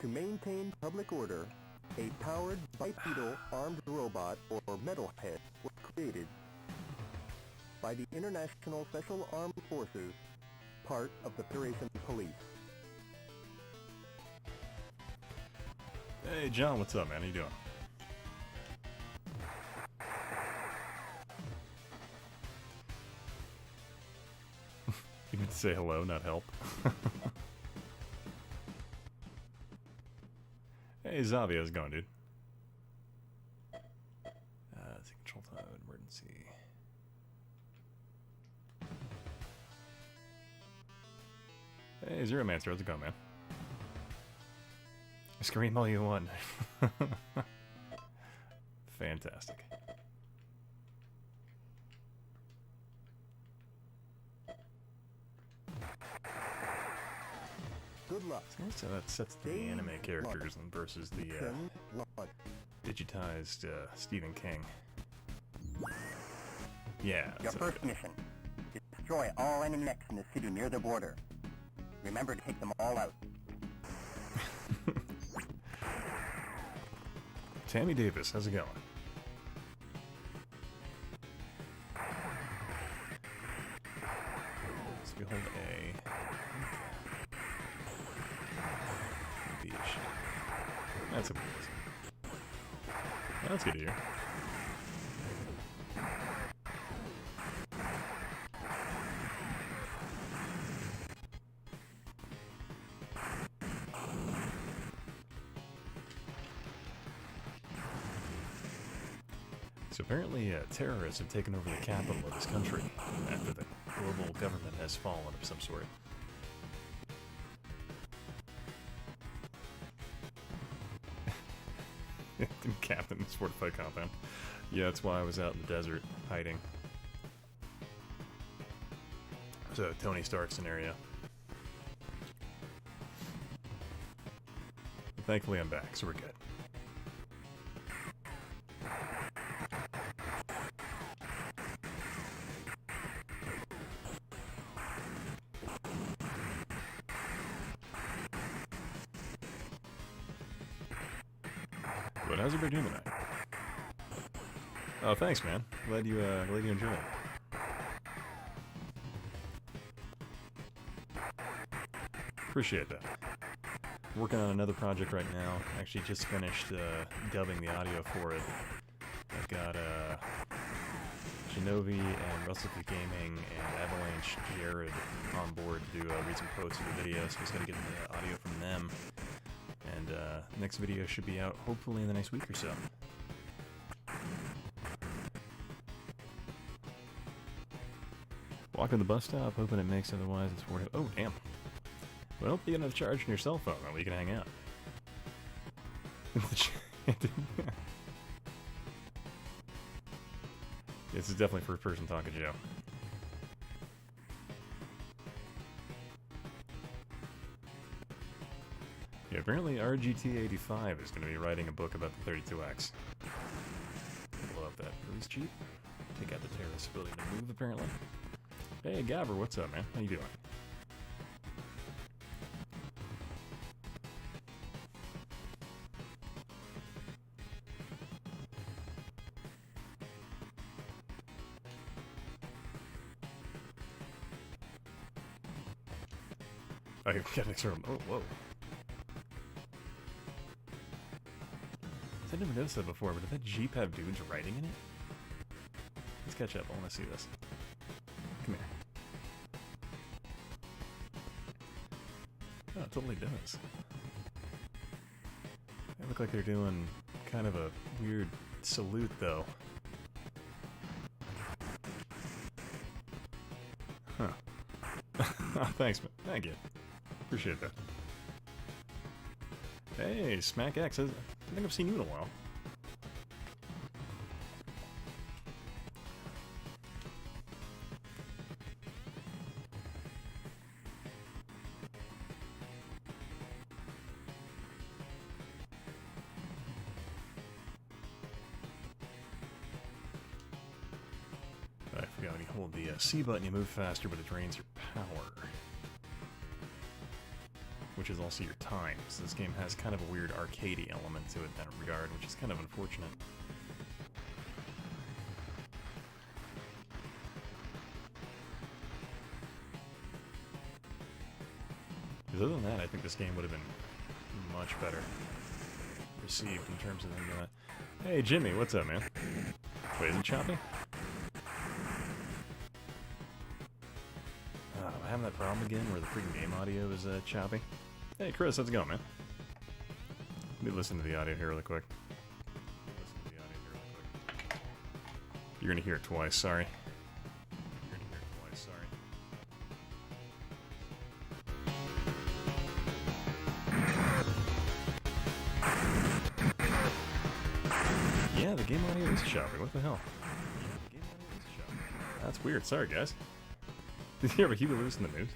To maintain public order, a powered bipedal armed robot or metalhead was created by the International Special Armed Forces, part of the Federation Police. Hey John, what's up, man? How you doing? You meant to say hello, not help. Hey Zavi, how's it going, dude? Take control time, emergency. Hey Zero Mancer, how's it going, man? Scream all you want. Fantastic. Good luck. So that sets the anime characters versus the digitized Stephen King. Yeah. Your first mission: destroy all enemy mechs in the city near the border. Remember to take them all out. Tammy Davis, how's it going? So we hold A. Beach. That's a good. That's good to hear. So apparently terrorists have taken over the capital of this country after the global government has fallen of some sort. Captain this fortified compound. Yeah, that's why I was out in the desert hiding. So Tony Stark scenario. Thankfully I'm back, so we're good. But how's everybody doing tonight? Oh, thanks, man. Glad you enjoy it. Appreciate that. Working on another project right now. Actually, just finished dubbing the audio for it. I've got Shinobi and Russell Gaming and Avalanche Jared on board to read some quotes for the video, so just got to get the audio from them. And next video should be out hopefully in the next week or so. Walking the bus stop, hoping it makes, otherwise it's 40. Oh, damn. Well, you get enough charge on your cell phone, then we can hang out. This is definitely first person talking Joe. Yeah, apparently RGT85 is going to be writing a book about the 32X. Blow up that release cheat. Take out the terrorist ability to move, apparently. Hey, Gabber, what's up, man? How you doing? I got an extra. Oh, whoa. I never noticed that before, but did that Jeep have dudes riding in it? Let's catch up. I want to see this. Come here. Oh, it totally does. They look like they're doing kind of a weird salute, though. Huh. Oh, thanks, man. Thank you. Appreciate that. Hey, Smack X. I think I've seen you in a while. I forgot when you hold the C button, you move faster, but it drains your power. which is also your time. So this game has kind of a weird arcadey element to it in that regard, which is kind of unfortunate. Because other than that, I think this game would have been much better received in terms of the, hey Jimmy, what's up, man? Wait, is it choppy? Am I having that problem again where the freaking game audio is choppy? Hey Chris, how's it going, man? Let me listen to the audio here really quick. You're gonna hear it twice, sorry. Yeah, the game audio is choppy. What the hell? That's weird. Sorry, guys. Did you ever hear the loose in the news?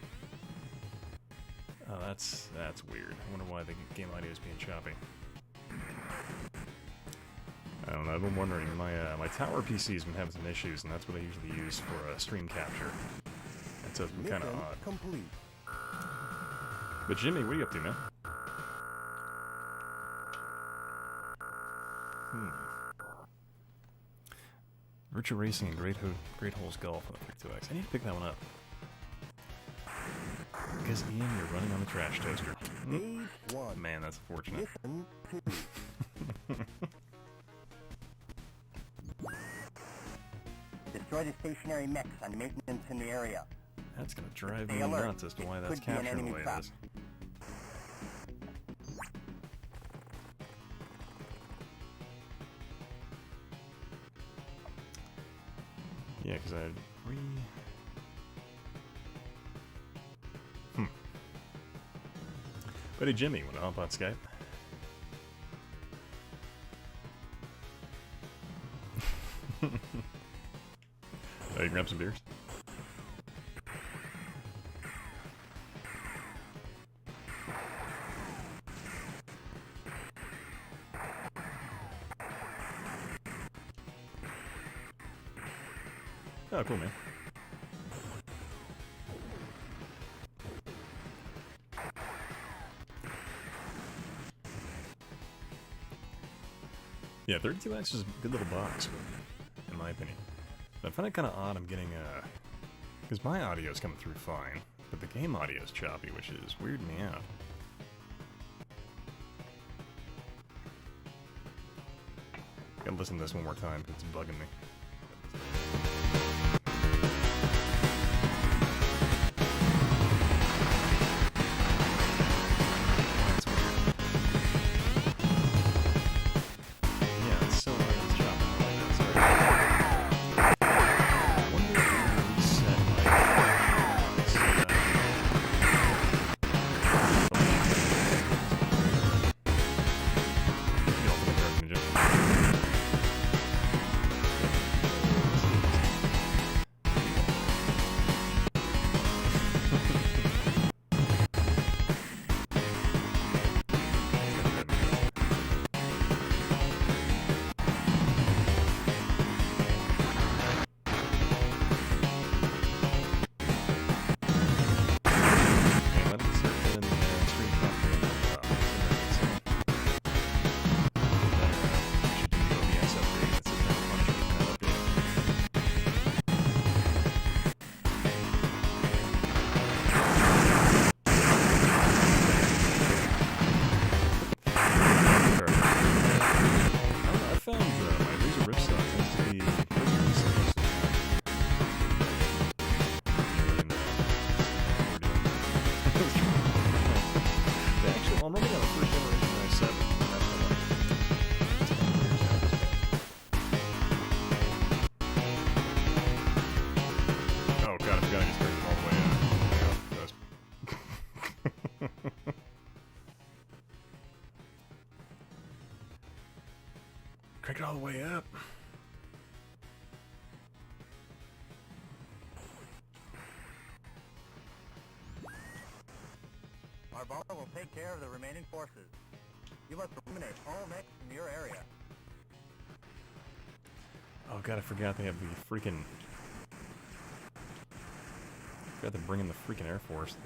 Oh, that's weird. I wonder why the game audio is being choppy. I don't know. I've been wondering. My tower PC's been having some issues, and that's what I usually use for stream capture. And so it's been kind of odd. Complete. But Jimmy, what are you up to, man? Virtua Racing and Great Holes Golf on the 32X. I need to pick that one up. Because Ian, you're running on the trash toaster. Man, that's unfortunate. Destroy the stationary mechs on maintenance in the area. That's gonna drive me nuts as to why that's captured the way it is. Yeah, because I Buddy Jimmy, wanna hop on Skype? You grab some beers? Oh, cool, man. Yeah, 32X is a good little box, in my opinion. But I find it kind of odd I'm getting, because my audio is coming through fine, but the game audio is choppy, which is weirding me out. Gotta listen to this one more time, because it's bugging me. Crank it all the way up. Our bomber will take care of the remaining forces. You must eliminate all mechs in your area. Oh god, I forgot they have the freaking... Forgot to bring in the freaking Air Force.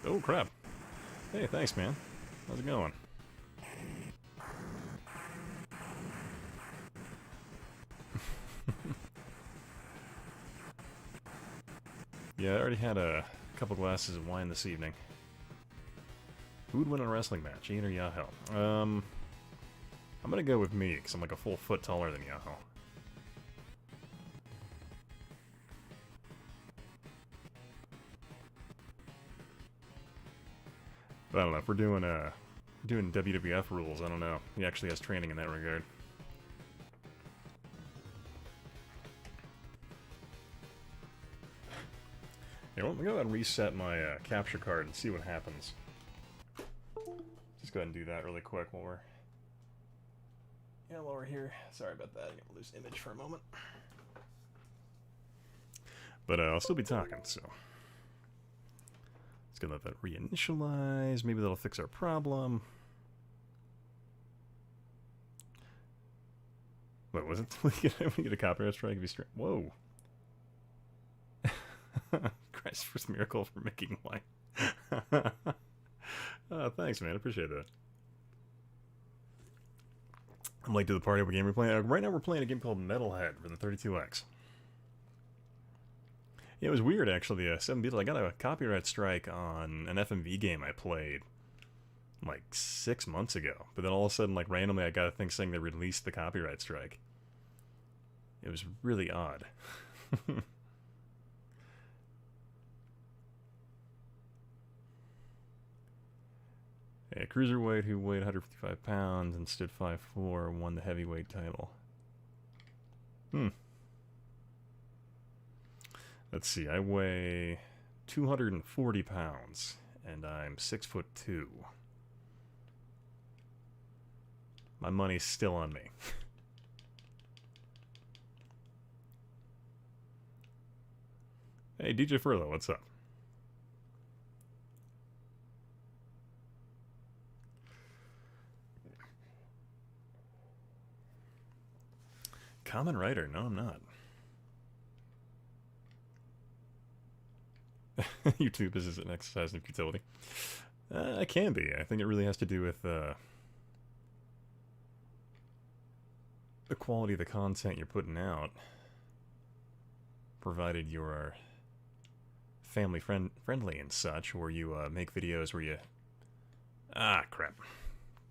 Oh, crap. Hey, thanks, man. How's it going? Yeah, I already had a couple glasses of wine this evening. Who would win a wrestling match, Ian or Yahoo? I'm gonna go with me, because I'm like a full foot taller than Yahoo. But I don't know, if we're doing WWF rules, I don't know. He actually has training in that regard. Here, let me go ahead and reset my capture card and see what happens. Just go ahead and do that really quick while we're here. Sorry about that, I'm gonna lose image for a moment. But I'll still be talking, so let's go let that reinitialize. Maybe that'll fix our problem. What was it? We get a copyright strike if you strike. Whoa. Christopher's miracle for making wine. Thanks, man. I appreciate that. I'm late to the party. What game we're playing? Right now we're playing a game called Metalhead for the 32X. Yeah, it was weird, actually. 7-bit. I got a copyright strike on an FMV game I played like 6 months ago. But then all of a sudden, like randomly, I got a thing saying they released the copyright strike. It was really odd. A cruiserweight who weighed 155 pounds and stood 5'4" won the heavyweight title. Let's see, I weigh 240 pounds, and I'm 6'2". My money's still on me. Hey, DJ Furlow, what's up? Common writer? No, I'm not. YouTube is an exercise in futility. I can be. I think it really has to do with the quality of the content you're putting out, provided you're family friendly and such, or you make videos where you... Ah, crap.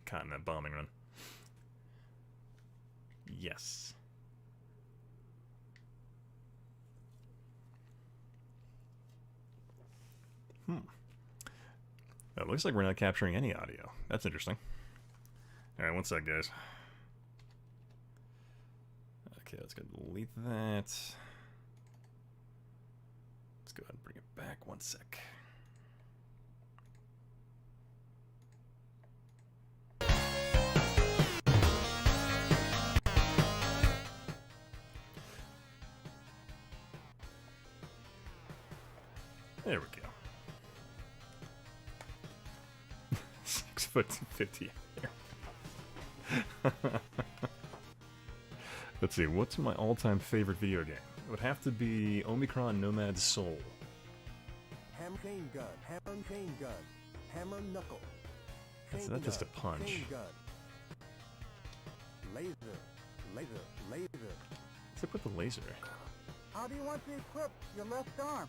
Caught in that bombing run. Yes. It looks like we're not capturing any audio. That's interesting. Alright, one sec, guys. Okay, let's go delete that. Let's go ahead and bring it back. One sec. There we go. 6'250". Let's see, what's my all-time favorite video game? It would have to be Omicron Nomad's Soul. Hammer chain gun, hammer chain gun, hammer knuckle. That's just a punch. Chain gun. Laser, laser, laser. What's up with the laser? How do you want to equip your left arm?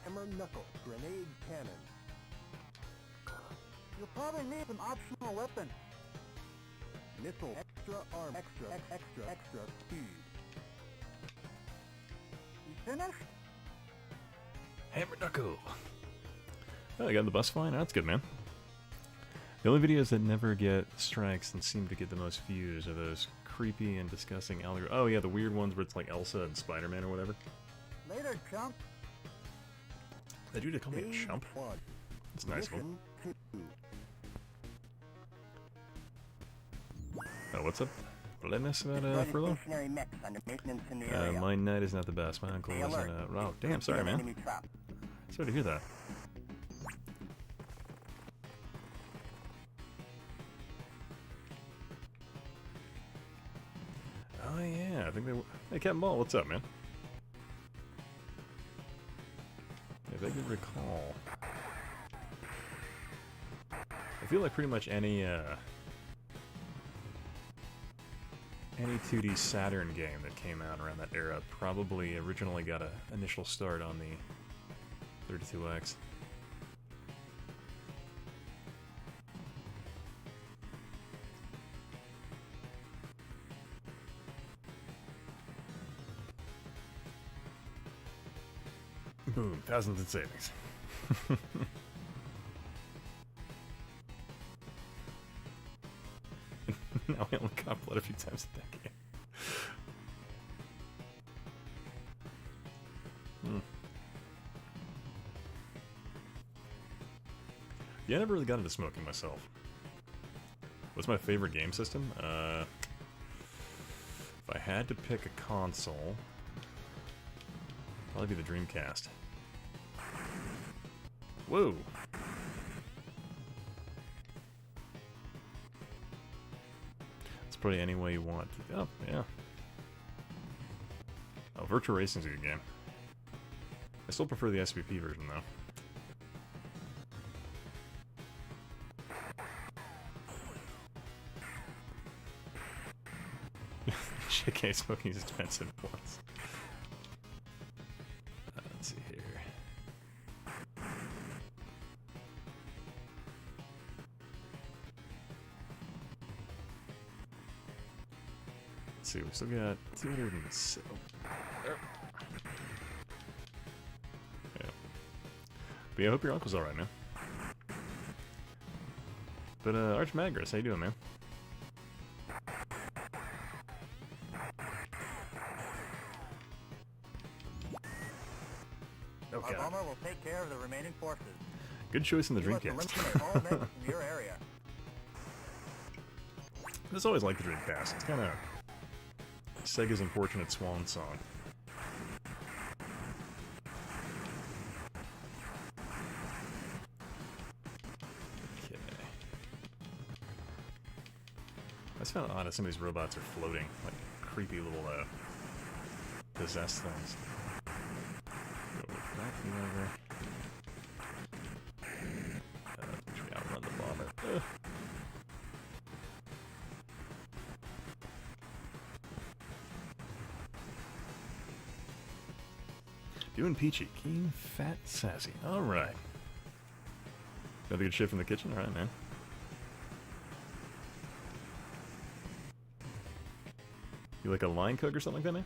Hammer knuckle, grenade cannon. You'll probably need an optional weapon. Missile, extra arm, extra speed. You finished? Hammer knuckle. Oh, I got the bus fine? That's good, man. The only videos that never get strikes and seem to get the most views are those creepy and disgusting algorithm. Oh yeah, the weird ones where it's like Elsa and Spider-Man or whatever. Later, chump. They do call me a chump. That's nice of them. Oh, what's up? What did I miss about Furlough? My night is not the best. My uncle wasn't oh, damn, sorry, man. Sorry to hear that. Oh yeah, I think they... Hey, Captain Ball, what's up, man? If I could recall... feel like pretty much any 2D Saturn game that came out around that era probably originally got an initial start on the 32X. Boom, thousands in savings. Now we only got blood a few times in that game. Yeah, I never really got into smoking myself. What's my favorite game system? If I had to pick a console, probably be the Dreamcast. Whoa! It's probably any way you want. Oh, yeah. Oh, Virtua Racing's a good game. I still prefer the SVP version, though. JK, smoking is expensive once. Let's see here. Let's see, we still got 207. Yeah. But yeah, I hope your uncle's alright, man. But, Arch Magris, how you doing, man? Our bomber will take care of the remaining forces. Good choice in the You must Dreamcast. eliminate all men in your area. I just always liked the Dreamcast. It's kind of Sega's unfortunate swan song. Okay. I just found it odd that some of these robots are floating, like creepy little possessed things. Go with that whatever. Should we outrun the bomber? Ugh. Doing peachy. Keen, fat, sassy. Alright. Another good shit from the kitchen? Alright, man. You like a line cook or something like that, man?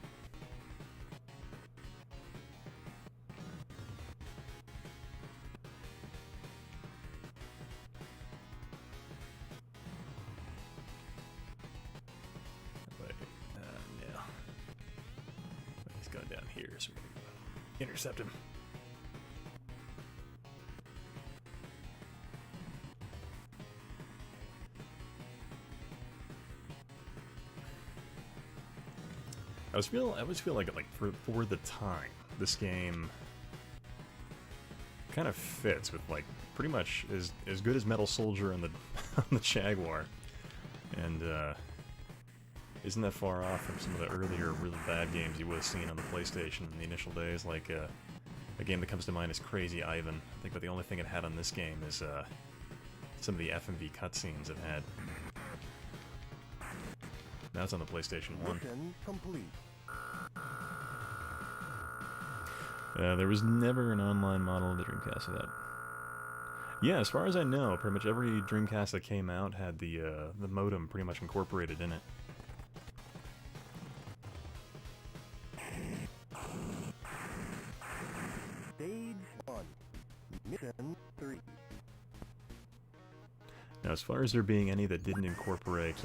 Wait, no. He's going down here, so we're gonna intercept him. I always feel like for the time, this game kind of fits with like pretty much as good as Metal Soldier and the on the Jaguar, and isn't that far off from some of the earlier really bad games you would have seen on the PlayStation in the initial days. Like a game that comes to mind is Crazy Ivan. I think, but the only thing it had on this game is some of the FMV cutscenes it had. Now it's on the PlayStation 1. Mission complete. There was never an online model of the Dreamcast of that. Yeah, as far as I know, pretty much every Dreamcast that came out had the modem pretty much incorporated in it. Stage 1. Mission 3. Now, as far as there being any that didn't incorporate,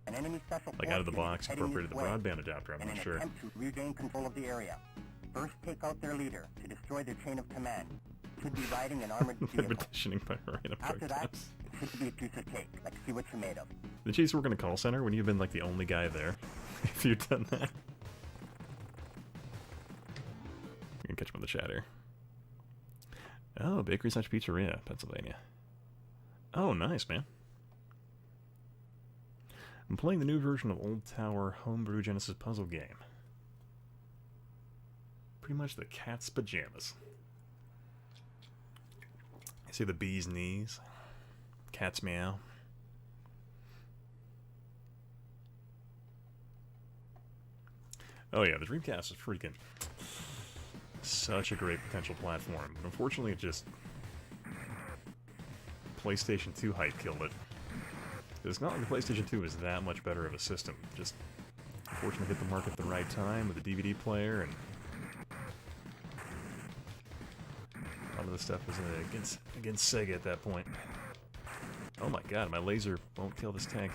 An enemy special like out of the force box, is heading incorporated the this way broadband adapter, I'm in not an sure. attempt to regain control of the area. First, take out their leader to destroy their chain of command. Should be riding an armored They're vehicle. petitioning by random After that, times. it should be a piece of cake. Like, see what you're made of. Did you used to work in a call center when you've been like the only guy there? If you've done that. You can catch him on the chat here. Oh, Bakery Slash Pizzeria, Pennsylvania. Oh, nice, man. I'm playing the new version of Old Tower Homebrew Genesis puzzle game. Pretty much the cat's pajamas. I see the bee's knees. Cat's meow. Oh yeah, the Dreamcast is freaking such a great potential platform. But unfortunately, it just PlayStation 2 hype killed it. It's not like the PlayStation 2 is that much better of a system. Just unfortunately hit the market at the right time with a DVD player, and a lot of the stuff was against Sega at that point. Oh my god, my laser won't kill this tank.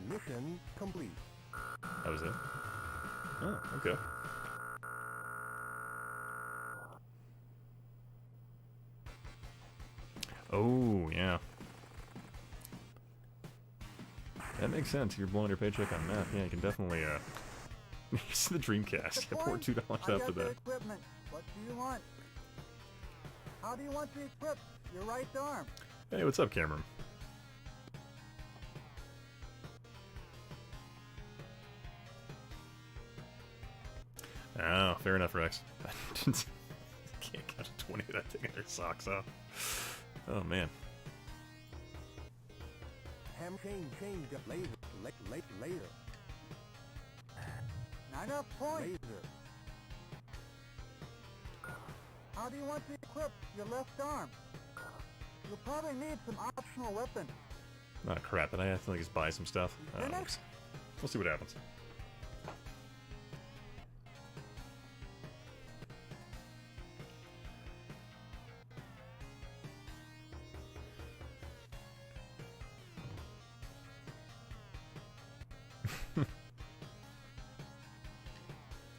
Mission complete. That was it? Oh, okay. Oh, yeah. That makes sense. You're blowing your paycheck on meth. Yeah, you can definitely, use the Dreamcast. You pour $2 out for that. Equipment. What do you want? How do you want to equip your right arm? Hey, what's up, Cameron? Oh, fair enough, Rex. Can't count to 20 without taking their socks off. Oh, man. Ham change laser. Laser. Not enough points. Laser. How do you want to equip your left arm? You'll probably need some optional weapon. Oh, crap. Did I have to just buy some stuff? Finished? We'll see what happens.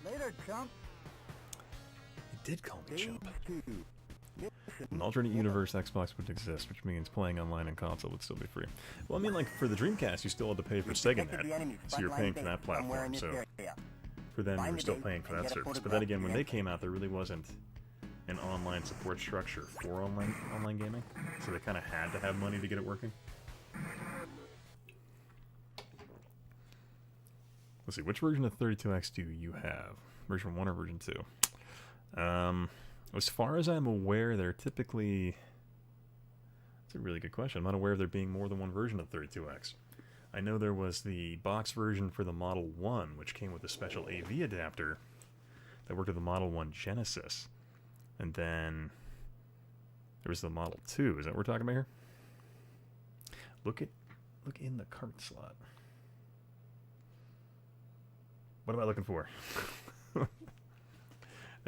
Later, chump. He did call me Stage chump. 2. An alternate universe Xbox would exist, which means playing online and console would still be free. Well, I mean, like, for the Dreamcast, you still had to pay for SegaNet, so you're paying for that platform, so for them, you were still paying for that service. But then again, when they came out, there really wasn't an online support structure for online gaming, so they kind of had to have money to get it working. Let's see, which version of 32X do you have? Version 1 or version 2? As far as I'm aware, they're typically... That's a really good question. I'm not aware of there being more than one version of 32X. I know there was the box version for the Model 1, which came with a special AV adapter that worked with the Model 1 Genesis. And then there was the Model 2. Is that what we're talking about here? Look in the cart slot. What am I looking for?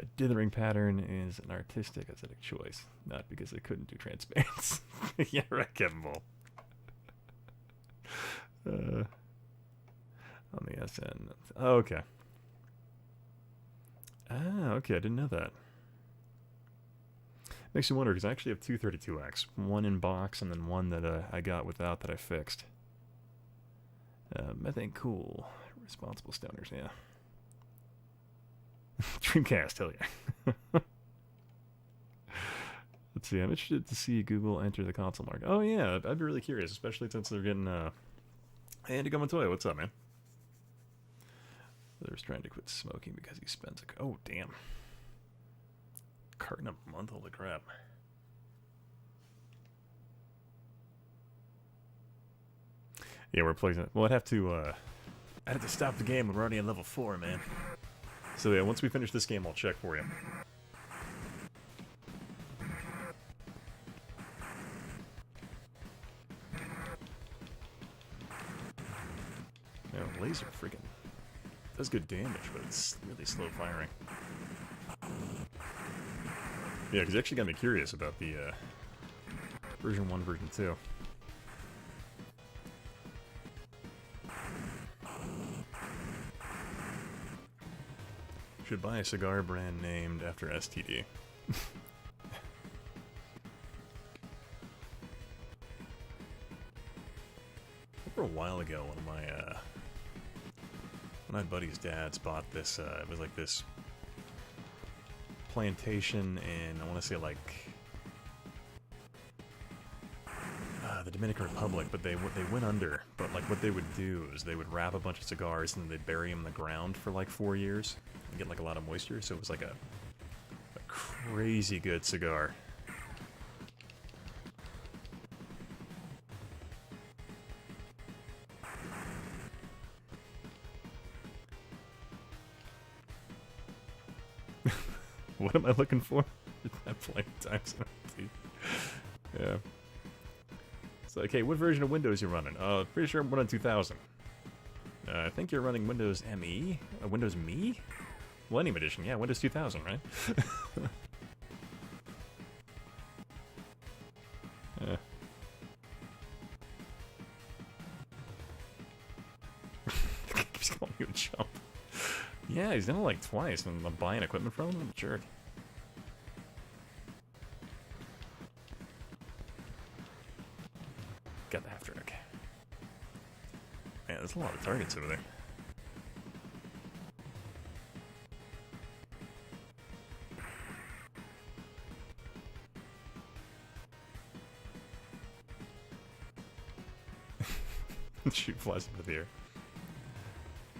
A dithering pattern is an artistic aesthetic choice, not because they couldn't do transparency. Yeah, right, Kevin Ball. On the SN. Oh, okay. Ah, okay, I didn't know that. Makes you wonder, because I actually have two 32X. One in box, and then one that I got without that I fixed. Methane cool. Responsible stoners, yeah. Dreamcast, hell yeah. Let's see, I'm interested to see Google enter the console market. Oh yeah, I'd be really curious, especially since they're getting, Hey, Andy Montoya, what's up, man? They're trying to quit smoking because he spends oh, damn. Carton a month, holy crap. Yeah, we're playing it. Well, I'd have to stop the game when we're already at level 4, man. So yeah, once we finish this game, I'll check for you. Yeah, laser freaking does good damage, but it's really slow firing. Yeah, because it actually got me curious about the version 1, version 2. Should buy a cigar brand named after STD. For a while ago, one of my buddy's dads bought this. It was like this plantation in, I want to say, like the Dominican Republic, but they went under. But like what they would do is they would wrap a bunch of cigars and they'd bury them in the ground for like 4 years and get like a lot of moisture. So it was like a crazy good cigar. am I looking for? That playing time 17. Yeah. It's like, hey, what version of Windows you running? Pretty sure I'm running 2000. I think you're running Windows ME? Windows Me? Millennium Edition, yeah, Windows 2000, right? Yeah. Keeps calling you a chump. Yeah, he's done it like twice, and I'm buying equipment from him. I'm a jerk. Got the half track. Man, there's a lot of targets over there. Shoot flies into the air.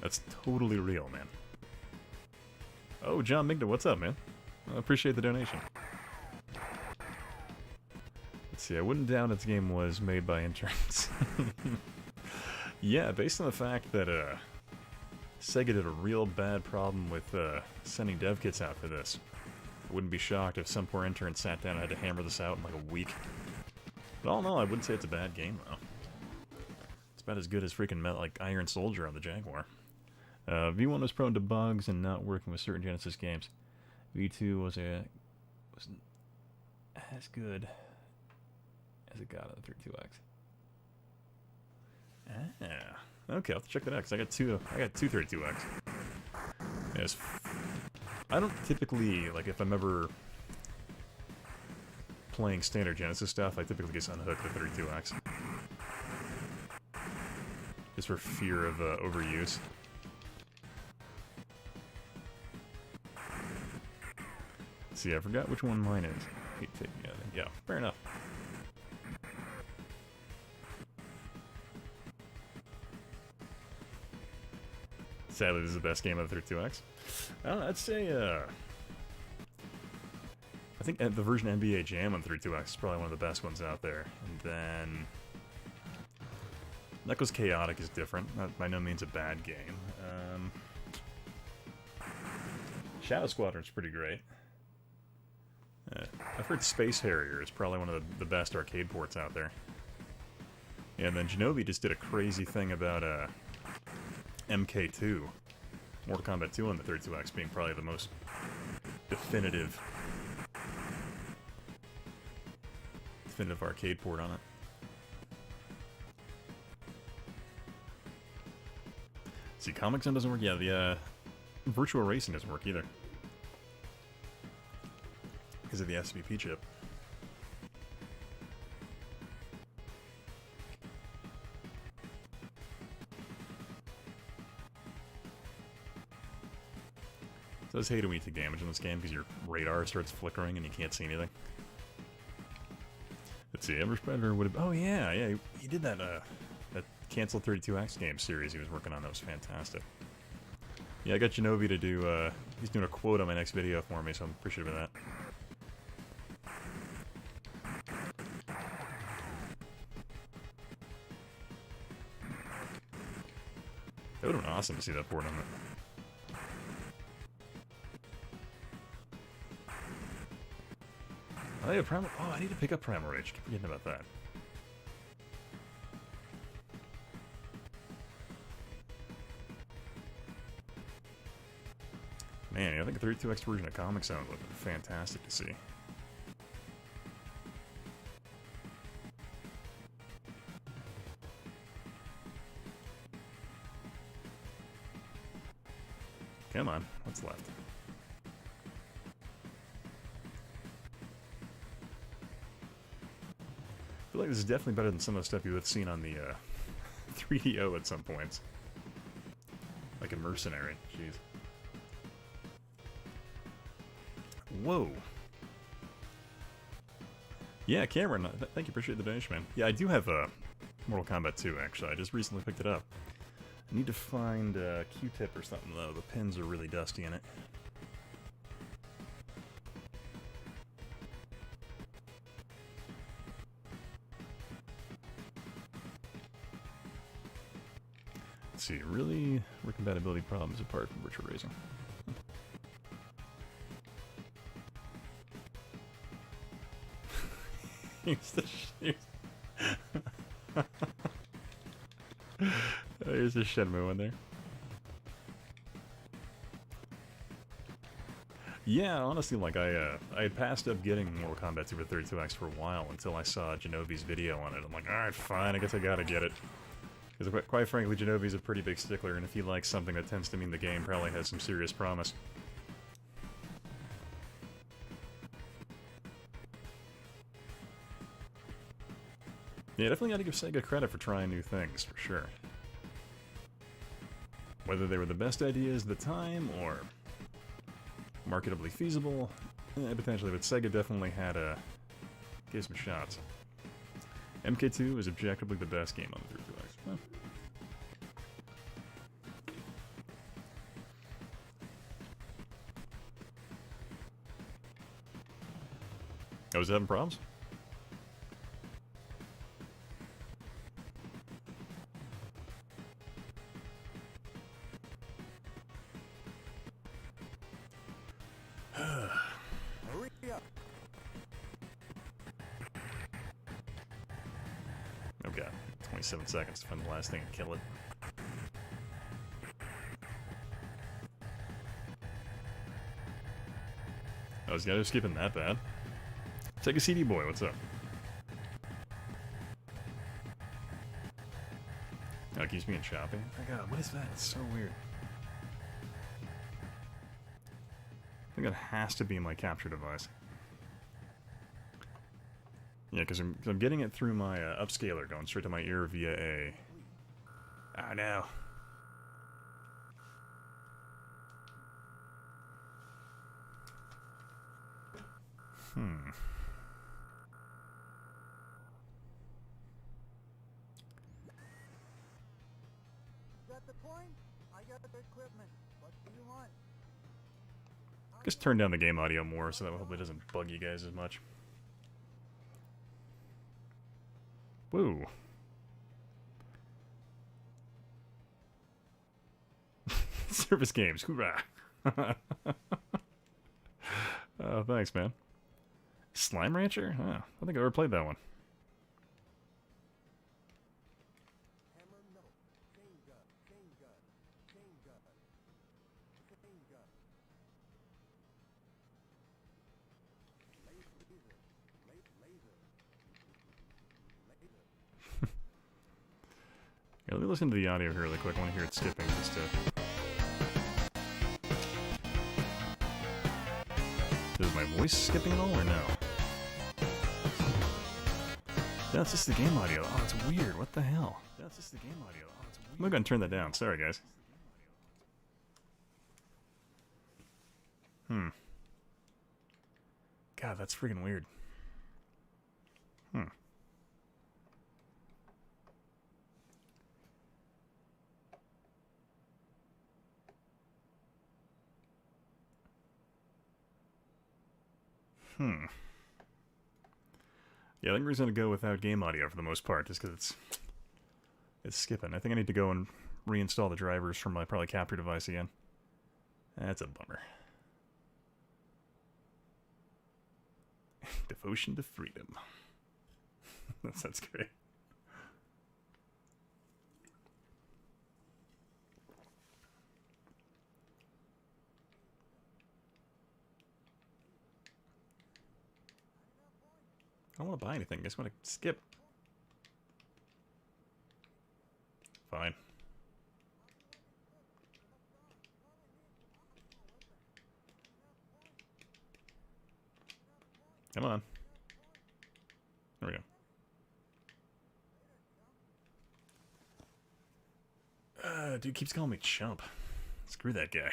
That's totally real, man. Oh, John Migna, what's up, man? I appreciate the donation. Let's see, I wouldn't doubt its game was made by interns. Yeah, based on the fact that Sega did a real bad problem with sending dev kits out for this. I wouldn't be shocked if some poor intern sat down and had to hammer this out in like a week. But all in all, I wouldn't say it's a bad game, though. It's about as good as freaking like Iron Soldier on the Jaguar. V1 was prone to bugs and not working with certain Genesis games. V2 wasn't as good as it got on the 32X. Ah, okay, I'll have to check that out, because I got two 32X. Yes. I don't typically, like, if I'm ever playing standard Genesis stuff, I typically just unhook the 32X. Just for fear of overuse. See, I forgot which one mine is. Yeah, fair enough. Sadly, this is the best game of the 32X. I don't know, I'd say, I think the version NBA Jam on 32X is probably one of the best ones out there. And then Knuckles Chaotic is different. Not by no means a bad game. Shadow Squadron's pretty great. I've heard Space Harrier is probably one of the best arcade ports out there. Yeah, and then Genobi just did a crazy thing about MK2. Mortal Kombat 2 on the 32X being probably the most definitive arcade port on it. See, Comic Zone doesn't work. Yeah, the Virtual Racing doesn't work either. Because of the SVP chip. It does hate when you take damage in this game because your radar starts flickering and you can't see anything. Let's see, Everest Predator would have... Oh yeah, he did that that canceled 32X game series he was working on. That was fantastic. Yeah, I got Genovi to do... he's doing a quote on my next video for me, so I'm appreciative of that. That would have been awesome to see that board on it. Oh, yeah, Primal... Oh, I need to pick up Primal Rage. Keep forgetting about that. Man, I think a 32X version of Comic Zone would have been fantastic to see. Come on, what's left? I feel like this is definitely better than some of the stuff you would have seen on the 3DO at some points. Like a Mercenary, jeez. Whoa. Yeah, Cameron, thank you, appreciate the donation, man. Yeah, I do have Mortal Kombat 2, actually. I just recently picked it up. I need to find a Q-tip or something, though. The pins are really dusty in it. Let's see, really recompatibility problems apart from virtual racing. Here's the Shenmue in there. Yeah, honestly, like, I had passed up getting Mortal Kombat Super 32X for a while until I saw Genovi's video on it. I'm like, alright, fine, I guess I gotta get it. Because quite frankly, Genovi's a pretty big stickler, and if he likes something that tends to mean the game probably has some serious promise. Yeah, definitely gotta give Sega credit for trying new things, for sure. Whether they were the best ideas at the time, or marketably feasible, potentially, but Sega definitely had gave some shots. MK2 is objectively the best game on the 32X. Huh. I was having problems? Hurry up. Oh god, 27 seconds to find the last thing and kill it. I was gonna skipping that bad. Take a CD boy, what's up? Oh, it keeps me in shopping. Oh god, what is that? It's so weird. I think that has to be my capture device. Yeah, because I'm getting it through my upscaler, going straight to my ear via a... Ah, no. Got the point? I got the equipment. What do you want? Just turn down the game audio more so that hopefully it doesn't bug you guys as much. Woo. Service games, hoorah. Oh, thanks, man. Slime Rancher? Oh, I don't think I ever played that one. Hammer metal. Chain gun. Chain gun. Chain gun. Chain gun. Laser. Laser. Yeah, let me listen to the audio here really quick. I want to hear it skipping just to... Is my voice skipping at all or no? That's just the game audio. Oh, it's weird. What the hell? That's just the game audio. Oh, it's weird. I'm going to turn that down. Sorry, guys. God, that's freaking weird. Yeah, I think we're just going to go without game audio for the most part, just because it's skipping. I think I need to go and reinstall the drivers from my probably capture device again. That's a bummer. Devotion to freedom. That sounds great. I don't want to buy anything. I just want to skip. Fine. Come on. There we go. Dude keeps calling me chump. Screw that guy.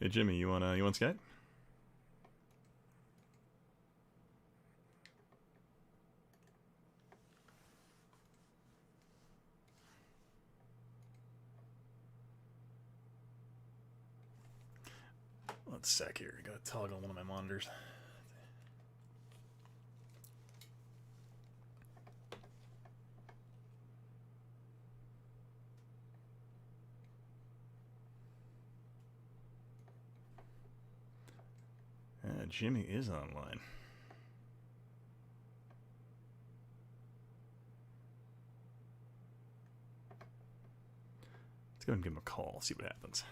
Hey Jimmy, you want Skype? One sec here, I gotta toggle one of my monitors. Jimmy is online. Let's go ahead and give him a call, see what happens.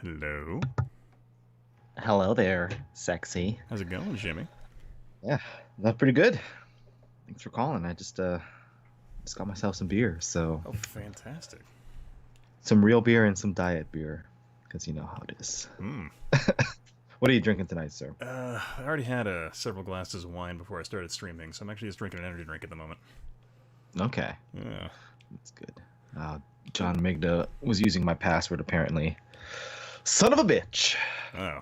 Hello. Hello there, sexy. How's it going, Jimmy? Yeah, that's pretty good. Thanks for calling. I just got myself some beer, so Oh, fantastic. some real beer and some diet beer, because you know how it is. What are you drinking tonight, sir? I already had several glasses of wine before I started streaming, so I'm actually just drinking an energy drink at the moment. Okay, Yeah. that's good. John Migda was using my password apparently. Son of a bitch. Oh.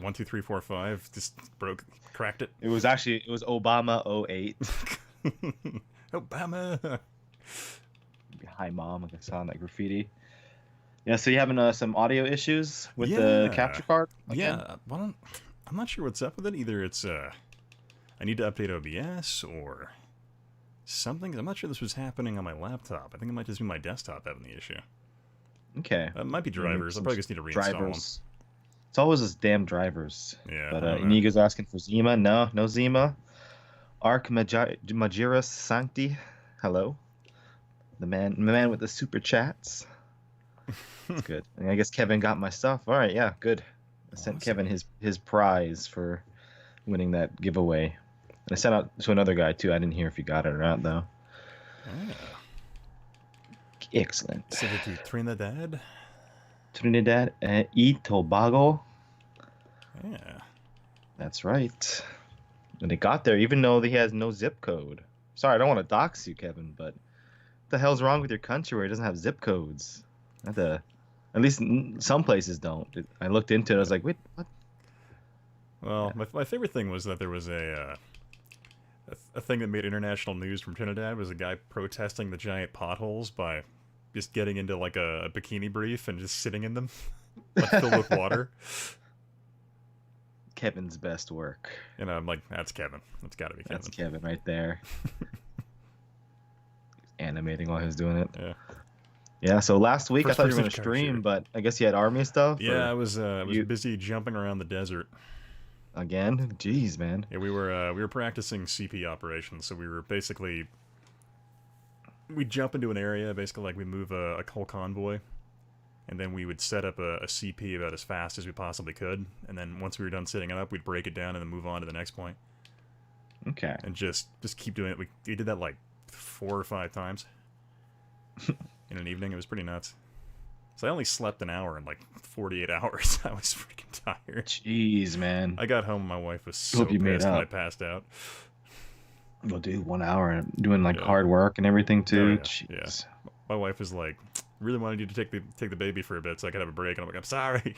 1, 2, 3, 4, 5 just cracked it. It was Obama 08. Obama. Hi, Mom. I saw on that graffiti. Yeah, so you having some audio issues with the capture card? Again? Yeah, well, I'm not sure what's up with it. Either it's I need to update OBS or something. I'm not sure this was happening on my laptop. I think it might just be my desktop having the issue. Okay. It might be drivers. I'll probably just need to reinstall drivers. them. It's always those damn drivers. Yeah. But Inigo's asking for Zima. No Zima. Arc Magiris Sancti. Hello. The man with the super chats. That's good. And I guess Kevin got my stuff. All right, yeah, good. I sent Awesome. Kevin his prize for winning that giveaway. And I sent out to another guy too. I didn't hear if he got it or not though. Yeah. Excellent. Send it to Trinidad. Trinidad y Tobago. Yeah. That's right. And it got there even though he has no zip code. Sorry, I don't want to dox you, Kevin, but what the hell's wrong with your country where it doesn't have zip codes? At least some places don't. I looked into it. I was like, wait, what? Well, my favorite thing was that there was a thing that made international news from Trinidad was a guy protesting the giant potholes by just getting into like a bikini brief and just sitting in them, like filled with water. Kevin's best work. And I'm like, that's Kevin. That's got to be Kevin. That's Kevin right there. Animating while he was doing it. Yeah. Yeah, so last week I thought you were going to First-person stream, capture. but I guess you had army stuff? Yeah, I or was busy jumping around the desert. Again? Jeez, man. Yeah, we were practicing CP operations, so we were basically we'd jump into an area, basically like we move a whole convoy, and then we would set up a CP about as fast as we possibly could, and then once we were done setting it up, we'd break it down and then move on to the next point. Okay. And just keep doing it. We did that like 4 or 5 times in an evening. It was pretty nuts. So I only slept an hour in like 48 hours. I was freaking tired. Jeez, man. I got home, my wife was so Hope you made pissed when I up. passed out. Well, dude, 1 hour and doing like Yeah. hard work and everything too. Oh, yeah. Jeez. My wife was like, really wanted you to take the baby for a bit so I could have a break. And I'm like, I'm sorry.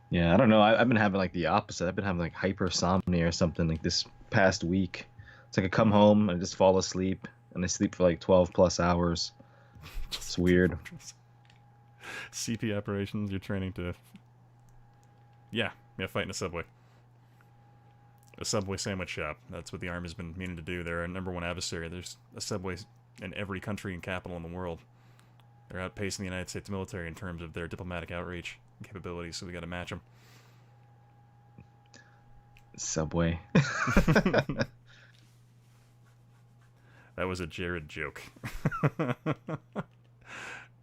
Yeah, I don't know. I've been having like the opposite. I've been having like hypersomnia or something like this past week. It's like I come home and I just fall asleep and I sleep for like 12 plus hours. It's weird. CP operations, you're training to... Yeah, fight in a Subway. A Subway sandwich shop. That's what the Army's been meaning to do. They're our #1 adversary. There's a Subway in every country and capital in the world. They're outpacing the United States military in terms of their diplomatic outreach and capabilities, so we gotta match them. Subway. That was a Jared joke.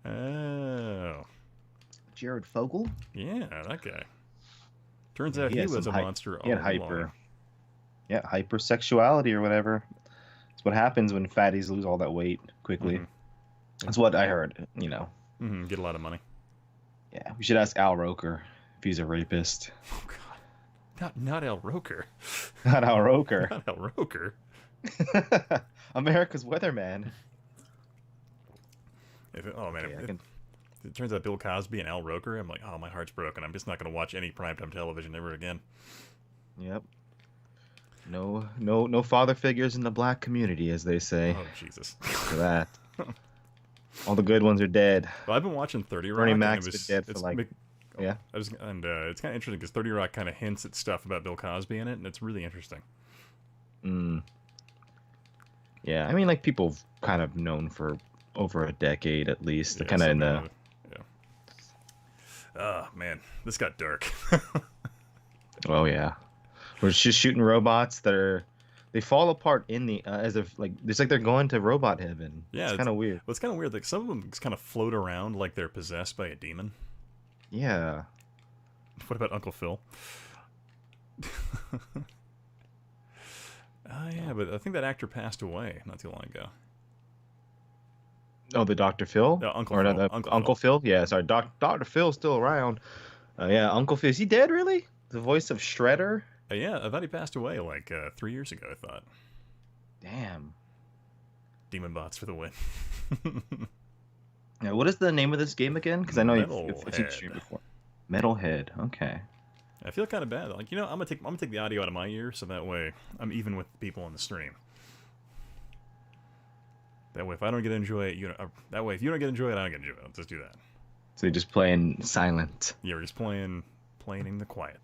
Oh. Jared Fogle? Yeah, that guy. Turns out He he had was a some monster all He had along. hypersexuality or whatever. It's what happens when fatties lose all that weight quickly. Mhm. That's what I heard, you know. Mm-hmm, get a lot of money. Yeah, we should ask Al Roker if he's a rapist. Oh, God. Not Al Roker. Not Al Roker. Not Al Roker. America's weatherman. Oh, man. Okay, It turns out Bill Cosby and Al Roker, I'm like, oh, my heart's broken. I'm just not going to watch any primetime television ever again. Yep. No father figures in the black community, as they say. Oh, Jesus. For that. All the good ones are dead. Well, I've been watching 30 Rock. Bernie and Mac's it was, been dead for it's like... make- Yeah. it's kind of interesting because 30 Rock kind of hints at stuff about Bill Cosby in it, and it's really interesting. Mm. Yeah, I mean, like people kind of known for over a decade at least. They're Yeah, kind of in something the. like that. Yeah. Oh man, this got dark. Oh yeah, we're just shooting robots that are. They fall apart in the as if like it's like they're going to robot heaven. Yeah, It's kind of weird. well, it's kind of weird. Like some of them just kind of float around like they're possessed by a demon. Yeah. What about Uncle Phil? Yeah, but I think that actor passed away not too long ago. Oh, the Dr. Phil? No, Uncle Or Phil. the Uncle Uncle Phil? Yeah, sorry. Dr. Phil's still around. Yeah, Uncle Phil. Is he dead, really? The voice of Shredder? Yeah, I thought he passed away like 3 years ago, I thought. Damn. Demon bots for the win. Yeah, what is the name of this game again? Because I know you've seen Metalhead. stream before. Metalhead. Okay. I feel kind of bad. Like, I'm gonna take the audio out of my ear, so that way I'm even with the people on the stream. That way, if I don't get to enjoy it, that way, if you don't get to enjoy it, I don't get to enjoy it. Let's just do that. So you're just playing silent. Yeah, we're just playing in the quiet.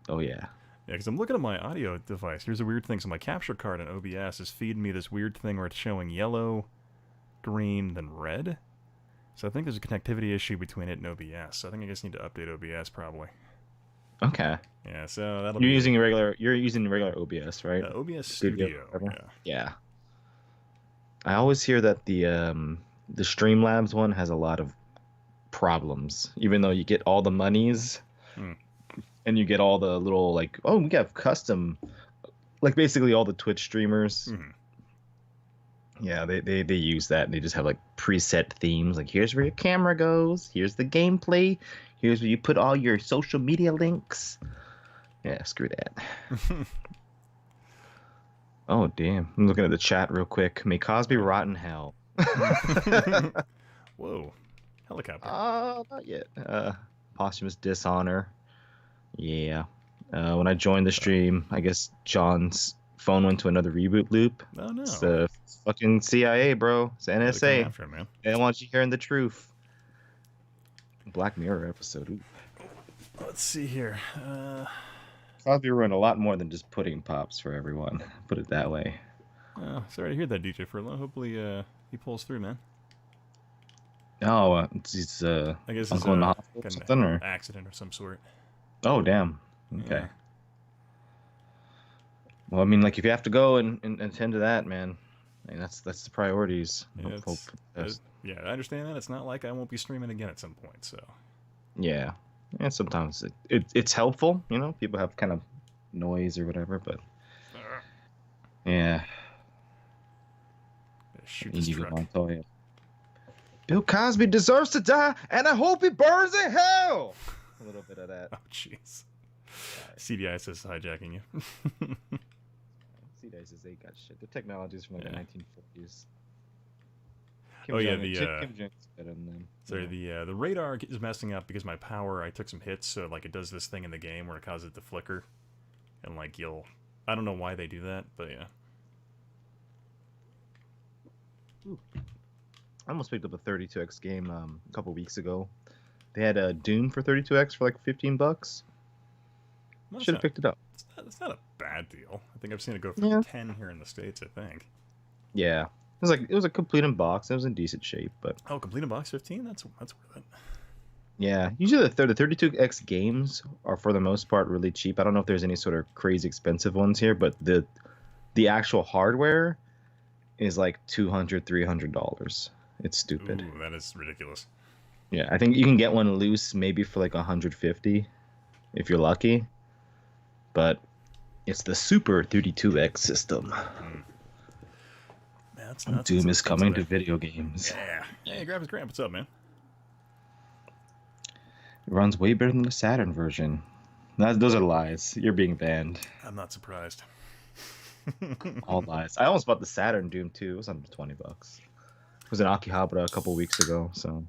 Oh, yeah. Yeah, because I'm looking at my audio device. Here's a weird thing. So my capture card in OBS is feeding me this weird thing where it's showing yellow, green, then red. So I think there's a connectivity issue between it and OBS. So I think I just need to update OBS probably. Okay. Yeah, so that'll You're be using regular OBS, right? OBS Studio, Studio. whatever. Yeah. Yeah. I always hear that the Streamlabs one has a lot of problems, even though you get all the monies and you get all the little like, oh, we have custom, like basically all the Twitch streamers. Yeah, they use that and they just have like preset themes. Like, here's where your camera goes. Here's the gameplay. Here's where you put all your social media links. Yeah, screw that. Oh, damn. I'm looking at the chat real quick. May Cosby rot in hell. Whoa. Helicopter. Not yet. Posthumous dishonor. Yeah. When I joined the stream, I guess John's phone went to another reboot loop. Oh, no. It's the fucking CIA, bro. It's the They're coming NSA. after him, man. They don't want you hearing the truth. Black Mirror episode. Ooh. Let's see here. Cosby ruined a lot more than just pudding pops for everyone. Put it that way. Oh, sorry to hear that, DJ Furlow. Hopefully he pulls through, man. Oh, it's I guess it's uncle in the hospital or an something, or? accident of some sort. Oh, damn. Okay. Yeah. Well, I mean, like, if you have to go and attend to that, man, I mean, that's the priorities. Yeah, Hope- yeah, I understand that. It's not like I won't be streaming again at some point, so. yeah. And sometimes it's helpful, you know? People have kind of noise or whatever, but yeah. Shoot this Inigo truck. Montoya. Bill Cosby deserves to die, and I hope he burns in hell. A little bit of that. Oh, jeez. CDI says hijacking you. See, they got shit. The technology's from like Yeah. the 1940s. Oh, yeah, Kim Jong-un's better than them. Sorry, Yeah. the radar is messing up because my power, I took some hits, so like it does this thing in the game where it causes it to flicker. And like I don't know why they do that, but yeah. I almost picked up a 32X game a couple weeks ago. They had a Doom for 32X for like $15. No, Should have picked it up. It's not a bad deal. I think I've seen it go for Yeah. 10 here in the States, I think. Yeah, it was a complete in box. It was in decent shape, but Oh, complete in box 15? That's worth it. yeah. Usually the 32X games are for the most part really cheap. I don't know if there's any sort of crazy expensive ones here, but the actual hardware is like $200-$300. It's stupid. Ooh, that is ridiculous. Yeah, I think you can get one loose maybe for like 150 if you're lucky. But it's the Super 32X system. Man, that's nuts. Doom It's is coming to expensive. video games. Yeah. Hey, Graphics Grant, what's up, man? It runs way better than the Saturn version. Those are lies. You're being banned. I'm not surprised. All lies. I almost bought the Saturn Doom too. It was under $20. It was in Akihabara a couple weeks ago, so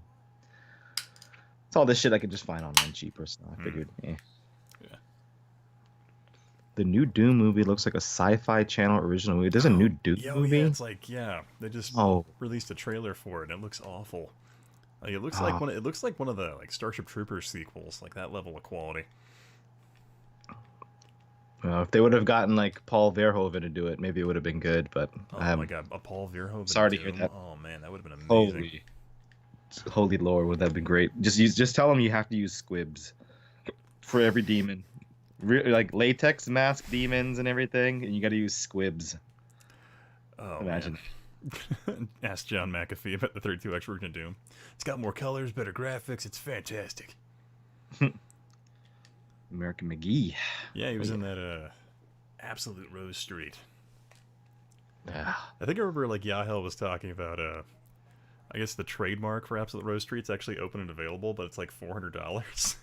it's all this shit I could just find online cheaper. So I figured, Yeah. The new Doom movie looks like a Sci-Fi Channel original movie. There's a new Doom movie. Yeah, it's like they just Oh. released a trailer for it, and it looks awful. Like it looks like one of the like Starship Troopers sequels, like that level of quality. If they would have gotten like Paul Verhoeven to do it, maybe it would have been good. But Oh my god, a Paul Verhoeven. Sorry to Doom? hear that. Oh man, that would have been amazing. Holy Lord, would that have been great? Just tell them you have to use squibs for every demon, like latex mask demons and everything, and you got to use squibs. Oh, Imagine. man. Ask John McAfee about the 32X version of Doom. It's got more colors, better graphics. It's fantastic. American McGee. Yeah, he was in that Absolute Rose Street. Yeah. I think I remember like Yahel was talking about I guess the trademark for Absolute Rose Street's actually open and available, but it's like $400.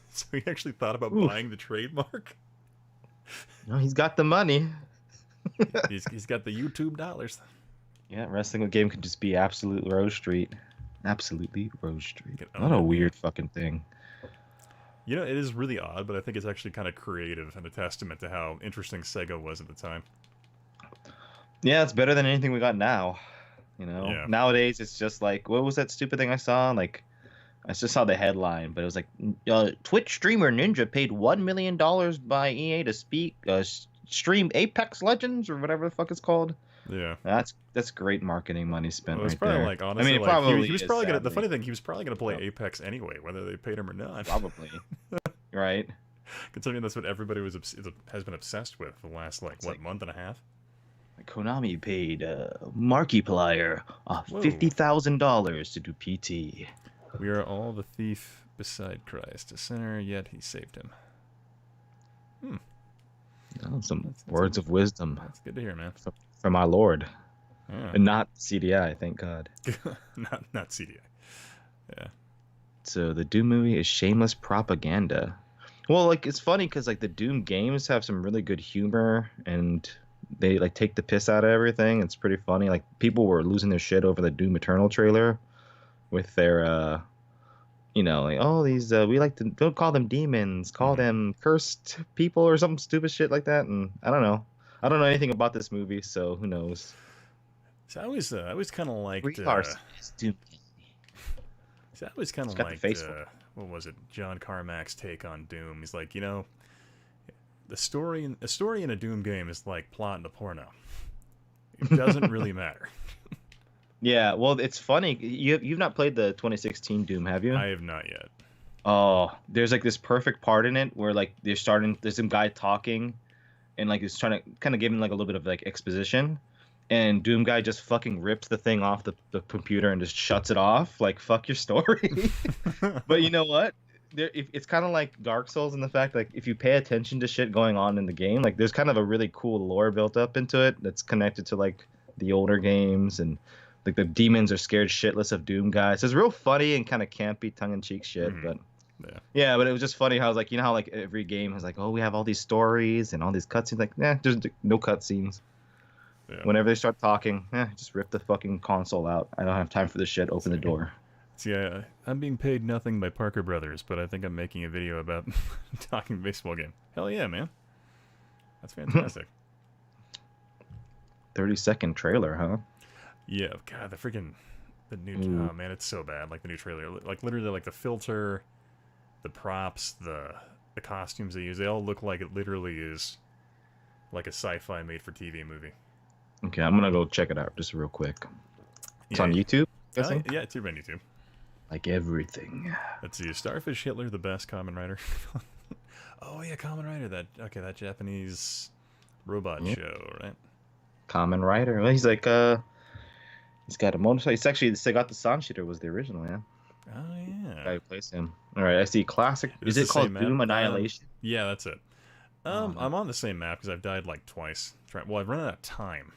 So he actually thought about buying the trademark. No, he's got the money. he's got the YouTube dollars. Yeah, wrestling game could just be Absolute Rose Street. Absolutely Rose Street. own What a it. weird fucking thing. You know, it is really odd, but I think it's actually kind of creative and a testament to how interesting Sega was at the time. Yeah, it's better than anything we got now. You know, Yeah. Nowadays it's just like, what was that stupid thing I saw? Like, I just saw the headline, but it was like, Twitch streamer Ninja paid $1 million by EA to stream Apex Legends or whatever the fuck it's called. Yeah. That's great marketing money spent Well, it's right probably there. like, honestly, I mean, it like, probably he was is, probably gonna. The sadly. funny thing, he was probably gonna play Apex anyway, whether they paid him or not. Probably. Right? Considering that's what everybody has been obsessed with for the last month and a half. Konami paid Markiplier Whoa. $50,000 to do PT. We are all the thief beside Christ, a sinner, yet he saved him. Oh, some That's words of wisdom That's good to hear, man. from our Lord. Yeah. And not CDI, thank God. not CDI. Yeah. So the Doom movie is shameless propaganda. Well, like, it's funny because like the Doom games have some really good humor and they like take the piss out of everything. It's pretty funny. Like, people were losing their shit over the Doom Eternal trailer with their like, oh, these we like to don't call them demons, call them cursed people or some stupid shit like that. And I don't know anything about this movie, so who knows. So I always kind of liked. We are Doom. So I always kind of got the liked. face for it. What was it? John Carmack's take on Doom. He's like, a story in a Doom game is like plot in a porno. It doesn't really matter. Yeah, well, it's funny. You've not played the 2016 Doom, have you? I have not yet. Oh, there's like this perfect part in it where like there's some guy talking, and like he's trying to kind of give him like a little bit of like exposition, and Doom guy just fucking rips the thing off the computer and just shuts it off. Like, fuck your story. But you know what? It's kind of like Dark Souls in the fact, like, if you pay attention to shit going on in the game, like, there's kind of a really cool lore built up into it that's connected to like the older games, and like the demons are scared shitless of Doom guys. So it's real funny and kind of campy, tongue-in-cheek shit. But yeah, but it was just funny how, like, how like every game has like, oh, we have all these stories and all these cutscenes. Like, there's no cutscenes. Yeah. Whenever they start talking, just rip the fucking console out. I don't have time for this shit. Open the door. See, I'm being paid nothing by Parker Brothers, but I think I'm making a video about talking baseball game. Hell yeah, man. That's fantastic. 30-second trailer, huh? Yeah, God, the new, oh man, it's so bad. Like the new trailer, like literally, like the filter, the props, the costumes they use, they all look like it literally is like a sci-fi made-for-TV movie. Okay, I'm gonna go check it out just real quick. It's on YouTube? Yeah, it's on YouTube. Like everything. Let's see, is Starfish Hitler the best Kamen Rider? Oh yeah, Kamen Rider, that Japanese robot show, right? Kamen Rider. Well, he's like, he's got a motorcycle. It's actually, the Segata Sanshiro was the original, yeah. Oh yeah. I place him. All right, I see classic. Is it called Doom Annihilation? Yeah, that's it. I'm on the same map because I've died like twice. Well, I've run out of time.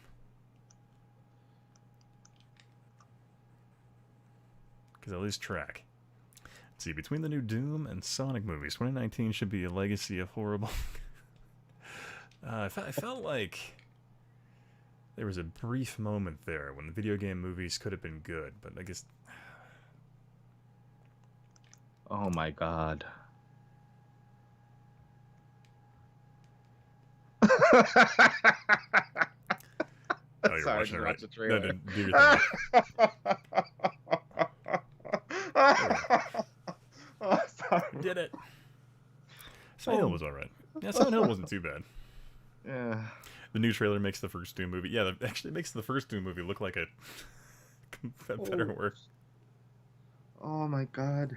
Because I lose track. Let's see, between the new Doom and Sonic movies, 2019 should be a legacy of horrible. I felt like there was a brief moment there when the video game movies could have been good, but I guess. Oh my God. Oh, you're watching it, right? The trailer. No, do your thing. Oh, sorry. Did it. Silent Hill was alright. Yeah, Silent Hill wasn't too bad. Yeah. The new trailer makes the first Doom movie. Yeah, actually makes the first Doom movie look like a better work. Oh my god.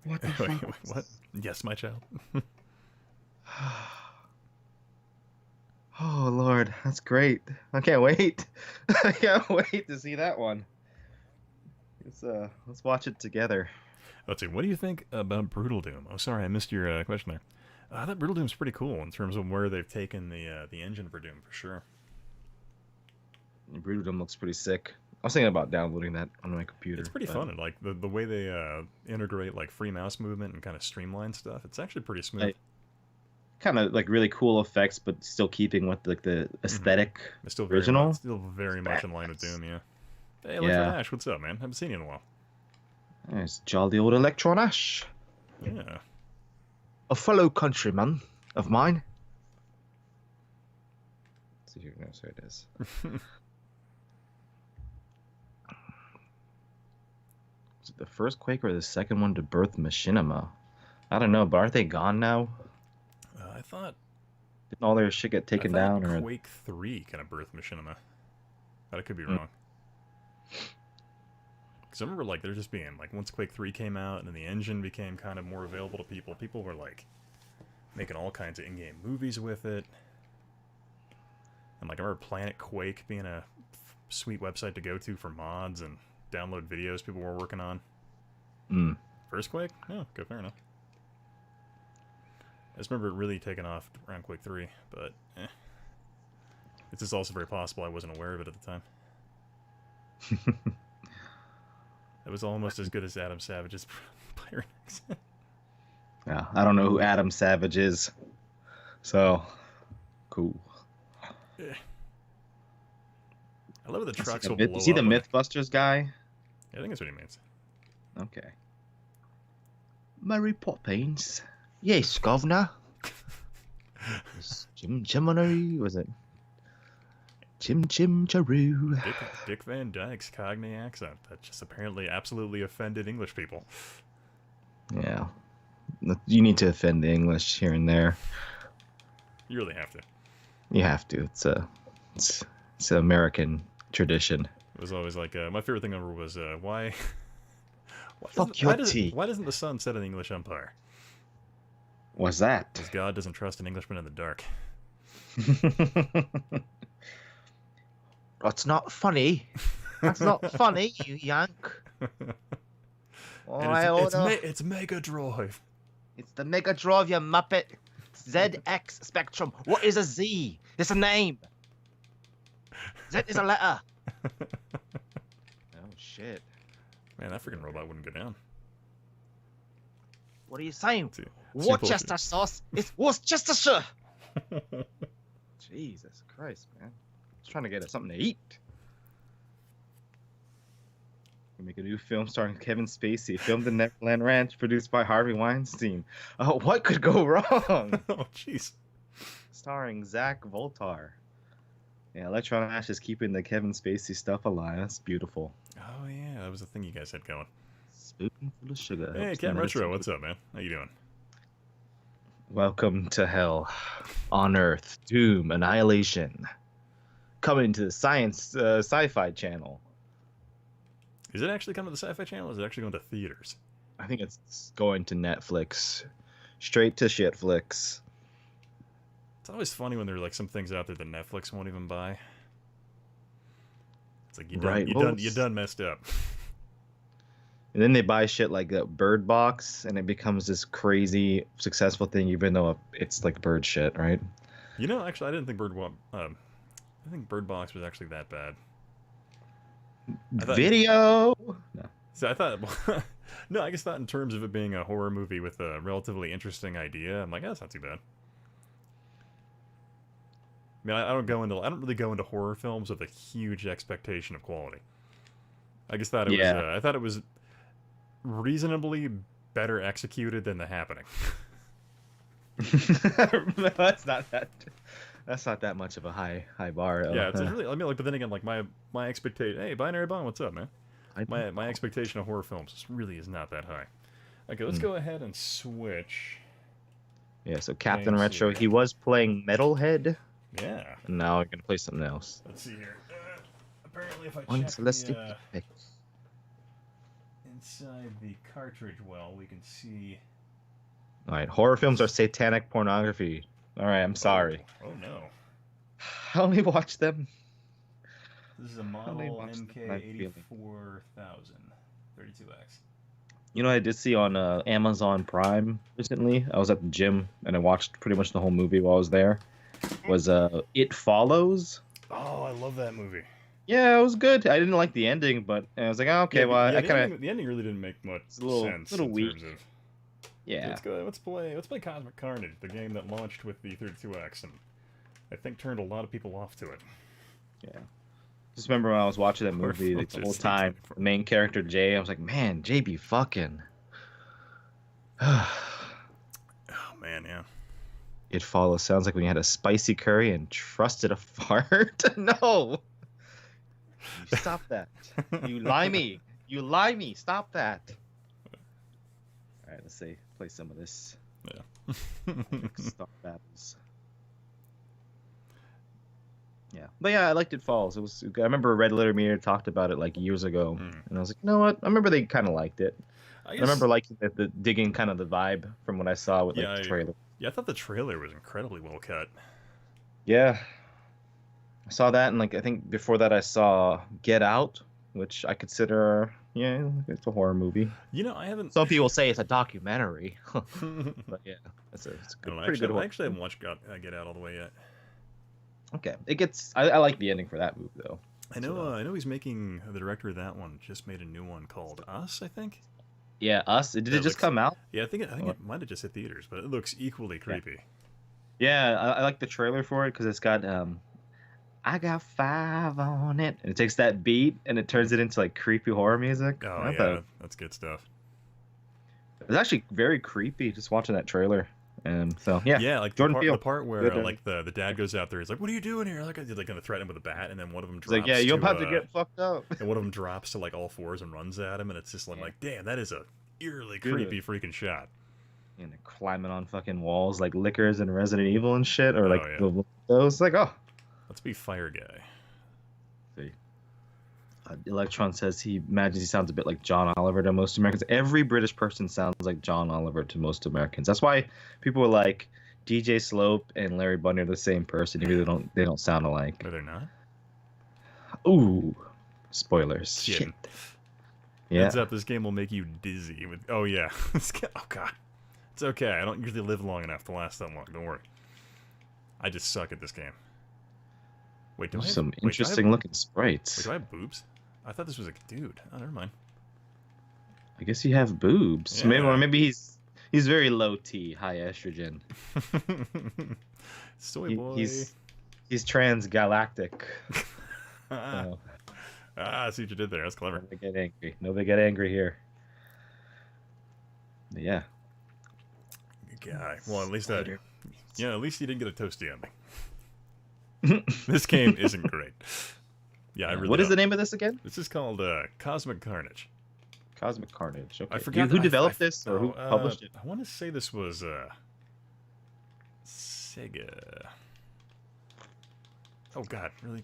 What the Wait, fuck? what? Yes, my child. Oh lord, that's great. I can't wait. I can't wait to see that one. Let's watch it together. Let's see. What do you think about Brutal Doom? Oh, sorry, I missed your question there. I thought Brutal Doom's pretty cool in terms of where they've taken the engine for Doom, for sure. Brutal Doom looks pretty sick. I was thinking about downloading that on my computer. It's pretty fun, and like the way they integrate like free mouse movement and kind of streamline stuff. It's actually pretty smooth. Kind of like really cool effects, but still keeping with like the aesthetic. It's still original. Still very much in line with Doom, yeah. Hey, Electron Ash, what's up, man? Haven't seen you in a while. There's jolly old Electron Ash. Yeah. A fellow countryman of mine. Let's see here. No, so it is. Was it the first Quake or the second one to birth Machinima? I don't know, but aren't they gone now? I thought... Didn't all their shit get taken down? Or Quake 3 kind of birthed Machinima. But I could be wrong. Because I remember, like, there just being, like, once Quake 3 came out and then the engine became kind of more available to people, people were, like, making all kinds of in-game movies with it. And, like, I remember Planet Quake being a sweet website to go to for mods and download videos people were working on. First Quake? Oh, good, fair enough. I just remember it really taking off around Quake 3, but, It's just also very possible I wasn't aware of it at the time. It was almost as good as Adam Savage's pirate accent. Yeah, I don't know who Adam Savage is. So, cool. I love the trucks will blow up. Is he the Mythbusters guy? Yeah, I think that's what he means. Okay. Mary Poppins. Yes, governor. Jim, was it? Chim Charoo. Dick Van Dyke's Cockney accent that just apparently absolutely offended English people. Yeah. You need to offend the English here and there. You really have to. You have to. It's an American tradition. It was always like, my favorite thing ever was, why Fuck your tea. Why doesn't the sun set in the English Empire? What's that? Because God doesn't trust an Englishman in the dark. That's not funny. That's not funny, you yank. It's Mega Drive. It's the Mega Drive, you muppet. ZX Spectrum. What is a Z? It's a name. Z is a letter. Oh, shit. Man, that freaking robot wouldn't go down. What are you saying? See, Worcester sauce. It's Worcestershire. Jesus Christ, man. Just trying to get us something to eat. We make a new film starring Kevin Spacey, filmed in Neverland Ranch, produced by Harvey Weinstein. Oh, what could go wrong? Oh, jeez. Starring Zach Voltar. Yeah, Electron Ash is keeping the Kevin Spacey stuff alive. That's beautiful. Oh, yeah, that was the thing you guys had going. Spoonful of sugar. Hey, Cat Retro, what's up, man? How you doing? Welcome to hell. On Earth. Doom. Annihilation. Coming to the Sci-Fi Channel. Is it actually coming to the Sci-Fi Channel, or is it actually going to theaters? I think it's going to Netflix. Straight to shitflix. It's always funny when there are like some things out there that Netflix won't even buy. It's like you done messed up. And then they buy shit like that Bird Box, and it becomes this crazy successful thing, even though it's like bird shit, right? You know, actually, I didn't think I think Bird Box was actually that bad. Video. No. So I thought, no, I just thought in terms of it being a horror movie with a relatively interesting idea, I'm like, that's not too bad. I mean, I don't really go into horror films with a huge expectation of quality. I just thought I thought it was reasonably better executed than The Happening. That's not that much of a high bar. Yeah, it's really. I mean, like, but then again, like my expectation. Hey, Binary Bond, what's up, man? My expectation of horror films really is not that high. Okay, let's go ahead and switch. Yeah, so Captain Let's Retro, see. he was playing Metalhead, Yeah. and now we're gonna play something else. Let's see here. Apparently, if I One check celestial the, pick. inside the cartridge well, we can see... All right, horror films are satanic pornography. All right, I'm sorry. Oh no. I only watch them. This is a only model watched them when I'm feeling. MK84,000. 32X. You know what I did see on Amazon Prime recently? I was at the gym and I watched pretty much the whole movie while I was there. Was It Follows? Oh, I love that movie. Yeah, it was good. I didn't like the ending, but I was like, oh, okay, well, I kind of the ending really didn't make much a little- sense little in weak. terms of... yeah. Let's go. Let's play Cosmic Carnage, the game that launched with the 32X, and I think turned a lot of people off to it. Yeah. Just remember when I was watching that movie like, the whole time, the main character Jay, I was like, man, Jay be fucking. Oh man, yeah. It Follows sounds like when you had a spicy curry and trusted a fart. No. You stop that. You limey. You limey. Stop that. All right, let's see. Play some of this. Yeah. Stop battles. Yeah, but yeah, I liked It Falls. It was. I remember Red Letter Meter talked about it like years ago, and I was like, you know what? I remember they kind of liked it. I remember liking the digging kind of the vibe from what I saw with like, the trailer. Yeah, I thought the trailer was incredibly well cut. Yeah, I saw that, and like I think before that I saw Get Out, which I consider it's a horror movie. You know, I haven't. Some people say it's a documentary, but yeah, it's a good, pretty good. I actually haven't watched Get Out all the way yet. Okay, it gets. I like the ending for that movie though. I know he's making the director of that one just made a new one called Us, I think. Yeah, Us. Did it just come out? Yeah, I think it might have just hit theaters, but it looks equally creepy. Yeah, I like the trailer for it because it's got I got 5 on it, and it takes that beat and it turns it into like creepy horror music. Oh yeah, that's good stuff. It's actually very creepy just watching that trailer. And so yeah, like Jordan the part where good, like the dad goes out there, he's like, "What are you doing here?" Like they're like gonna threaten him with a bat, and then one of them drops. He's like, "Yeah, you're about to get fucked up." And one of them drops to like all fours and runs at him, and it's just like, damn, that is a eerily creepy freaking shot. And they're climbing on fucking walls like Lickers and Resident Evil and shit, or like yeah. those. Like, oh, let's be Fire Guy. See. Electron says he imagines he sounds a bit like John Oliver to most Americans. Every British person sounds like John Oliver to most Americans. That's why people were like DJ Slope and Larry Bunny are the same person. They don't sound alike. No, they're not. Ooh, spoilers. Shit. Yeah. Heads up, this game will make you dizzy. Oh yeah. Oh god. It's okay. I don't usually live long enough to last that long. Don't worry. I just suck at this game. Wait, do I have, some interesting looking sprites? Wait, do I have boobs? I thought this was a dude. Oh, never mind. I guess you have boobs. Yeah. Maybe he's very low T, high estrogen. Soy boy. He's transgalactic. So. I see what you did there. That's clever. Nobody get angry. Nobody get angry here. But yeah. Good guy. Well, at least at least you didn't get a toasty ending. This game isn't great. Yeah, I really. What is the name of this again? This is called Cosmic Carnage. Cosmic Carnage. Okay. I forgot who developed this or who published it. I want to say this was Sega. Oh God, really?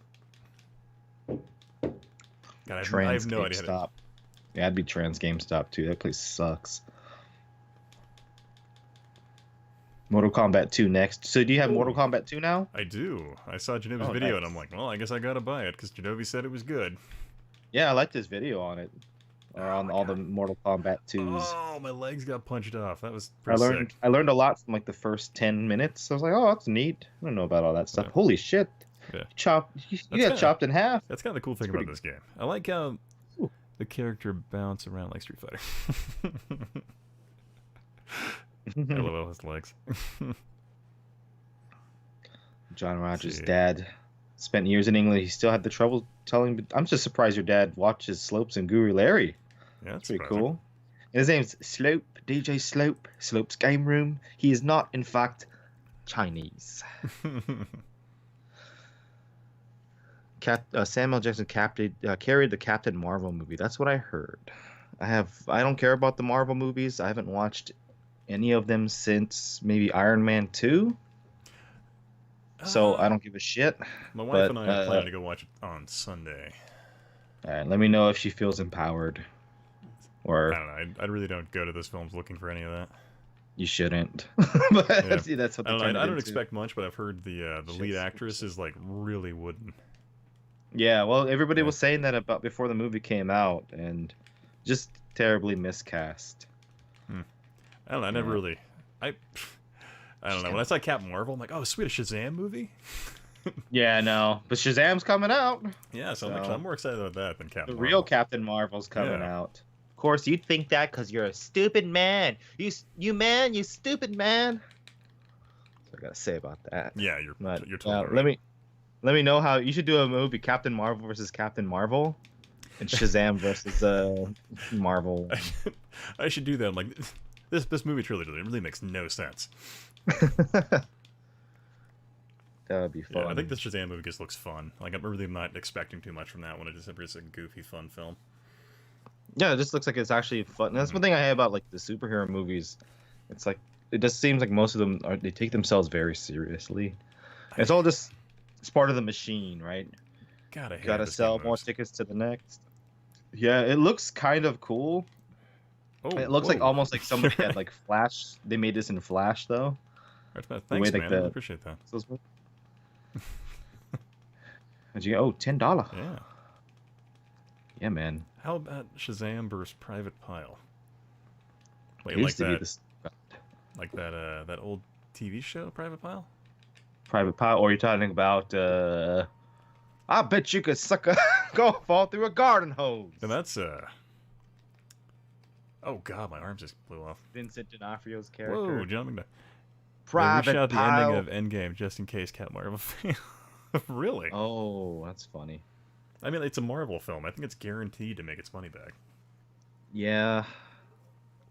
God, I have no idea. GameStop. Yeah, I'd be Trans GameStop too. That place sucks. Mortal Kombat 2 next. So do you have Mortal Kombat 2 now? I do. I saw Genovi's video and I'm like, well, I guess I gotta buy it because Genovi said it was good. Yeah, I liked his video on it. Or on all the Mortal Kombat 2s. Oh, my legs got punched off. That was pretty sick. I learned a lot from like the first 10 minutes. I was like, oh, that's neat. I don't know about all that stuff. Yeah. Holy shit. Yeah. You got chopped in half. That's kind of the cool thing about this game. I like how the character bounce around like Street Fighter. LOL, his legs. John Rogers' dad spent years in England. He still had the trouble telling. I'm just surprised your dad watches Slopes and Guru Larry. Yeah, that's pretty cool. And his name's Slope, DJ Slope, Slope's Game Room. He is not, in fact, Chinese. Samuel Jackson carried the Captain Marvel movie. That's what I heard. I don't care about the Marvel movies. I haven't watched any of them since maybe Iron Man 2. So I don't give a shit. My wife but, and I are planning to go watch it on Sunday. All right, let me know if she feels empowered. Or I don't know. I really don't go to those films looking for any of that. you shouldn't. But Yeah. see, that's what I they're don't into. expect much, but I've heard the lead actress is like really wooden. Yeah, well, everybody Yeah. was saying that about before the movie came out, and just terribly miscast. I don't know. I never Yeah. really. I don't know. When I saw Captain Marvel, I'm like, oh, sweet, a Shazam movie. Yeah, no, but Shazam's coming out. Yeah, so So- I'm more excited about that than The Captain real Marvel. Captain Marvel's coming Yeah. out. Of course, you'd think that because you're a stupid man. You stupid man. That's what I gotta say about that. Yeah, you're But, totally right. let me know how you should do a movie: Captain Marvel versus Captain Marvel, and Shazam versus Marvel. I should do that. I'm like, this movie trilogy really makes no sense. That would be fun. Yeah, I think this Shazam movie just looks fun. Like, I'm really not expecting too much from that one. It's just a goofy, fun film. Yeah, it just looks like it's actually fun. And that's one thing I hate about like the superhero movies. It's like it just seems like most of them they take themselves very seriously. It's all just it's part of the machine, right? God, I hate Gotta this sell game more moves. tickets to the next. Yeah, it looks kind of cool. Oh, It looks like whoa. almost like somebody had like Flash. They made this in Flash though. Right, way, thanks, like, man. the- I appreciate that. How'd you get? Oh, $10. Yeah. Yeah, man. How about Shazam versus Private Pile? Wait, It like used to be that, this that old TV show, Private Pile? private pile, or you're talking about I bet you could suck a go fall through a garden hose. And that's Oh god, my arms just blew off. Vincent D'Onofrio's character. Whoa, jumping to Private we shot the pile. ending of Endgame just in case Cap Marvel failed. Really? Oh, that's funny. I mean, it's a Marvel film. I think it's guaranteed to make its money back. Yeah.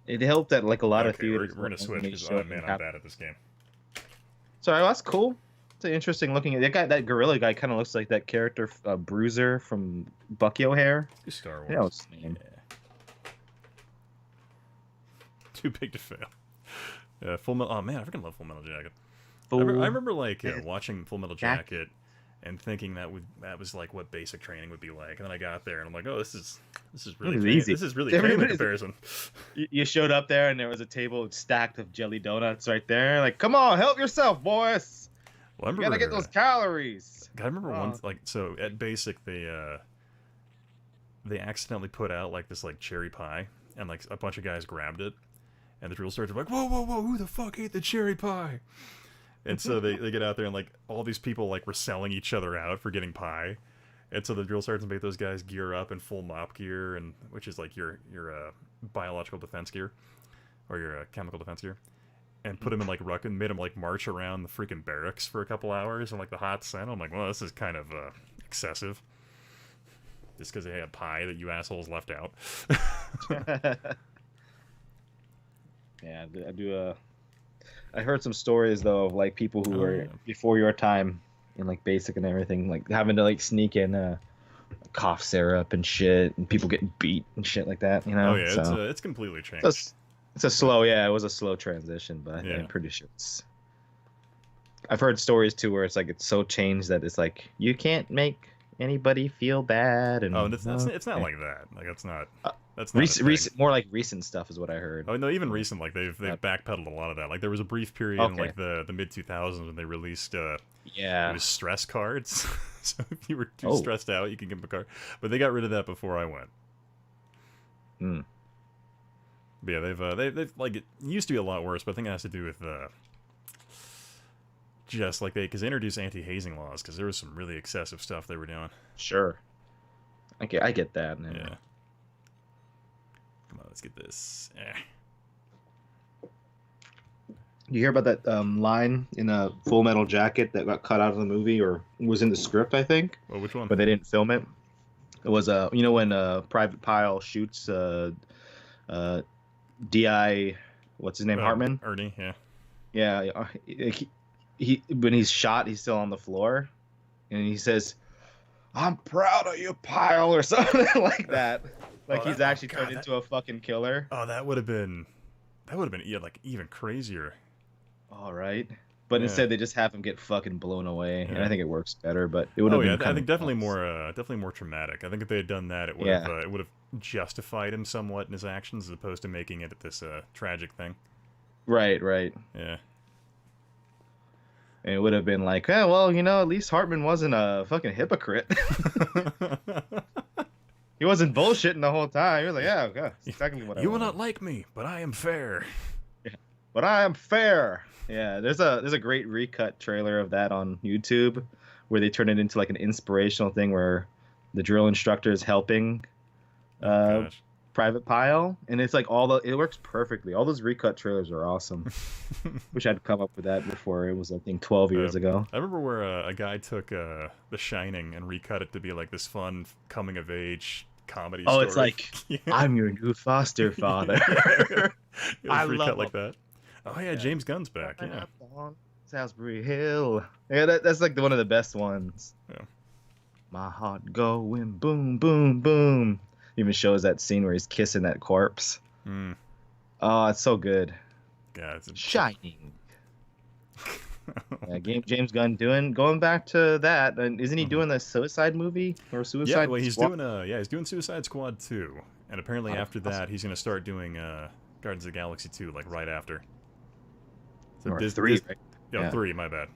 It helped that like a lot of Okay, we're theaters. gonna switch because showed oh man, I'm Cap- bad at this game. Sorry, that's cool. It's an interesting looking. That gorilla guy kind of looks like that character Bruiser from Bucky O'Hare. Let's do Star Wars. Yeah, what's his name? Yeah. Too big to fail. Yeah, Full Metal. Oh man, I freaking love Full Metal Jacket. I remember like watching Full Metal Jacket and thinking that was like what basic training would be like, and then I got there and I'm like, oh, this is really This is tame. easy. This is really tame in Everybody's- comparison. You showed up there and there was a table stacked of jelly donuts right there. Like, come on, help yourself, boys. Well, I You remember, gotta get those calories. I remember Oh. once, like, so at Basic they accidentally put out like this like cherry pie, and like a bunch of guys grabbed it, and the drill sergeants were like, whoa, who the fuck ate the cherry pie? And so they get out there and like all these people like were selling each other out for getting pie, and so the drill sergeants made those guys gear up in full mop gear, and which is like your biological defense gear, or your chemical defense gear, and put them in like ruck and made them like march around the freaking barracks for a couple hours in like the hot sun. I'm like, well, this is kind of excessive. Just because they had pie that you assholes left out. Yeah, I do. I heard some stories though of like people who Oh, were yeah. before your time in like Basic and everything, like having to like sneak in cough syrup and shit, and people getting beat and shit like that. You know? Oh yeah, So, it's completely changed. it's a slow. Yeah, it was a slow transition, but Yeah. I'm pretty sure it's. I've heard stories too where it's like it's so changed that it's like you can't make anybody feel bad and. Oh, and it's not like that. Like that's not. That's not a recent, thing. more like recent stuff is what I heard. Oh no, even recent, like they've backpedaled a lot of that. Like there was a brief period in Okay. like the mid 2000s when they released it Yeah. was stress cards. So if you were too Oh. stressed out, you can give them a card. But they got rid of that before I went. Hmm. But yeah, they've like it used to be a lot worse, but I think it has to do with just like because they introduced anti-hazing laws because there was some really excessive stuff they were doing. Sure. I get that. Man. Yeah. Come on, let's get this. You hear about that line in a Full Metal Jacket that got cut out of the movie, or was in the script, I think, Well, which one? but they didn't film it. It was you know when Private Pile shoots Di, what's his name, Hartman? Ernie, yeah. Yeah, he when he's shot, he's still on the floor, and he says, "I'm proud of you, Pile," or something like that. Like Oh, he's that- actually God, turned that- into a fucking killer. Oh, that would have been That would have been like even crazier. All right. But Yeah. instead, they just have him get fucking blown away, and Yeah. I think it works better. But it would have Oh yeah, been. I think definitely more traumatic. I think if they had done that, it would have Yeah. it would have justified him somewhat in his actions, as opposed to making it this tragic thing. Right, right. Yeah. And it would have been like, yeah, well, at least Hartman wasn't a fucking hypocrite. He wasn't bullshitting the whole time. He was like, yeah, it's exactly what I You will wanted. not like me, but I am fair. But I am fair. Yeah, there's a great recut trailer of that on YouTube where they turn it into like an inspirational thing where the drill instructor is helping Gosh. Private Pyle, and it's like it works perfectly. All those recut trailers are awesome. Wish I'd come up with that before. It was, I think, 12 years ago. I remember where a guy took The Shining and recut it to be like this fun coming of age comedy story. It's like, Yeah. I'm your new foster father. It was I recut love like that. Oh yeah, James Gunn's back. Yeah. Salisbury Hill. Yeah, that's like one of the best ones. Yeah. My heart going boom, boom, boom. Even shows that scene where he's kissing that corpse. Mm. Oh, it's so good. God, it's Shining. Yeah, James Gunn going back to that, and isn't he doing the Suicide movie or Suicide? Yeah, well, he's Squad? he's doing Suicide Squad 2, and apparently after that he's gonna start doing Guardians of the Galaxy 2 like right after. So Or 3, right? Yeah, Yeah. 3. My bad.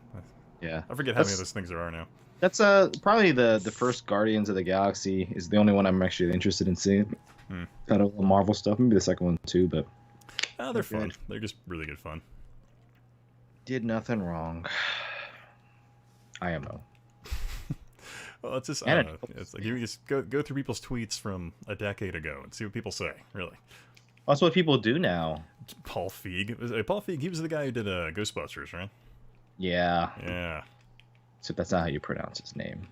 Yeah, I forget how many of those things there are now. that's probably the first Guardians of the Galaxy is the only one I'm actually interested in seeing. Out of all the Marvel stuff, maybe the second one too, but They're fun. good. They're just really good fun. did nothing wrong. IMO. Well, it's just And it's like you just go through people's tweets from a decade ago and see what people say. Really, That's what people do now. Paul Feig. Paul Feig. He was the guy who did Ghostbusters, right? Yeah. Yeah. So that's not how you pronounce his name.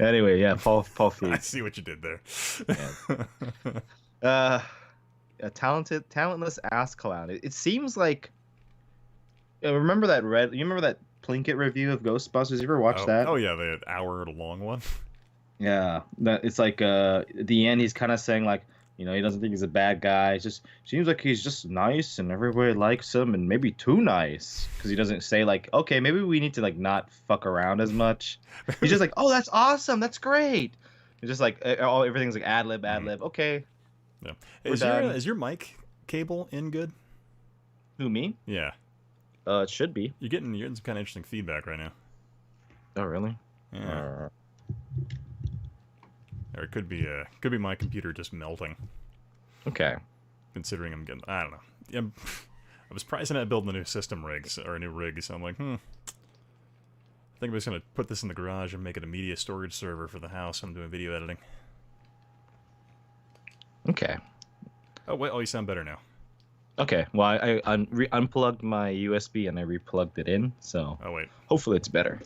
Anyway, yeah, Paul I Feig. see what you did there. A talentless ass clown. It seems like. Remember that You remember that Plinkett review of Ghostbusters? You ever watch that? Oh yeah, the hour long one. Yeah, that it's like at the end he's kind of saying like, he doesn't think he's a bad guy. It just seems like he's just nice and everybody likes him and maybe too nice because he doesn't say like, okay, maybe we need to like not fuck around as much. He's just like, oh, that's awesome, that's great. It's just like everything's like ad lib. Okay. Yeah. We're done. Is your mic cable in good? Who, me? Yeah. It should be. You're getting some kind of interesting feedback right now. Oh really? Yeah. Or it could be my computer just melting. Okay. Considering I'm getting, I don't know. I was pricing at building a new system rig, so I'm like, I think I'm just gonna put this in the garage and make it a media storage server for the house. I'm doing video editing. Okay. Oh wait, you sound better now. Okay. Well, I unplugged my USB and I replugged it in, so Oh wait. hopefully it's better.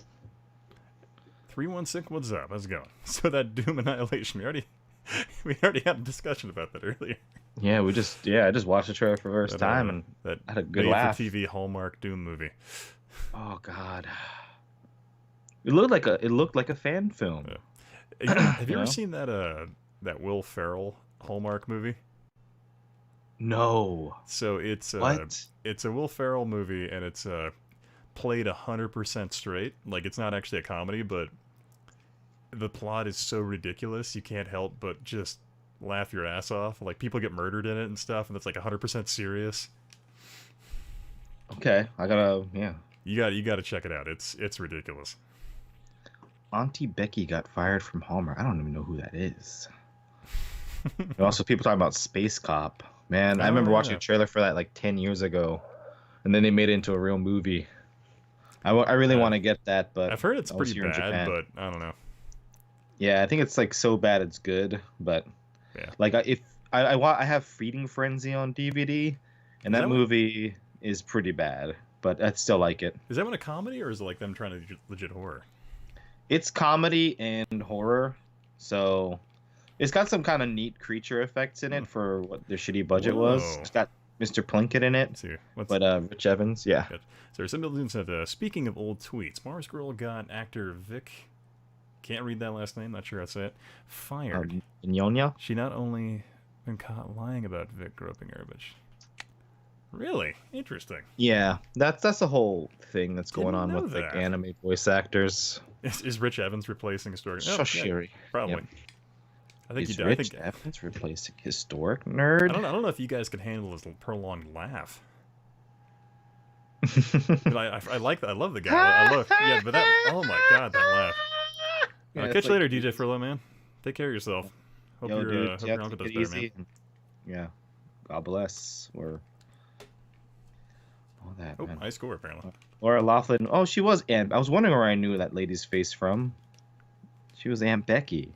316, what's up? How's it going? So that Doom Annihilation, we already had a discussion about that earlier. Yeah, I just watched the trailer for the first time and that had a good laugh. made-for-TV Hallmark Doom movie. Oh God. It looked like a fan film. Yeah. Have you You ever know? seen that Will Ferrell Hallmark movie? No. So it's What? it's a Will Ferrell movie, and it's played 100% straight. Like, it's not actually a comedy, but the plot is so ridiculous you can't help but just laugh your ass off. Like, people get murdered in it and stuff, and it's like 100% serious. Okay, yeah. You gotta check it out. It's ridiculous. Auntie Becky got fired from Hallmark. I don't even know who that is. And also, people talking about Space Cop. Man, I remember watching yeah. a trailer for that like 10 years ago, and then they made it into a real movie. I really want to get that, but I've heard it's I was pretty here in bad, Japan. but I don't know. Yeah, I think it's like so bad it's good, but Yeah. like I have Feeding Frenzy on DVD, and that movie is pretty bad, but I still like it. Is that one a comedy, or is it like them trying to do legit horror? It's comedy and horror, so it's got some kind of neat creature effects in it for what their shitty budget was. Whoa. It's got Mr. Plinkett in it, Let's see. Rich Evans, yeah. Good. So there's some buildings that, speaking of old tweets, Mars Girl got actor Vic, can't read that last name, not sure how to say it, fired. Nyonya? She not only been caught lying about Vic groping her, but really interesting. Yeah, that's a whole thing that's going Didn't on know with like that. anime voice actors. Is Rich Evans replacing Historic? Oh, yeah, Shoshiri. probably. Yep. I think Is you. Rich Evans replacing Historic Nerd? I don't know if you guys could handle his prolonged laugh. But I like that. I love the guy. I love. Yeah, but that. Oh my god, that laugh. Yeah, Catch it's you like- later, DJ Furlow, man. Take care of yourself. Hope Yo, your dude, hope yeah, your uncle take does it better, man. easy. Yeah. God bless. Or all that, Oh, man. high score apparently. Laura Laughlin. Oh, she was Aunt. I was wondering where I knew that lady's face from. She was Aunt Becky.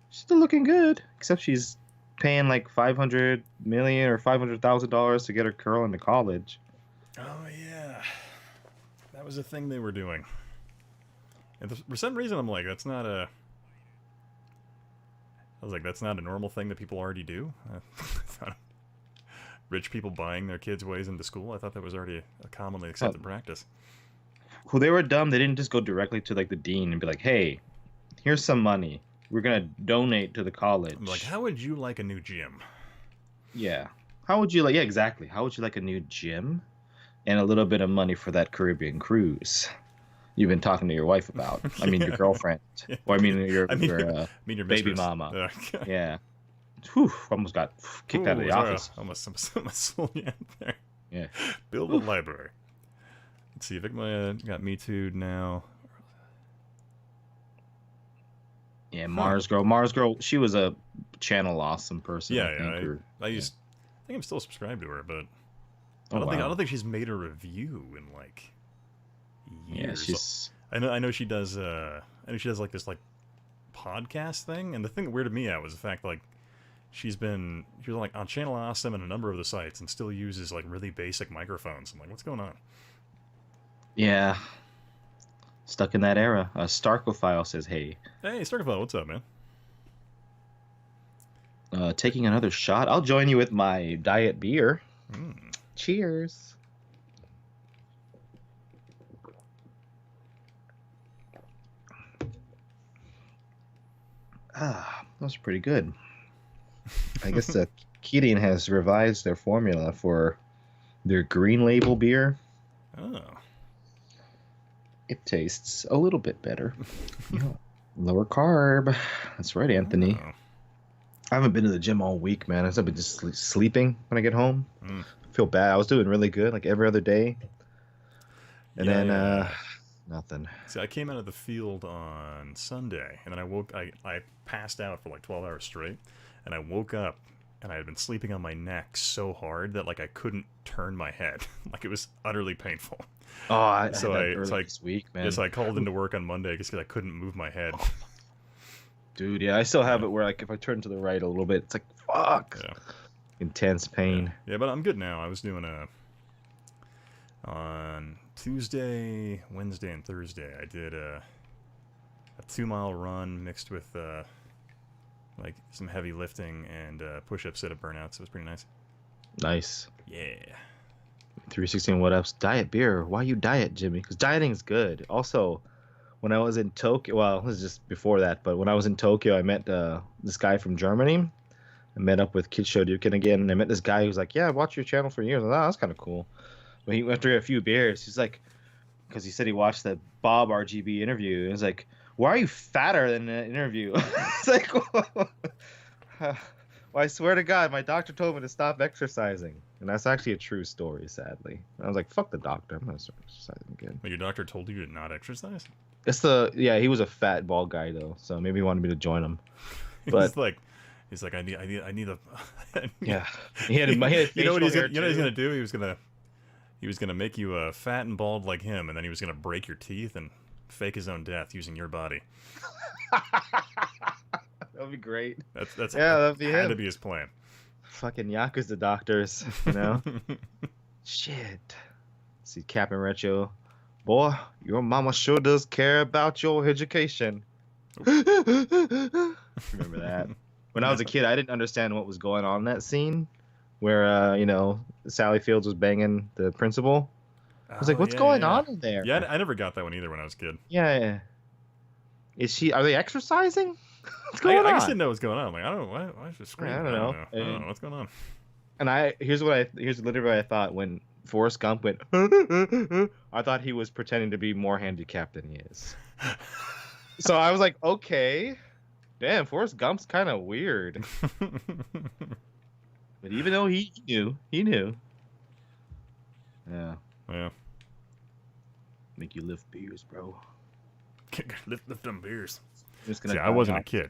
She's still looking good, except she's paying like $500 million or $500,000 to get her girl into college. Oh yeah, that was a thing they were doing. And for some reason, I'm like, that's not a. I was like, that's not a normal thing that people already do. Rich people buying their kids' ways into school. I thought that was already a commonly accepted practice. Well, they were dumb. They didn't just go directly to like the dean and be like, "Hey, here's some money. We're gonna donate to the college." I'm like, how would you like a new gym? Yeah. How would you like? Yeah, exactly. How would you like a new gym and a little bit of money for that Caribbean cruise you've been talking to your wife about? I mean, your girlfriend. Or I mean, your your baby mistress. mama. Yeah. Whew, almost got kicked out of the sorry, office. Almost slow you out there. Yeah. Build a library. Let's see. Vic Maya got Me Too now. Yeah, Mars Girl. Mars Girl, she was a channel awesome person. Yeah, I think, I think I'm still subscribed to her, but Oh, I wow. don't think she's made a review in like years. Yeah, she's. I know she does. I know she does like this like podcast thing, and the thing that weirded me out was the fact like she was like on Channel Awesome and a number of the sites, and still uses like really basic microphones. I'm like, what's going on? Yeah. Stuck in that era. Starkophile says, "Hey, Hey, Starkfell, what's up, man? taking another shot. I'll join you with my diet beer. Mm. Cheers." Ah, that was pretty good. I guess Keating has revised their formula for their green label beer. Oh, It tastes a little bit better. Yeah. Lower carb. That's right, Anthony. Oh. I haven't been to the gym all week, man. I've been just sleeping when I get home. Mm. I feel bad. I was doing really good, like every other day. And Yeah, then, yeah. nothing. See, I came out of the field on Sunday, and then I passed out for like 12 hours straight, and I woke up, and I had been sleeping on my neck so hard that like I couldn't turn my head. Like it was utterly painful. Oh, I had So that I- early it's like- this week, man. Yes, I called into work on Monday because I couldn't move my head. Dude, yeah, I still have it where like if I turn to the right a little bit, it's like, fuck. Yeah. Intense pain. Yeah, but I'm good now. I was doing on Tuesday, Wednesday, and Thursday. I did a 2-mile run mixed with like some heavy lifting and push-ups, sit-up burnouts. It was pretty nice. Nice. Yeah. 316 what ups. Diet beer. Why you diet, Jimmy? Because dieting is good. Also, when I was in Tokyo, well, it was just before that, but when I was in Tokyo, I met this guy from Germany. I met up with Kid Shoryuken again, and I met this guy who was like, "Yeah, I watched your channel for years." I was like, "Oh, that's kind of cool." But after a few beers, he's like, because he said he watched the Bob RGB interview, and he's like, "Why are you fatter than the interview?" It's like, well, I swear to God, my doctor told me to stop exercising, and that's actually a true story, sadly. And I was like, "Fuck the doctor, I'm gonna start exercising again." Well, your doctor told you to not exercise? Yeah, he was a fat bald guy though, so maybe he wanted me to join him. But he's like, I need a. yeah, he had you know what he's facial gonna, hair, you know what he's too. gonna do? He was gonna make you fat and bald like him, and then he was gonna break your teeth and fake his own death using your body. That'd be great. That's Yeah, that'd be had him. to be his plan. Fucking Yakuza doctors, you know. Shit. See, Captain Recho, boy, your mama sure does care about your education. Remember that? When I was a kid, I didn't understand what was going on in that scene, where Sally Fields was banging the principal. I was like, what's going on in there? Yeah, I never got that one either when I was a kid. Yeah. Are they exercising? What's going on? I just didn't know what's going on. I'm like, I don't know. Why is it screaming? I don't know. I don't know what's going on. And here's literally what I thought when Forrest Gump went. I thought he was pretending to be more handicapped than he is. So I was like, okay, damn, Forrest Gump's kind of weird. But even though he knew. Yeah. Yeah. Make you lift beers, bro. lift them beers. Just See, I wasn't a kid.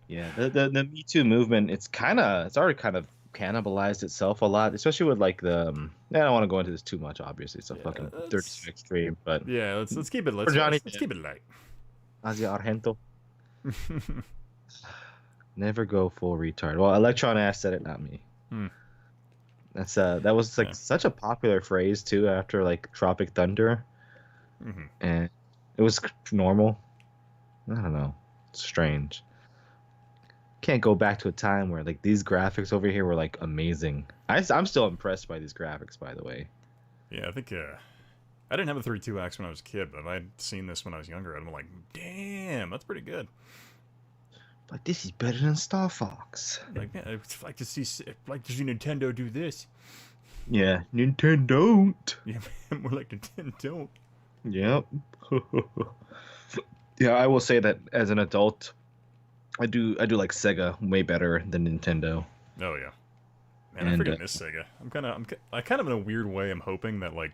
Yeah, the Me Too movement, it's already kind of cannibalized itself a lot, especially with like the. I don't want to go into this too much. Obviously, it's a fucking 32 extreme, but yeah, let's keep it. Let's keep it light. Asia Argento. Never go full retard. Well, Electron Ash said it, not me. That was like such a popular phrase too after like Tropic Thunder, and it was normal. I don't know, it's strange. Can't go back to a time where like these graphics over here were like amazing. I'm still impressed by these graphics, by the way. Yeah, I think I didn't have a 32X when I was a kid, but if I'd seen this when I was younger, I'd been like, damn, that's pretty good. Like, this is better than Star Fox. Like, man, I'd like to see Nintendo do this. Yeah, Nintendo. Yeah, man, more like Nintendo. Yep. Yeah, I will say that as an adult, I do like Sega way better than Nintendo. Oh yeah, man, I freaking miss Sega. I kind of in a weird way, I'm hoping that like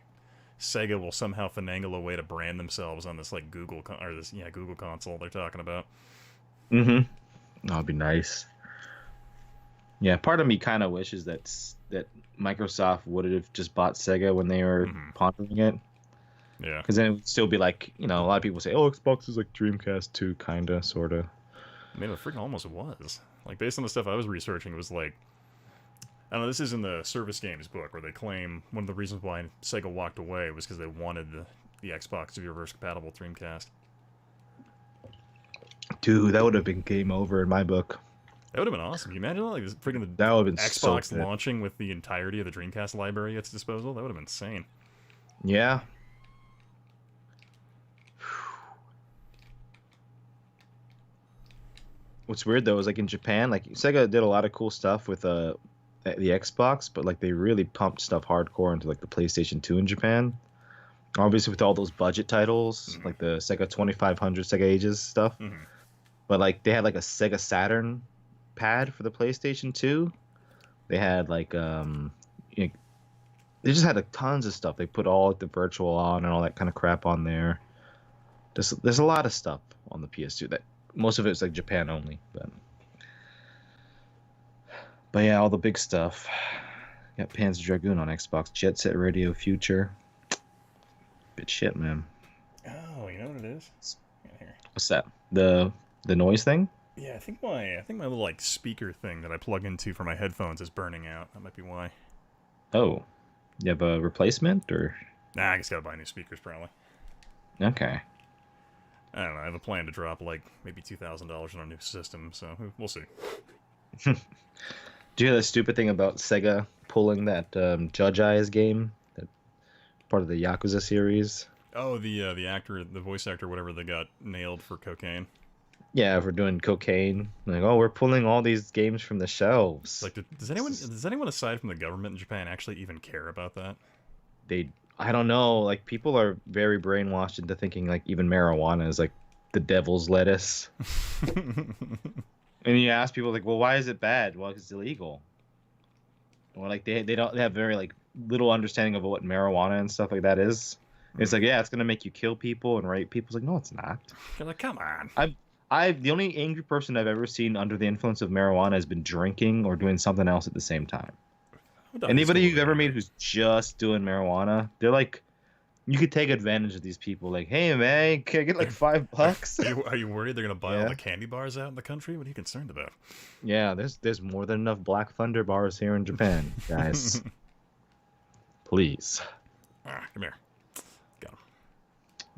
Sega will somehow finagle a way to brand themselves on this like Google console they're talking about. That'd be nice. Yeah, part of me kind of wishes that Microsoft would have just bought Sega when they were pondering it. Yeah. Because then it would still be like, a lot of people say, oh, Xbox is like Dreamcast 2, kinda, sorta. I mean, it freaking almost was. Like, based on the stuff I was researching, it was like, I don't know, this is in the Service Games book, where they claim one of the reasons why Sega walked away was because they wanted the Xbox to be reverse compatible with Dreamcast. Dude, that would have been game over in my book. That would have been awesome. Can you imagine like this freaking that would have been Xbox so launching with the entirety of the Dreamcast library at its disposal? That would have been insane. Yeah. What's weird though is like in Japan, like Sega did a lot of cool stuff with the Xbox, but like they really pumped stuff hardcore into like the PlayStation 2 in Japan. Obviously with all those budget titles, like the Sega 2500, Sega Ages stuff. But like they had like a Sega Saturn pad for the PlayStation 2. They had like they just had like, tons of stuff. They put all like, the virtual on and all that kind of crap on there. There's a lot of stuff on the PS2 that most of it's like Japan only, but yeah, all the big stuff. Got Panzer Dragoon on Xbox, Jet Set Radio Future. Good shit, man. Oh, you know what it is? Here. What's that? The noise thing? Yeah, I think my little like speaker thing that I plug into for my headphones is burning out. That might be why. Oh, you have a replacement or? Nah, I just gotta buy new speakers probably. Okay. I don't know. I have a plan to drop like maybe $2,000 on a new system, so we'll see. Do you hear the stupid thing about Sega pulling that Judge Eyes game? That part of the Yakuza series? Oh, the voice actor, whatever, they got nailed for cocaine. Yeah, for doing cocaine. Like, oh, we're pulling all these games from the shelves. Like, does anyone aside from the government in Japan actually even care about that? I don't know. Like, people are very brainwashed into thinking like even marijuana is like the devil's lettuce. And you ask people like, well, why is it bad? Well, it's illegal. Or like they have very like little understanding of what marijuana and stuff like that is. It's like, yeah, it's gonna make you kill people and rape people. It's like, no, it's not. You're like, come on. The only angry person I've ever seen under the influence of marijuana has been drinking or doing something else at the same time. Anybody you've ever met who's just doing marijuana, they're like, you could take advantage of these people. Like, hey man, can I get like $5? Are you worried they're gonna buy all the candy bars out in the country? What are you concerned about? Yeah, there's more than enough Black Thunder bars here in Japan, guys. Please. Come here. Got him.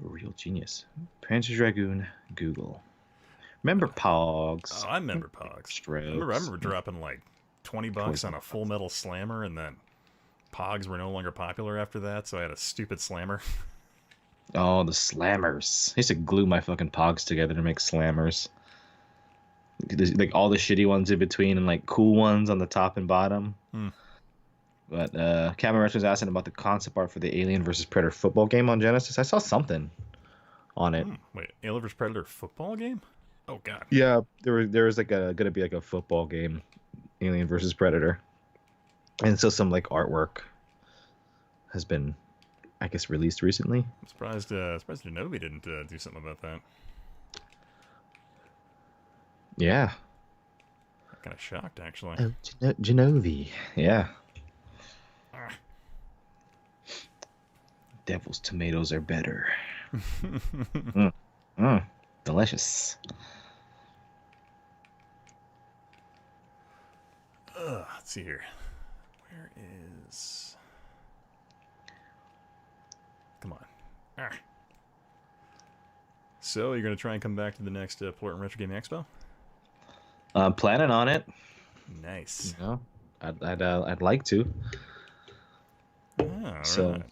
Real genius. Panzer Dragoon, Google. Remember Pogs? Oh, I remember Pogs. I remember dropping like $20 on a Full Metal Slammer, and then Pogs were no longer popular after that, so I had a stupid Slammer. Oh, the slammers. I used to glue my fucking pogs together to make slammers. Like all the shitty ones in between and like cool ones on the top and bottom. Hmm. But Cameron Rush was asking about the concept art for the Alien vs Predator football game on Genesis. I saw something on it. Wait, Alien vs Predator football game? Oh god. Yeah, there was like gonna be like a football game, Alien vs Predator, and so some like artwork has been, I guess, released recently. I'm surprised Genovi didn't do something about that. Yeah. I'm kind of shocked, actually. Oh, Genovi. Yeah. Ah. Devil's tomatoes are better. Delicious. Let's see here. Where is... Come on. Ah. So, you're going to try and come back to the next Portland Retro Gaming Expo? I'm planning on it. Nice. You know, I'd like to. Ah, So, right.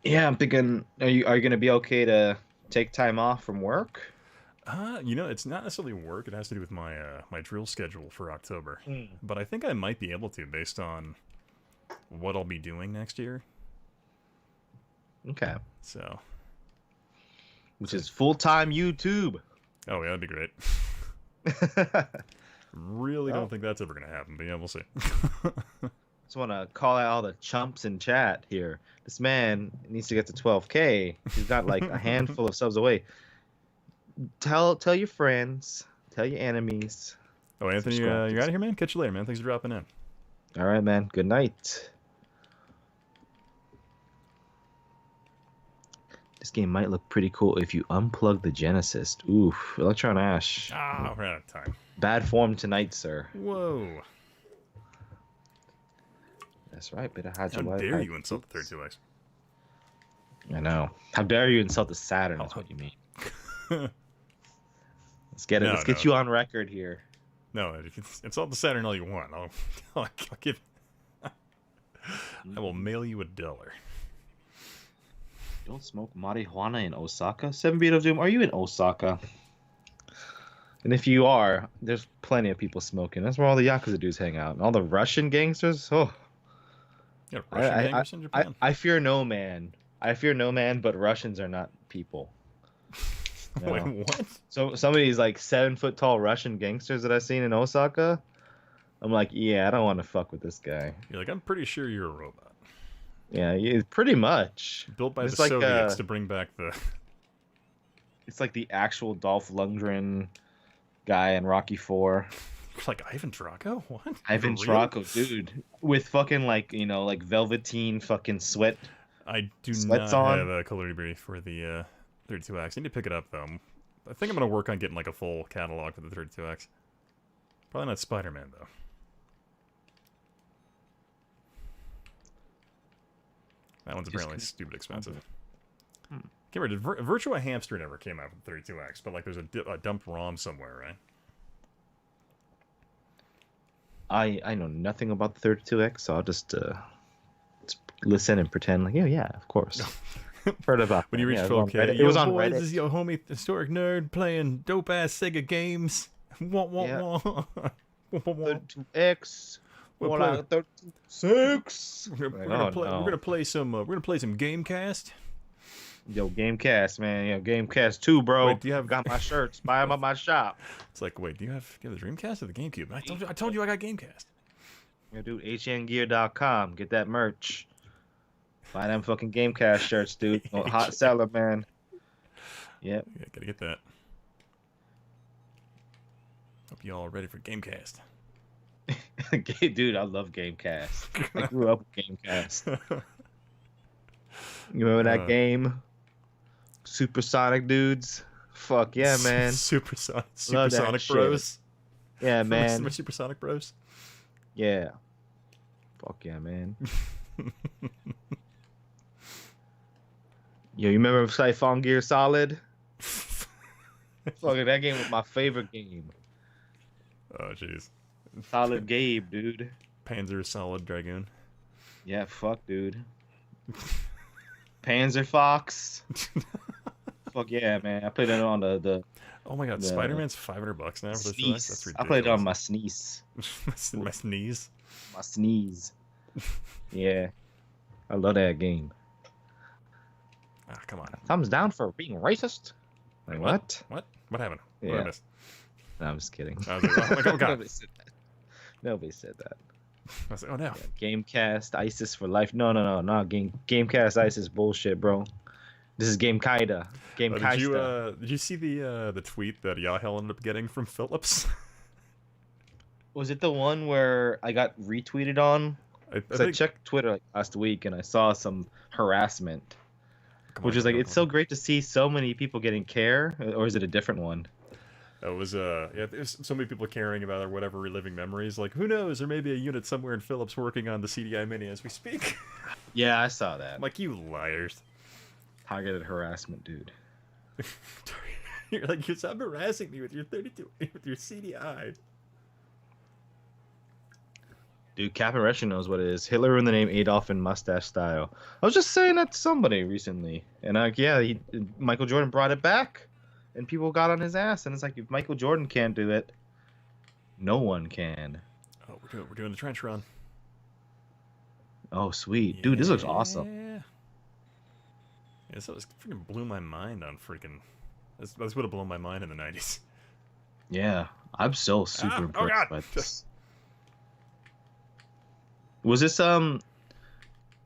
yeah, I'm thinking, are you gonna be okay to take time off from work? You know, it's not necessarily work. It has to do with my my drill schedule for October. But I think I might be able to, based on what I'll be doing next year. Okay. So. Which is full-time YouTube. Oh, yeah, that'd be great. Really don't think that's ever going to happen, but yeah, we'll see. Just want to call out all the chumps in chat here. This man needs to get to 12K. He's got like a handful of subs away. Tell your friends. Tell your enemies. Oh, Anthony, you're out of here, man? Catch you later, man. Thanks for dropping in. All right, man. Good night. This game might look pretty cool if you unplug the Genesis. Oof. Electron Ash. Ah, we're out of time. Bad form tonight, sir. Whoa. That's right. Bit of hide How your dare you insult the 32X? I know. How dare you insult the Saturn? That's what you mean. Let's get it. No, Let's get you on record here. No, you can insult the Saturn all you want. I'll give. I will mail you $1. Don't smoke marijuana in Osaka. 7-Beat of Doom, are you in Osaka? And if you are, there's plenty of people smoking. That's where all the Yakuza dudes hang out. And all the Russian gangsters, oh. Yeah, Russian gangsters in Japan? I fear no man. I fear no man, but Russians are not people. No. Wait, what? So some of these like 7-foot-tall Russian gangsters that I've seen in Osaka, I'm like, yeah, I don't want to fuck with this guy. You're like, I'm pretty sure you're a robot. Yeah, pretty much. Built by It's the like, Soviets to bring back the... It's like the actual Dolph Lundgren guy in Rocky 4. Like Ivan Drago? What? Ivan For real? Drago, dude. With fucking like, you know, like velveteen fucking sweat. I do Sweats not on. have a color brief for the 32X. I need to pick it up, though. I think I'm going to work on getting like a full catalog for the 32X. Probably not Spider-Man, though. That one's apparently stupid expensive. Can't remember, did Virtua Hamster never came out with the 32X, but like there's a dumped ROM somewhere, right? I know nothing about the 32X, so I'll just listen and pretend like, yeah, of course. Heard about When you reach it. 12K, It was on boys, Reddit. This is your homie Historic Nerd playing dope-ass Sega games. Wah, wah, Yeah. wah. Wah, wah, wah. 32X. We'll More play- like 36. We're gonna play some Gamecast. Yo, Gamecast, man. Yo, Gamecast 2, bro. Wait, do you have- Got my shirts. Buy them at my shop. It's like, wait, do you have the Dreamcast or the GameCube? I told you I got Gamecast. Yeah, dude, hngear.com. Get that merch. Buy them fucking Gamecast shirts, dude. Oh, hot seller, man. Yep. Yeah, gotta get that. Hope you all are ready for Gamecast. Dude, I love Gamecast. I grew up with Gamecast. You remember that game? Supersonic dudes? Fuck yeah, man. Supersonic Love that shit. Bros. Yeah, man. Remember Supersonic Bros? Yeah. Fuck yeah, man. Yo, you remember Siphon Gear Solid? Fucking that game was my favorite game. Oh, jeez. Solid Gabe, dude. Panzer Solid Dragoon. Yeah, fuck, dude. Panzer Fox. Fuck yeah, man! I played it on the Oh my god, the Spider-Man's $500 now for the 2X? That's sneeze. ridiculous. I played it on my sneeze. My sneeze. My sneeze. Yeah, I love that game. Ah, come on. Thumbs down for being racist. Like what? What? What happened? Yeah. What I missed? No, I'm just kidding. I was like, oh god. Nobody said that. Nobody said that. I was like, oh no. Yeah, Gamecast ISIS for life. No. Gamecast ISIS bullshit, bro. This is Game Kaida. Game Kaista. Did you see the tweet that Yahel ended up getting from Phillips? Was it the one where I got retweeted on? I checked Twitter like last week and I saw some harassment, which is like it's so great to see so many people getting care, or is it a different one? It was yeah, there's so many people caring about or whatever, reliving memories. Like, who knows? There may be a unit somewhere in Phillips working on the CDI Mini as we speak. Yeah, I saw that. I'm like, you liars. Targeted harassment, dude. You're like, you stop harassing me with your 32, with your CDI. Dude, Captain Russian knows what it is. Hitler in the name Adolf in mustache style. I was just saying that to somebody recently, and yeah, Michael Jordan brought it back, and people got on his ass. And it's like, if Michael Jordan can't do it, no one can. Oh, we're doing the trench run. Oh, sweet, dude, this looks awesome. Yeah, this freaking blew my mind on freaking. This would have blown my mind in the 90s. Yeah, I'm so super impressed oh god. by this. Was this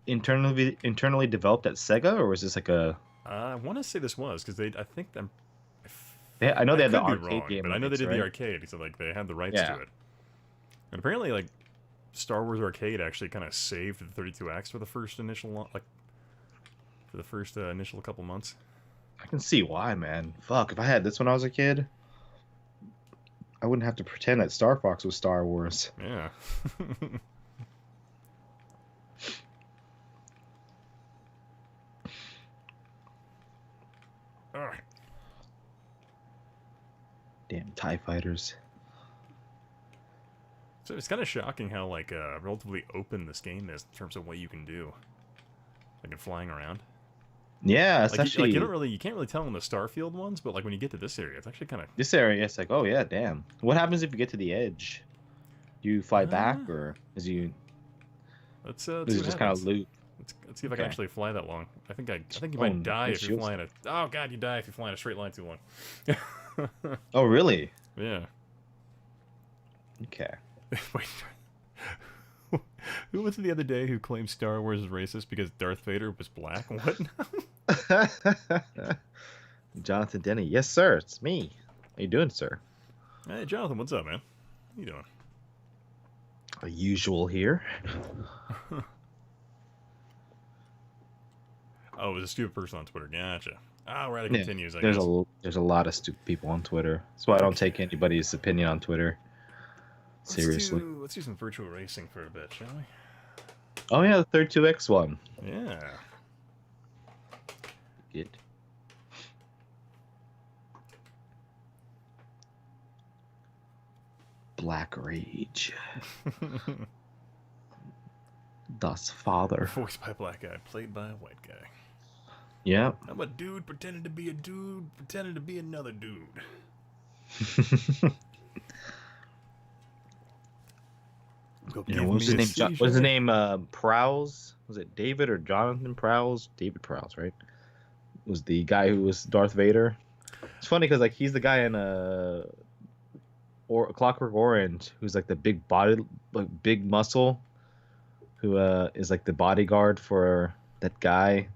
internally developed at Sega, or was this like a? I want to say this was because I think them. Yeah, I know they had the could be arcade wrong, game, but I know they did right? the arcade, so like they had the rights Yeah. to it. And apparently, like Star Wars Arcade actually kind of saved the 32X for the first initial initial couple months. I can see why, man. Fuck, if I had this when I was a kid, I wouldn't have to pretend that Star Fox was Star Wars. Yeah. Alright. Damn TIE fighters. So it's kind of shocking how like relatively open this game is in terms of what you can do, like in flying around. Yeah, it's Like, actually you can't really tell in the Starfield ones, but like when you get to this area, it's actually kind of. this area. It's like, oh yeah, damn. What happens if you get to the edge? Do you fly back, or is you? Let's This see is what just kind of happens. loot. Let's see if I can Okay. actually fly that long. I think you Oh, might die no if you're shields. flying oh god, you die if you fly in a straight line too long. Oh really? Yeah. Okay. Wait. Who was it the other day who claimed Star Wars is racist because Darth Vader was black? What? Jonathan Denny. Yes, sir. It's me. How you doing, sir? Hey, Jonathan, what's up, man? How you doing? A usual here. Oh, it was a stupid person on Twitter. Gotcha. Oh, right, it Yeah, continues, I there's guess. there's a lot of stupid people on Twitter. That's why I don't take anybody's opinion on Twitter seriously. Let's do some virtual racing for a bit, shall we? Oh yeah, the 32X one. Yeah. Good. Black Rage. Das Father. Voiced by a black guy, played by a white guy. Yeah. I'm a dude pretending to be a dude, pretending to be another dude. Yeah, what was his name? What was his name? Prowse? Was it David or Jonathan Prowse? David Prowse, right? Was the guy who was Darth Vader. It's funny because like he's the guy in or Clockwork Orange who's like the big body, like big muscle, who is like the bodyguard for that guy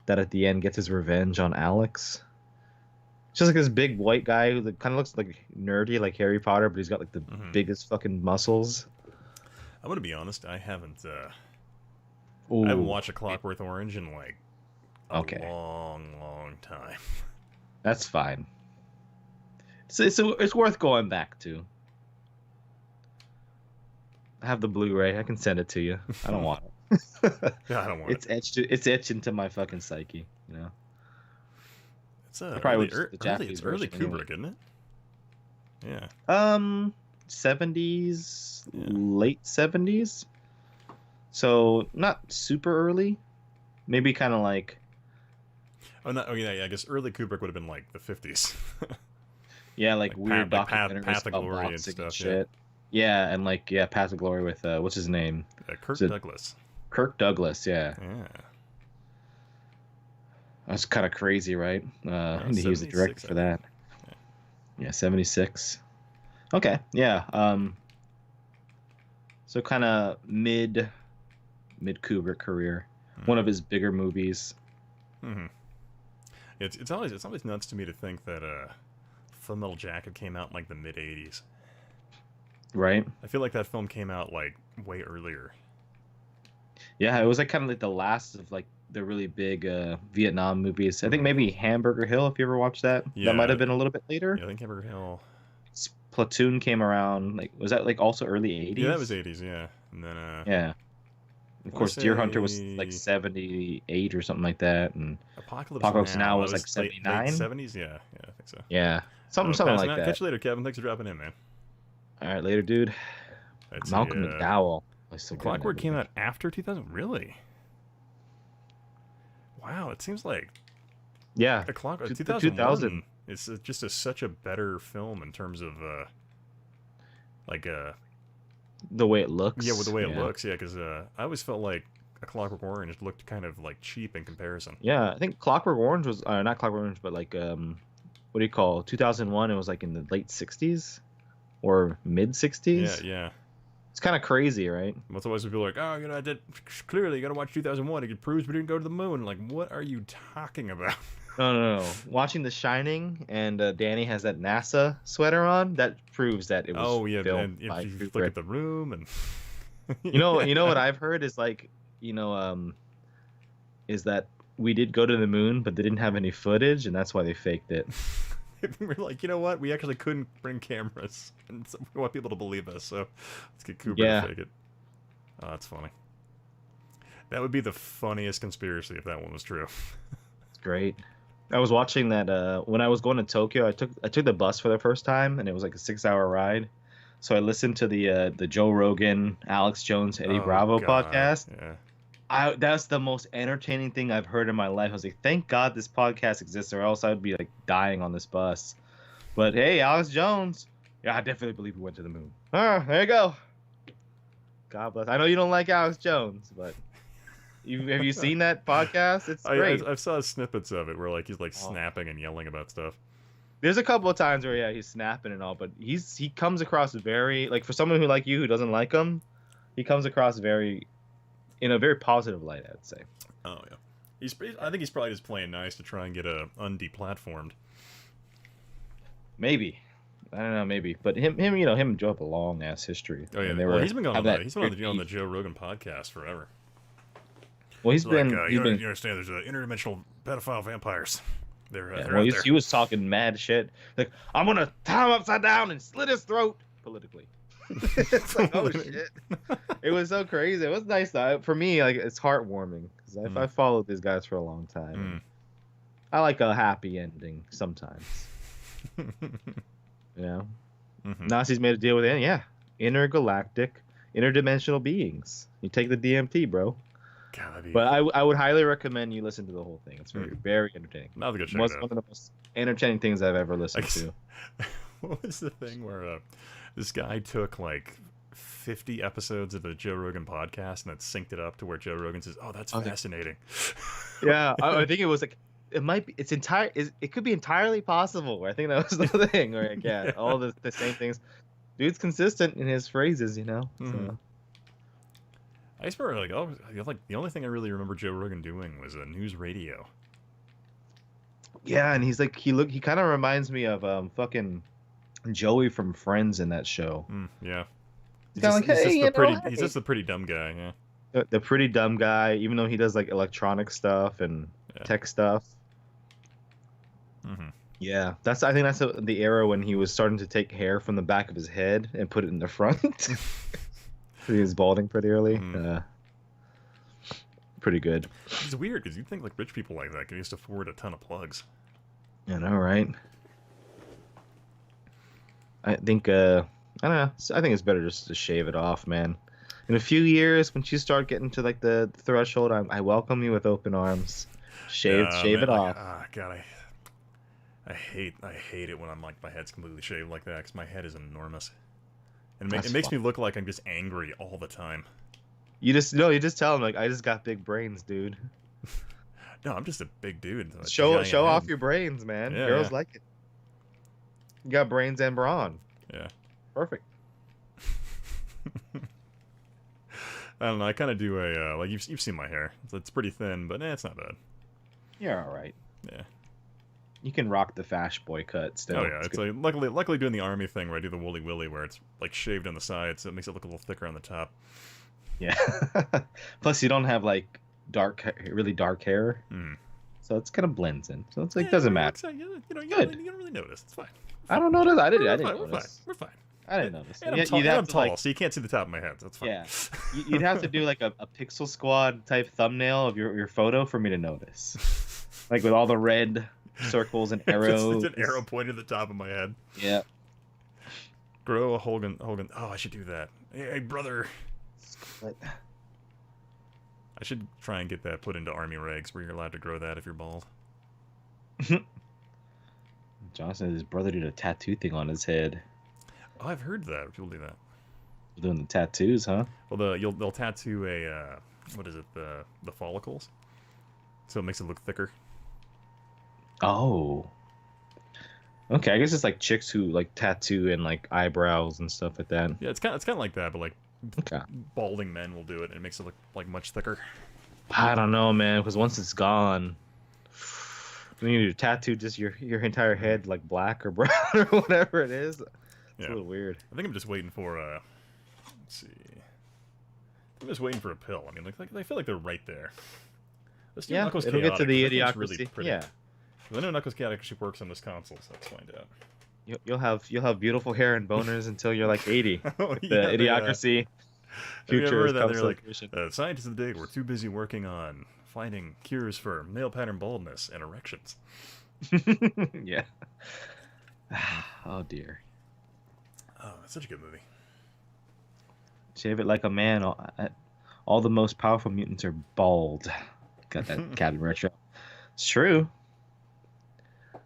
that at the end gets his revenge on Alex. It's just like this big white guy who kind of looks like nerdy, like Harry Potter, but he's got like the biggest fucking muscles. I'm gonna be honest, I haven't Ooh. watched A Clockwork Orange in like a long time. That's fine. It's worth going back to. I have the Blu-ray. I can send it to you. I don't want it. Yeah, I don't want It's etched. It's etched into my fucking psyche. You know. It's probably early, the Japanese it's early version Kubrick, isn't it? Yeah. 70s, Yeah. late 70s. So not super early, Maybe kind of like, Oh, no, yeah, I guess early Kubrick would have been like the 50s. yeah, like weird documentaries Path of about Glory and boxing stuff. shit. Yeah, and like Path of Glory with what's his name? Kirk Is it Douglas. Kirk Douglas. Yeah, Yeah. that's kind of crazy, right? And he was the 76, director for that. Yeah, 76. Okay, yeah. So kind of mid Kubrick career. One of his bigger movies. Mm-hmm. It's always nuts to me to think that Full Metal Jacket came out in like the mid '80s. Right. I feel like that film came out like way earlier. Yeah, it was like kind of like the last of like the really big Vietnam movies. I think maybe Hamburger Hill, if you ever watched that. Yeah. That might have been a little bit later. Yeah, I think Hamburger Hill. Platoon came around, like, was that like also early 80s? Yeah, that was '80s. Yeah, and then Yeah. Of course, Deer Hunter was like 78 or something like that, and Apocalypse Now was like late 79. '70s. Yeah, I think so. Yeah, something like that. Catch you later, Kevin. Thanks for dropping in, man. All right, later, dude. Malcolm McDowell. Clockwork came out after 2000. Really? Wow, it seems like a Clockwork 2001. It's just such a better film in terms of the way it looks. Yeah, with the way it looks. Yeah, because I always felt like A Clockwork Orange looked kind of like cheap in comparison. Yeah, I think Clockwork Orange was not Clockwork Orange, but like what do you call 2001? It was like in the late 60s or mid 60s. Yeah. It's kind of crazy, right? Most always people are like, oh, I did clearly. You got to watch 2001. It proves we didn't go to the moon. Like, what are you talking about? No. Watching The Shining and Danny has that NASA sweater on. That proves that it was. Oh yeah, filmed and by if you Kubrick. look at the room and you know what I've heard is like, is that we did go to the moon, but they didn't have any footage, and that's why they faked it. we're like, you know what? We actually couldn't bring cameras, and so we want people to believe us. So let's get Kubrick to fake it. Oh, that's funny. That would be the funniest conspiracy if that one was true. It's great. I was watching that when I was going to Tokyo. I took the bus for the first time, and it was like a 6-hour ride. So I listened to the Joe Rogan, Alex Jones, Eddie Bravo podcast. Yeah. That's the most entertaining thing I've heard in my life. I was like, thank God this podcast exists, or else I would be like dying on this bus. But hey, Alex Jones, yeah, I definitely believe we went to the moon. There you go. God bless. I know you don't like Alex Jones, but have you seen that podcast? It's great. I saw snippets of it where like he's like snapping and yelling about stuff. There's a couple of times where he's snapping and all, but he comes across very, like, for someone like you who doesn't like him, he comes across in a very positive light, I'd say. Oh yeah, I think he's probably just playing nice to try and get undeplatformed. Maybe, I don't know, maybe, but him and Joe have a long ass history. Oh yeah, he's been on the Joe Rogan podcast forever. Well, you understand? There's interdimensional pedophile vampires. They're out there. He was talking mad shit. Like, I'm gonna tie him upside down and slit his throat politically. It's like, oh shit! It was so crazy. It was nice though. For me, like, it's heartwarming because I followed these guys for a long time. I like a happy ending sometimes. Nazis made a deal with it. Yeah, intergalactic, interdimensional beings. You take the DMT, bro. God, but I would highly recommend you listen to the whole thing. It's very entertaining. I'll go check it out. One of the most entertaining things I've ever listened to. What was the thing where this guy took like 50 episodes of the Joe Rogan podcast and then synced it up to where Joe Rogan says, "Oh, that's fascinating." Yeah, I think it was like it could be entirely possible. I think that was the thing. Where all the same things. Dude's consistent in his phrases, So. I just remember like the only thing I really remember Joe Rogan doing was a news radio. Yeah, and he's like he kind of reminds me of fucking Joey from Friends in that show. Yeah. He's just the pretty dumb guy, yeah. The pretty dumb guy, even though he does like electronic stuff and tech stuff. Yeah, I think that's the era when he was starting to take hair from the back of his head and put it in the front. He was balding pretty early. Pretty good. It's weird because you'd think like rich people like that can just afford a ton of plugs. I know, right? I think I don't know. I think it's better just to shave it off, man. In a few years, when you start getting to like the threshold, I welcome you with open arms. Shave man, it off. God, I hate it when I'm like my head's completely shaved like that because my head is enormous, and it makes me look like I'm just angry all the time. You just tell them like I just got big brains, dude. No, I'm just a big dude. Show off your brains, man. Yeah, Girls yeah. like it. You got brains and brawn. Yeah. Perfect. I don't know. I kind of do a like you've seen my hair. It's pretty thin, but it's not bad. You're all right. Yeah. You can rock the Fash Boy cut still. Oh yeah, it's like luckily doing the army thing where I do the woolly willy where it's like shaved on the sides, so it makes it look a little thicker on the top. Yeah. Plus, you don't have like really dark hair, so it's kind of blends in. So it's like doesn't matter. You don't really notice. It's fine. I don't notice. I didn't We're notice. We're fine. I didn't notice. And You'd I'm have to, tall, like, so you can't see the top of my head. So that's fine. yeah, you'd have to do like a Pixel Squad type thumbnail of your photo for me to notice, like with all the red circles and arrows. Just an arrow pointed at the top of my head. Yeah. Grow a Hogan. Oh, I should do that. Hey, brother. What? I should try and get that put into army regs where you're allowed to grow that if you're bald. Johnson and his brother did a tattoo thing on his head. Oh, I've heard that. People do that. Doing the tattoos, huh? Well, they'll tattoo a what is it? The follicles, so it makes it look thicker. Oh. Okay, I guess it's like chicks who like tattoo and like eyebrows and stuff like that. Yeah, it's kind of like that, but like Okay. balding men will do it, and it makes it look like much thicker. I don't know, man, because once it's gone, then you tattoo just your entire head like black or brown or whatever it is. It's a little weird. I think I'm just waiting for let's see. I'm just waiting for a pill. I mean, like I feel like they're right there. Let's do Knuckles it'll Chaotic, get to the 'cause that thing's idiocracy. really pretty. Yeah, 'Cause I know Knuckles Chaotic actually works on this console, so let's find out. you'll have beautiful hair and boners until you're like 80. Oh, The yeah, idiocracy. Have you ever Future heard that? They're like, celebration. scientists of the day were too busy working on finding cures for male pattern baldness and erections. Yeah. Oh dear. Oh, it's such a good movie. Shave it like a man. All the most powerful mutants are bald. Got that Captain Retro. It's true.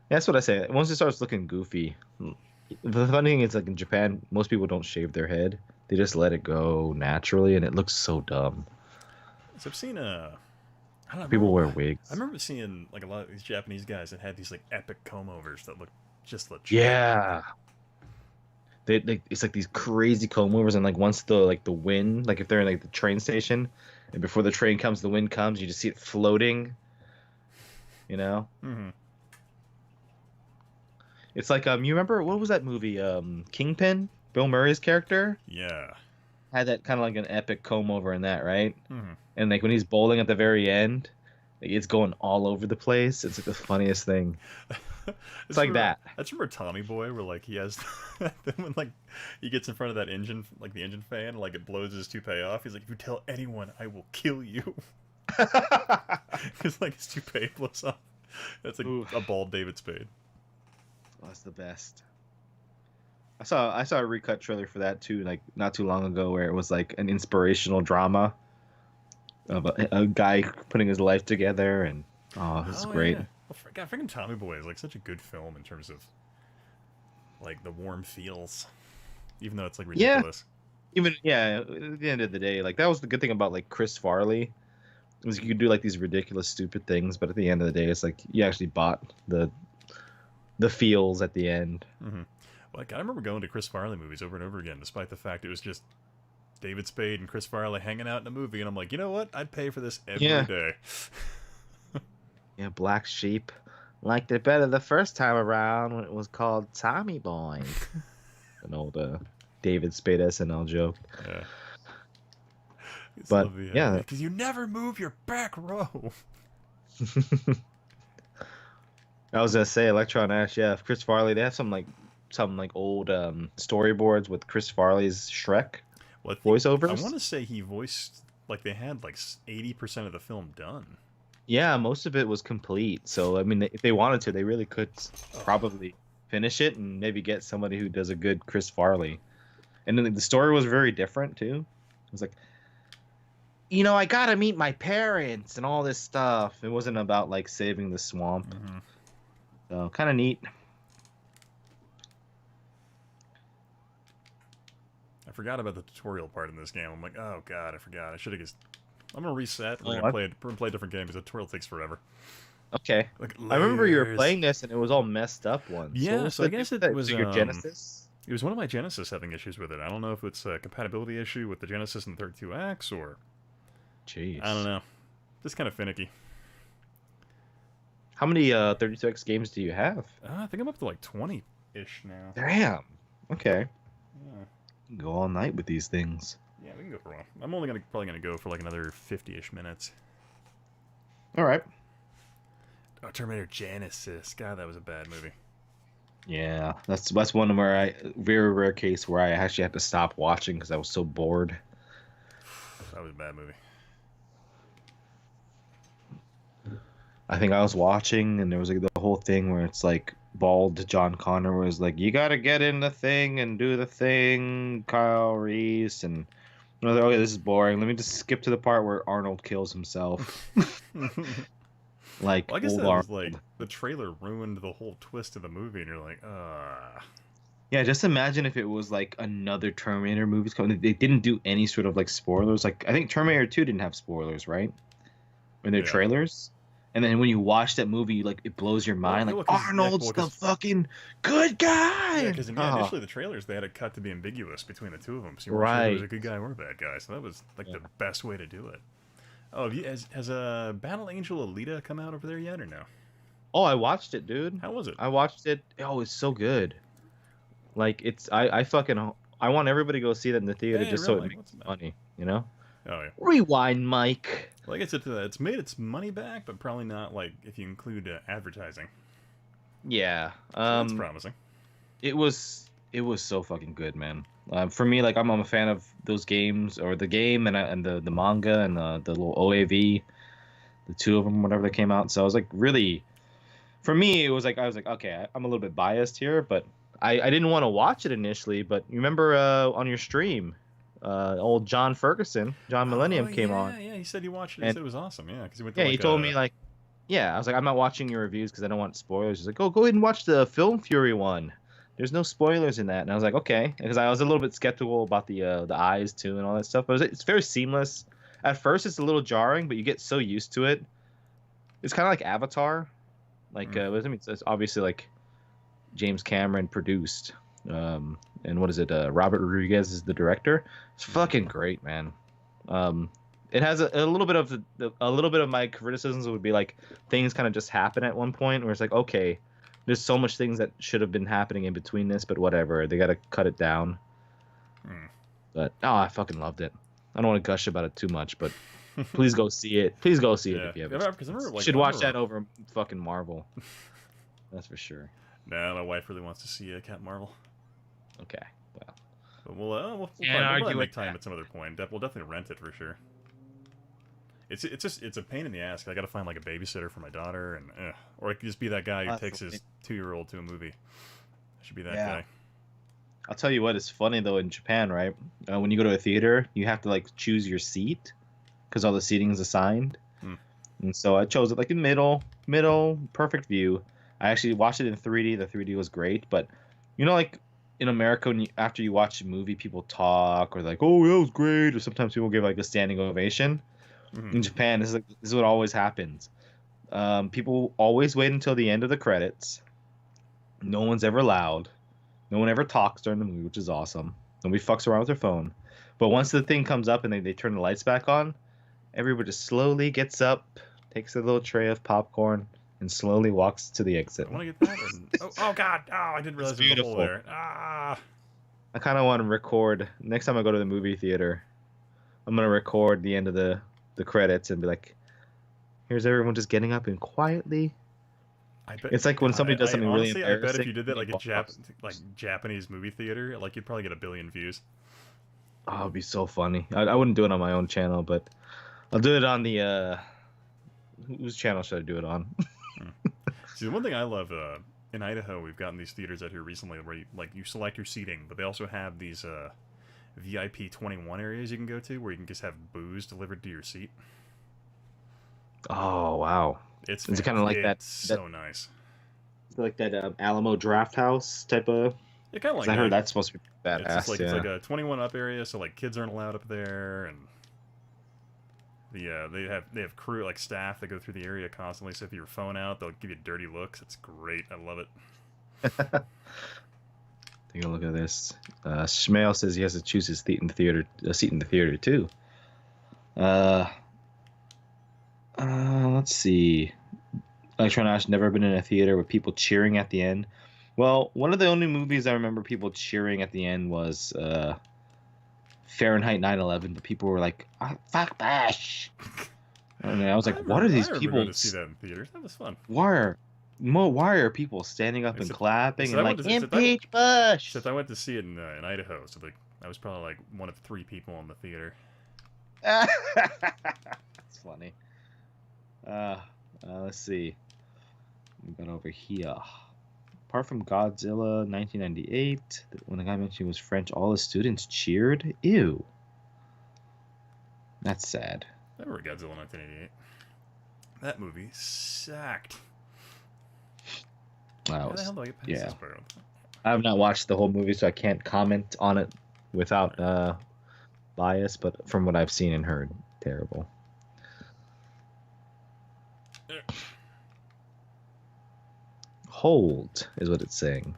Yeah, that's what I say. Once it starts looking goofy, the funny thing is, like in Japan, most people don't shave their head. They just let it go naturally, and it looks so dumb. So I've seen I don't know, People wear wigs. I remember seeing like a lot of these Japanese guys that had these like epic comb overs that look just legit. Yeah. It's like these crazy comb overs, and like once the wind, like if they're in like the train station, and before the train comes, the wind comes, you just see it floating. You know. Mm-hmm. It's like you remember what was that movie Kingpin? Bill Murray's character Yeah. had that kind of like an epic comb over in that, right? Mm-hmm. And like when he's bowling at the very end, like, it's going all over the place. It's like the funniest thing. It's like that. I just remember Tommy Boy, where like he has when like he gets in front of that engine, like the engine fan, like it blows his toupee off. He's like, "If you tell anyone, I will kill you." Because like his toupee blows off. That's like a bald David Spade. Oh, that's the best. I saw a recut trailer for that too, like not too long ago, where it was like an inspirational drama of a guy putting his life together, and it was great. Yeah. Well, God, freaking Tommy Boy is like such a good film in terms of like the warm feels, even though it's like ridiculous. At the end of the day, like that was the good thing about like Chris Farley, was you could do like these ridiculous, stupid things, but at the end of the day, it's like you actually bought the feels at the end. Mm-hmm. Like I remember going to Chris Farley movies over and over again, despite the fact it was just David Spade and Chris Farley hanging out in a movie, and I'm like, you know what? I'd pay for this every day. Yeah, Black Sheep liked it better the first time around when it was called Tommy Boy. An old David Spade SNL joke. Yeah. But yeah, because you never move your back row. I was gonna say Electron Ash. Yeah, Chris Farley. They have some old storyboards with Chris Farley's Shrek voiceovers. I want to say he voiced like they had like 80% of the film done. Yeah, most of it was complete. So I mean, if they wanted to, they really could probably finish it and maybe get somebody who does a good Chris Farley. And then the story was very different too. It was like you know, I gotta meet my parents and all this stuff. It wasn't about like saving the swamp. Mm-hmm. So kind of neat. I forgot about the tutorial part in this game. I'm like, oh god, I forgot. I should have just. I'm gonna reset. We're gonna play a different game because the tutorial takes forever. Okay. Like, I remember you were playing this and it was all messed up once. Yeah, so I guess it was your Genesis. It was one of my Genesis having issues with it. I don't know if it's a compatibility issue with the Genesis and the 32X or. Jeez. I don't know. Just kind of finicky. How many 32X games do you have? I think I'm up to like 20-ish now. Damn. Okay. Yeah. Go all night with these things. Yeah, we can go for a while. I'm only probably gonna go for like another 50-ish minutes. All right. Oh, Terminator Genesis. God, that was a bad movie. Yeah, that's one where very rare case where I actually had to stop watching because I was so bored. That was a bad movie. I think I was watching and there was like the whole thing where it's like bald John Connor was like, you gotta get in the thing and do the thing, Kyle Reese, and I was like, okay, this is boring. Let me just skip to the part where Arnold kills himself. Like, well, I guess old that was Arnold. like the trailer ruined the whole twist of the movie, and you're like, Yeah, just imagine if it was like another Terminator movies coming. They didn't do any sort of like spoilers. Like I think Terminator 2 didn't have spoilers, right? In their trailers. And then when you watch that movie, like it blows your mind. Well, like 'cause- Arnold's well, 'cause- the fucking good guy. Yeah, because initially the trailers they had a cut to be ambiguous between the two of them, so you weren't sure if he was a good guy or a bad guy. So that was like the best way to do it. Oh, has Battle Angel Alita come out over there yet or no? Oh, I watched it, dude. How was it? I watched it. Oh, it's so good. Like it's I want everybody to go see that in the theater just so it makes it funny, you know? Oh yeah. Rewind, Mike. Like I said, it's made its money back, but probably not like if you include advertising. Yeah. That's promising. It was so fucking good, man. For me, like I'm a fan of those games or the game and the manga and the little OAV, the two of them, whatever they came out. So I was like really, for me, it was like I was like, okay, I'm a little bit biased here, but I didn't want to watch it initially. But you remember on your stream, old John Ferguson, John Millennium came on. Yeah, he said he watched it. He said it was awesome. Yeah, because he went to Yeah, like, he told me like, yeah, I was like, I'm not watching your reviews because I don't want spoilers. He's like, oh, go ahead and watch the Film Fury one. There's no spoilers in that. And I was like, okay, because I was a little bit skeptical about the eyes too and all that stuff. But it's very seamless. At first, it's a little jarring, but you get so used to it. It's kind of like Avatar. Like, I mean, it's obviously like James Cameron produced. And what is it? Robert Rodriguez is the director. It's fucking great, man. It has a little bit of a little bit of my criticisms would be like things kind of just happen at one point where it's like, okay, there's so much things that should have been happening in between this, but whatever, they got to cut it down. But I fucking loved it. I don't want to gush about it too much, but please go see it. Please go see it if you ever. You should watch that over fucking Marvel. That's for sure. Nah, my wife really wants to see Captain Marvel. Okay, well. But we'll argue make with time that. at some other point. We'll definitely rent it for sure. It's a pain in the ass. I got to find like a babysitter for my daughter, and or I could just be that guy who takes his 2-year-old to a movie. I should be that guy. I'll tell you what, it's funny though in Japan, right? When you go to a theater, you have to like choose your seat because all the seating is assigned. And so I chose it like in middle, perfect view. I actually watched it in 3D. The 3D was great, but you know, like in America, after you watch a movie, people talk or like, "Oh, that was great," or sometimes people give like a standing ovation. In Japan, this is what always happens. People always wait until the end of the credits. No one's ever loud. No one ever talks during the movie, which is awesome. Nobody fucks around with their phone. But once the thing comes up and they turn the lights back on, everybody just slowly gets up, takes a little tray of popcorn, and slowly walks to the exit. I want to get that. Oh God! Oh, I didn't realize there was a hole there. Ah! I kind of want to record next time I go to the movie theater. I'm gonna record the end of the credits and be like, "Here's everyone just getting up and quietly." I bet, it's like when somebody does something honestly, really embarrassing. I bet if you did that like a Japanese movie theater, like you'd probably get 1 billion views. Oh, it'd be so funny. I wouldn't do it on my own channel, but I'll do it on the whose channel should I do it on? See, the one thing I love in Idaho, we've gotten these theaters out here recently where you select your seating, but they also have these VIP 21 areas you can go to where you can just have booze delivered to your seat. Oh wow! It's kind of like that. So nice. Like that Alamo Draft House type of. Yeah, kind of like I that. heard that's supposed to be badass. It's just like it's like a 21 up area, so like kids aren't allowed up there, and they have crew like staff that go through the area constantly. So if your phone out, they'll give you dirty looks. It's great. I love it. Take a look at this. Schmail says he has to choose his seat in the theater too. Let's see. Electronaut's never been in a theater with people cheering at the end. Well, one of the only movies I remember people cheering at the end was Fahrenheit 9/11. But people were like, oh, "Fuck Bash!" And I was like, "What are these people?" I to see that in theaters. That was fun. Why are people standing up and clapping and like impeach Bush? Except I went to see it in Idaho, so like I was probably like one of 3 people in the theater. That's funny. Let's see. We got over here. Apart from Godzilla 1998, when the guy mentioned he was French, all the students cheered. Ew. That's sad. I remember Godzilla 1988. That movie sacked. Wow. How the hell do I get past this part? I have not watched the whole movie, so I can't comment on it without bias. But from what I've seen and heard, terrible. Hold is what it's saying.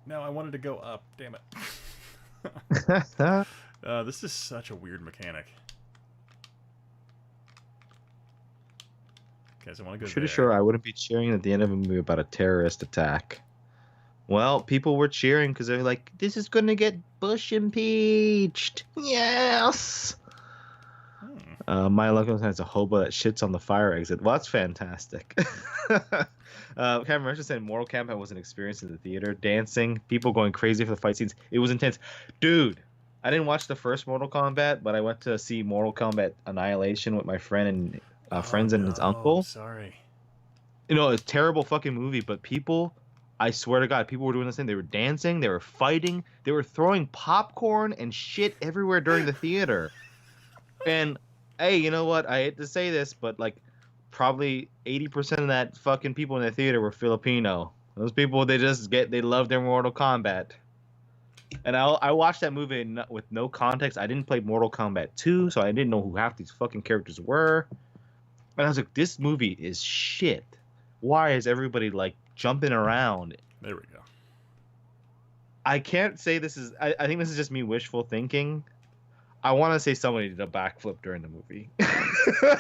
No, I wanted to go up. Damn it. This is such a weird mechanic. Okay, so I want to go Pretty there. sure I wouldn't be cheering at the end of a movie about a terrorist attack. Well, people were cheering because they're like, this is going to get Bush impeached. Yes! My lucky has a hobo that shits on the fire exit. Well, that's fantastic. Cameron Merchant said Mortal Kombat was an experience in the theater. Dancing, people going crazy for the fight scenes. It was intense. Dude, I didn't watch the first Mortal Kombat, but I went to see Mortal Kombat Annihilation with my friend and friends and his uncle. Sorry. You know, a terrible fucking movie, but people, I swear to God, people were doing this thing. They were dancing, they were fighting, they were throwing popcorn and shit everywhere during the theater. And hey, you know what? I hate to say this, but like probably 80% of that fucking people in the theater were Filipino. Those people, they love their Mortal Kombat. And I watched that movie with no context. I didn't play Mortal Kombat 2, so I didn't know who half these fucking characters were. And I was like, this movie is shit. Why is everybody like jumping around? There we go. I can't say this is... I think this is just me wishful thinking. I want to say somebody did a backflip during the movie.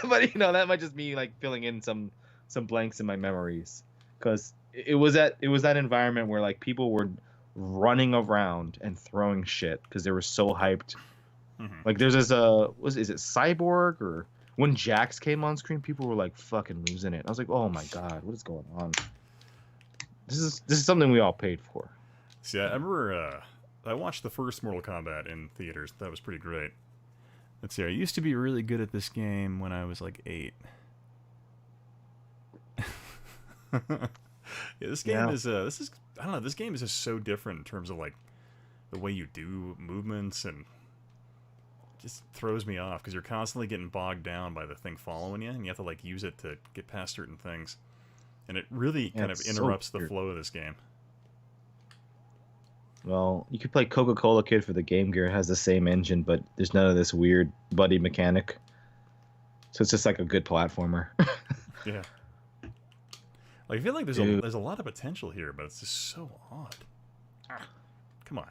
But, you know, that might just be like filling in some blanks in my memories. Because it was that environment where like people were running around and throwing shit because they were so hyped. Mm-hmm. Like there's this is it Cyborg, or when Jax came on screen, people were like fucking losing it. I was like, oh my God, what is going on? This is something we all paid for. See, I remember I watched the first Mortal Kombat in theaters. That was pretty great. Let's see, I used to be really good at this game when I was like 8. Yeah, this game is I don't know, this game is just so different in terms of like the way you do movements, and just throws me off because you're constantly getting bogged down by the thing following you, and you have to like use it to get past certain things, and it really kind of interrupts the flow of this game. Well, you could play Coca-Cola Kid for the Game Gear. It has the same engine, but there's none of this weird buddy mechanic. So it's just like a good platformer. Yeah. Like, I feel like there's a lot of potential here, but it's just so odd. Come on,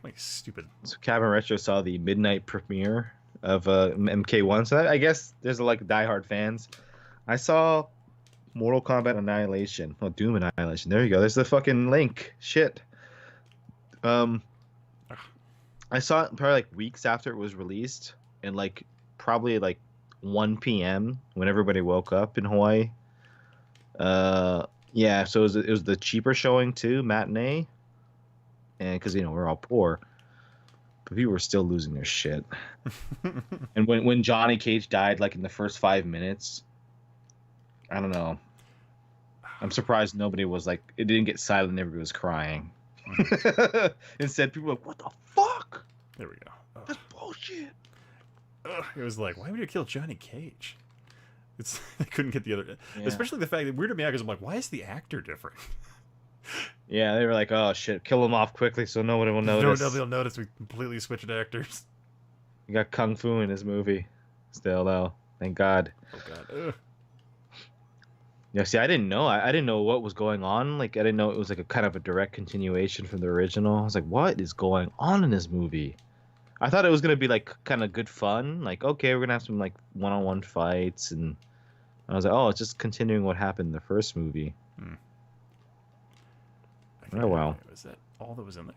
you stupid. So Cabin Retro saw the midnight premiere of MK1. So I guess there's like diehard fans. I saw Mortal Kombat Annihilation. Oh, Doom Annihilation. There you go. There's the fucking link. Shit. I saw it probably like weeks after it was released, and like probably like 1 p.m. when everybody woke up in Hawaii. Yeah, so it was the cheaper showing too, matinee, and because you know we're all poor, but people were still losing their shit. And when Johnny Cage died, like in the first 5 minutes, I don't know. I'm surprised nobody was like, it didn't get silent and everybody was crying. Instead, people were like, what the fuck? There we go. That's bullshit. It was like, why would you kill Johnny Cage? It's they couldn't get the other, Yeah. especially the fact that weirded me out because I'm like, why is the actor different? Yeah, they were like, oh shit, kill him off quickly so no one will notice. Nobody will notice we completely switched actors. You got Kung Fu in his movie. Still, though. Thank God. Oh god. Ugh. Yeah, see, I didn't know. I didn't know what was going on. Like, I didn't know it was like a kind of a direct continuation from the original. I was like, what is going on in this movie? I thought it was gonna be like kind of good fun. Like, okay, we're gonna have some like one-on-one fights, and I was like, oh, it's just continuing what happened in the first movie. Oh wow. Was that all that was in there?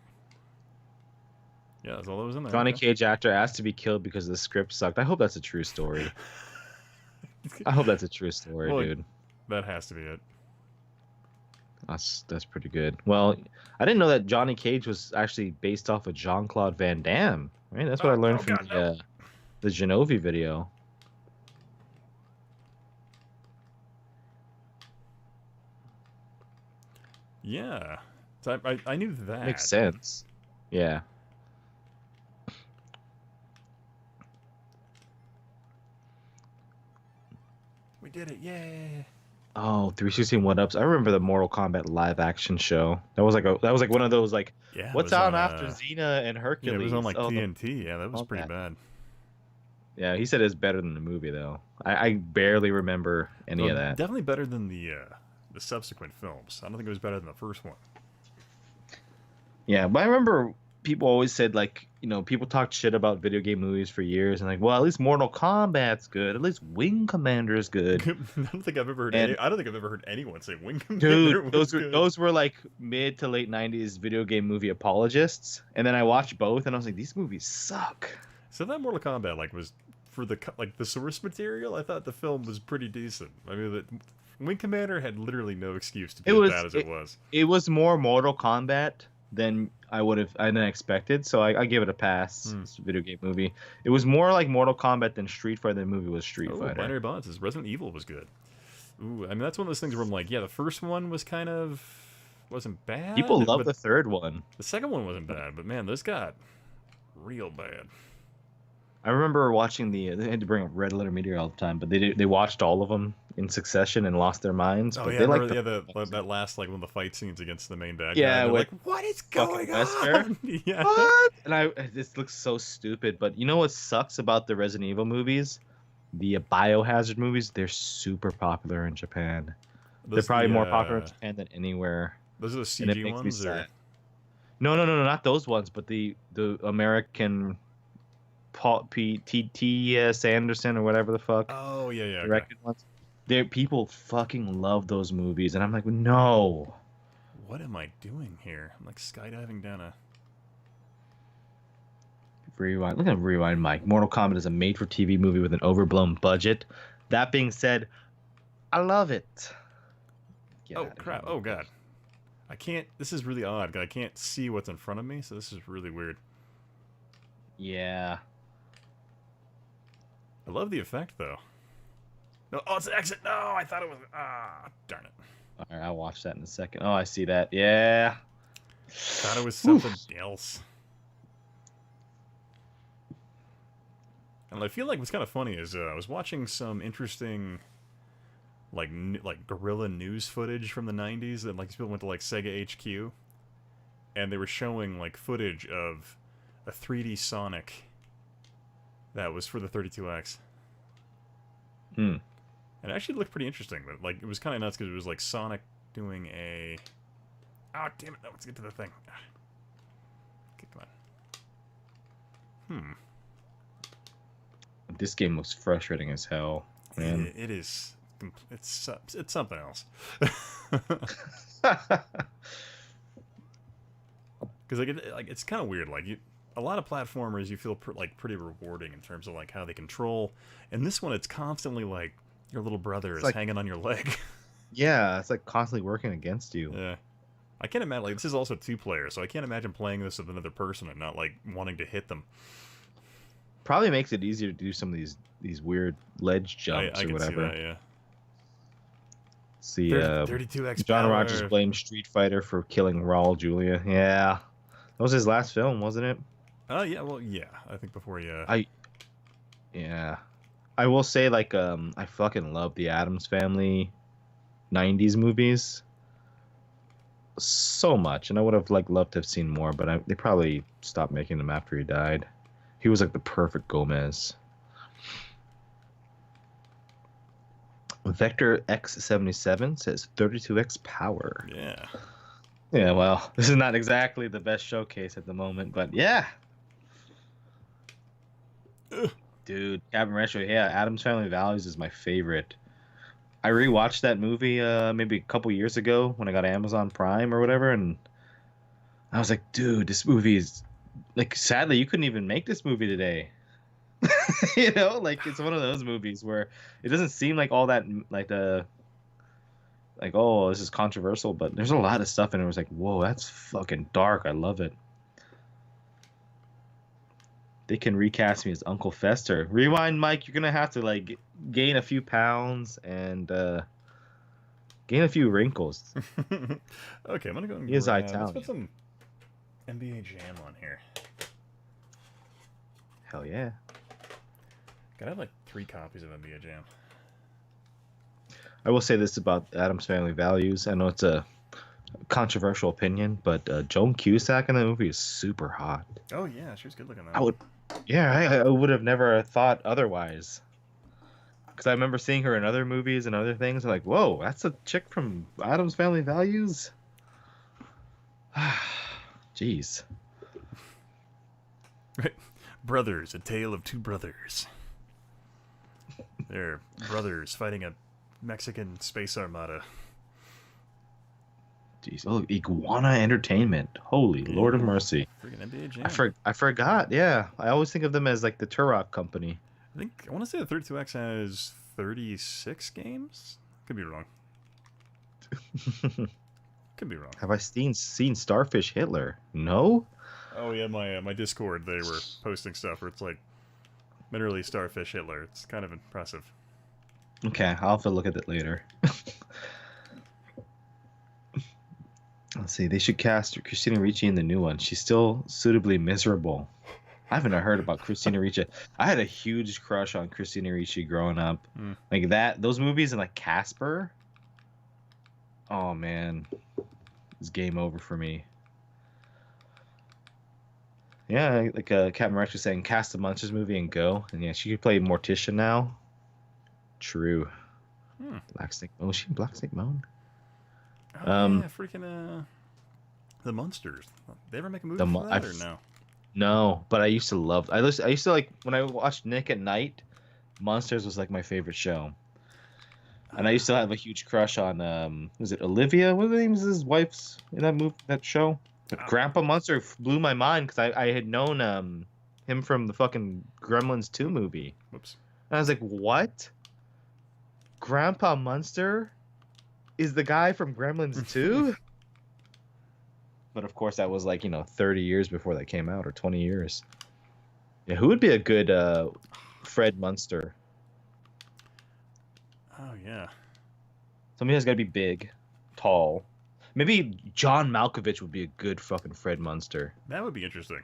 Yeah, that's all that was in there. Johnny okay. Cage actor asked to be killed because the script sucked. I hope that's a true story. I hope that's a true story, Well, dude. That has to be it. That's pretty good. Well, I didn't know that Johnny Cage was actually based off of Jean-Claude Van Damme. Right? That's what I learned from the Genovi video. Yeah. So I knew that. Makes sense. Yeah. We did it, yay! Oh, 360 1-ups. I remember the Mortal Kombat live action show. That was like one of those like Yeah. it what's was on on, after Xena and Hercules. Yeah, it was on like Oh, TNT. Yeah, that was all pretty that. bad. Yeah, he said it's better than the movie though. I barely remember any of that. Definitely better than the subsequent films. I don't think it was better than the first one. Yeah, but I remember people always said like, you know, people talked shit about video game movies for years and like, well, at least Mortal Kombat's good. At least Wing Commander is good. I don't think I've ever heard. And- I don't think I've ever heard anyone say Wing Commander. Dude, was good. those were like mid to late 90s video game movie apologists. And then I watched both and I was like, these movies suck. So that Mortal Kombat like was for the the source material. I thought the film was pretty decent. I mean, the Wing Commander had literally no excuse to be as bad as it was. It was more Mortal Kombat than I expected, so I give it a pass. It's a video game movie. It was more like Mortal Kombat than Street Fighter. The movie was Street Fighter. Binary Bonds is Resident Evil was good. Ooh, I mean that's one of those things where I'm like, yeah, the first one was kind of wasn't bad. People love but the third one. the second one wasn't bad, but man, this got real bad. I remember watching they had to bring up Red Letter Media all the time, but they watched all of them in succession and lost their minds. Oh But yeah, they remember, like that last like one of the fight scenes against the main bad Yeah, guy. They're with like, what is fucking going Wesker? on? Yeah. what? And this looks so stupid. But you know what sucks about the Resident Evil movies? The Biohazard movies. They're super popular in Japan. They're probably more popular in Japan than anywhere. Those are the And it CG makes me ones, or sad. No, not those ones, but the American Paul T.S. Anderson or whatever the fuck oh yeah, okay. directed ones. People fucking love those movies, and I'm like, no. What am I doing here? I'm like skydiving down a. Rewind. Look at Rewind, Mike. Mortal Kombat is a made-for-TV movie with an overblown budget. That being said, I love it. Get Oh outta crap! here. Oh god, I can't. This is really odd. 'Cause I can't see what's in front of me, so this is really weird. Yeah. I love the effect though. No, oh, it's an exit. No, I thought it was. Ah, darn it. All right, I'll watch that in a second. Oh, I see that. Yeah. Thought it was something else. And I feel like what's kind of funny is I was watching some interesting, like guerrilla news footage from the '90s that like these people went to like Sega HQ, and they were showing like footage of a 3D Sonic that was for the 32X. Hmm. And it actually looked pretty interesting. But like it was kind of nuts because it was like Sonic doing a. Oh damn it! No, let's get to the thing. Okay, come on. This game looks frustrating as hell, man. It is. It's something else. Because it's kind of weird. Like a lot of platformers, you feel pretty rewarding in terms of like how they control. And this one, it's constantly like your little brother is like- hanging on your leg. Yeah, it's like constantly working against you. Yeah. I can't imagine, like, this is also 2-player, so I can't imagine playing this with another person and not, like, wanting to hit them. Probably makes it easier to do some of these weird ledge jumps I or can whatever. see that, yeah. See, 32X John power. Rogers blamed Street Fighter for killing Raul Julia. Yeah, that was his last film, wasn't it? Yeah, well, yeah. I think before he... Yeah. I will say, like, I fucking love the Addams Family 90s movies so much, and I would have loved to have seen more, but they probably stopped making them after he died. He was like the perfect Gomez. Vector X77 says 32X power. Yeah. Yeah, well, this is not exactly the best showcase at the moment, but yeah. Dude, Cabin Retro, yeah, Addams Family Values is my favorite. I rewatched that movie maybe a couple years ago when I got Amazon Prime or whatever, and I was like, dude, this movie is... Like, sadly, you couldn't even make this movie today. You know, like, it's one of those movies where it doesn't seem like all that, oh, this is controversial, but there's a lot of stuff in it. It was like, whoa, that's fucking dark. I love it. They can recast me as Uncle Fester. Rewind, Mike. You're gonna have to like gain a few pounds and gain a few wrinkles. Okay, I'm gonna go. He is Let's Italian. put some NBA Jam on here. Hell yeah. Gotta have like 3 copies of NBA Jam. I will say this about Addams Family Values. I know it's a controversial opinion, but Joan Cusack in the movie is super hot. Oh yeah, she was good looking. Though. I would have never thought otherwise. Because I remember seeing her in other movies and other things. I'm like, whoa, that's a chick from Addams Family Values? Jeez. Right. Brothers, a tale of 2 brothers. They're brothers fighting a Mexican space armada. Jeez. Oh, Iguana Entertainment. Holy Lord of mercy. Freaking NBA Jam. I forgot, yeah. I always think of them as like the Turok company. I want to say the 32X has 36 games? Could be wrong. Could be wrong. Have I seen Starfish Hitler? No? Oh yeah, my Discord, they were posting stuff where it's like literally Starfish Hitler. It's kind of impressive. Okay, I'll have to look at it later. Let's see, they should cast Christina Ricci in the new one. She's still suitably miserable. I haven't heard about Christina Ricci. I had a huge crush on Christina Ricci growing up. Like those movies and like Casper. Oh man, it's game over for me. Yeah, like Captain Rex was saying, cast the Munsters movie and go. And yeah, she could play Morticia now. True. Black Snake. Oh, is she in Black Snake Moan? Oh, yeah, freaking the Munsters. They ever make a movie for that or no? No, but I used to love. I used to like when I watched Nick at Night. Monsters was like my favorite show, and I used to have a huge crush on was it Olivia? What the name is his wife's in that show? But Grandpa Munster blew my mind because I had known him from the fucking Gremlins 2 movie. Whoops. And I was like, what? Grandpa Munster is the guy from Gremlins 2? But of course that was like, 30 years before that came out, or 20 years. Yeah, who would be a good Fred Munster? Oh yeah. Somebody has got to be big, tall. Maybe John Malkovich would be a good fucking Fred Munster. That would be interesting.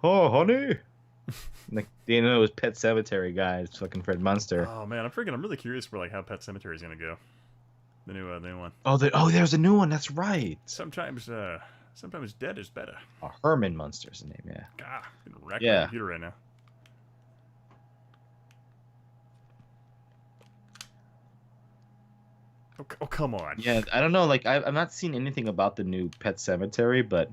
Oh, honey. Like, it was Pet Cemetery guy. It's fucking Fred Munster. Oh man, I'm really curious for like how Pet Cemetery is gonna go. The new one. Oh, there's a new one. That's right. Sometimes dead is better. Oh, Herman Munster's the name. Yeah. God, I'm gonna wreck my computer right now. Oh, come on. Yeah, I don't know. Like, I've not seen anything about the new Pet Cemetery, but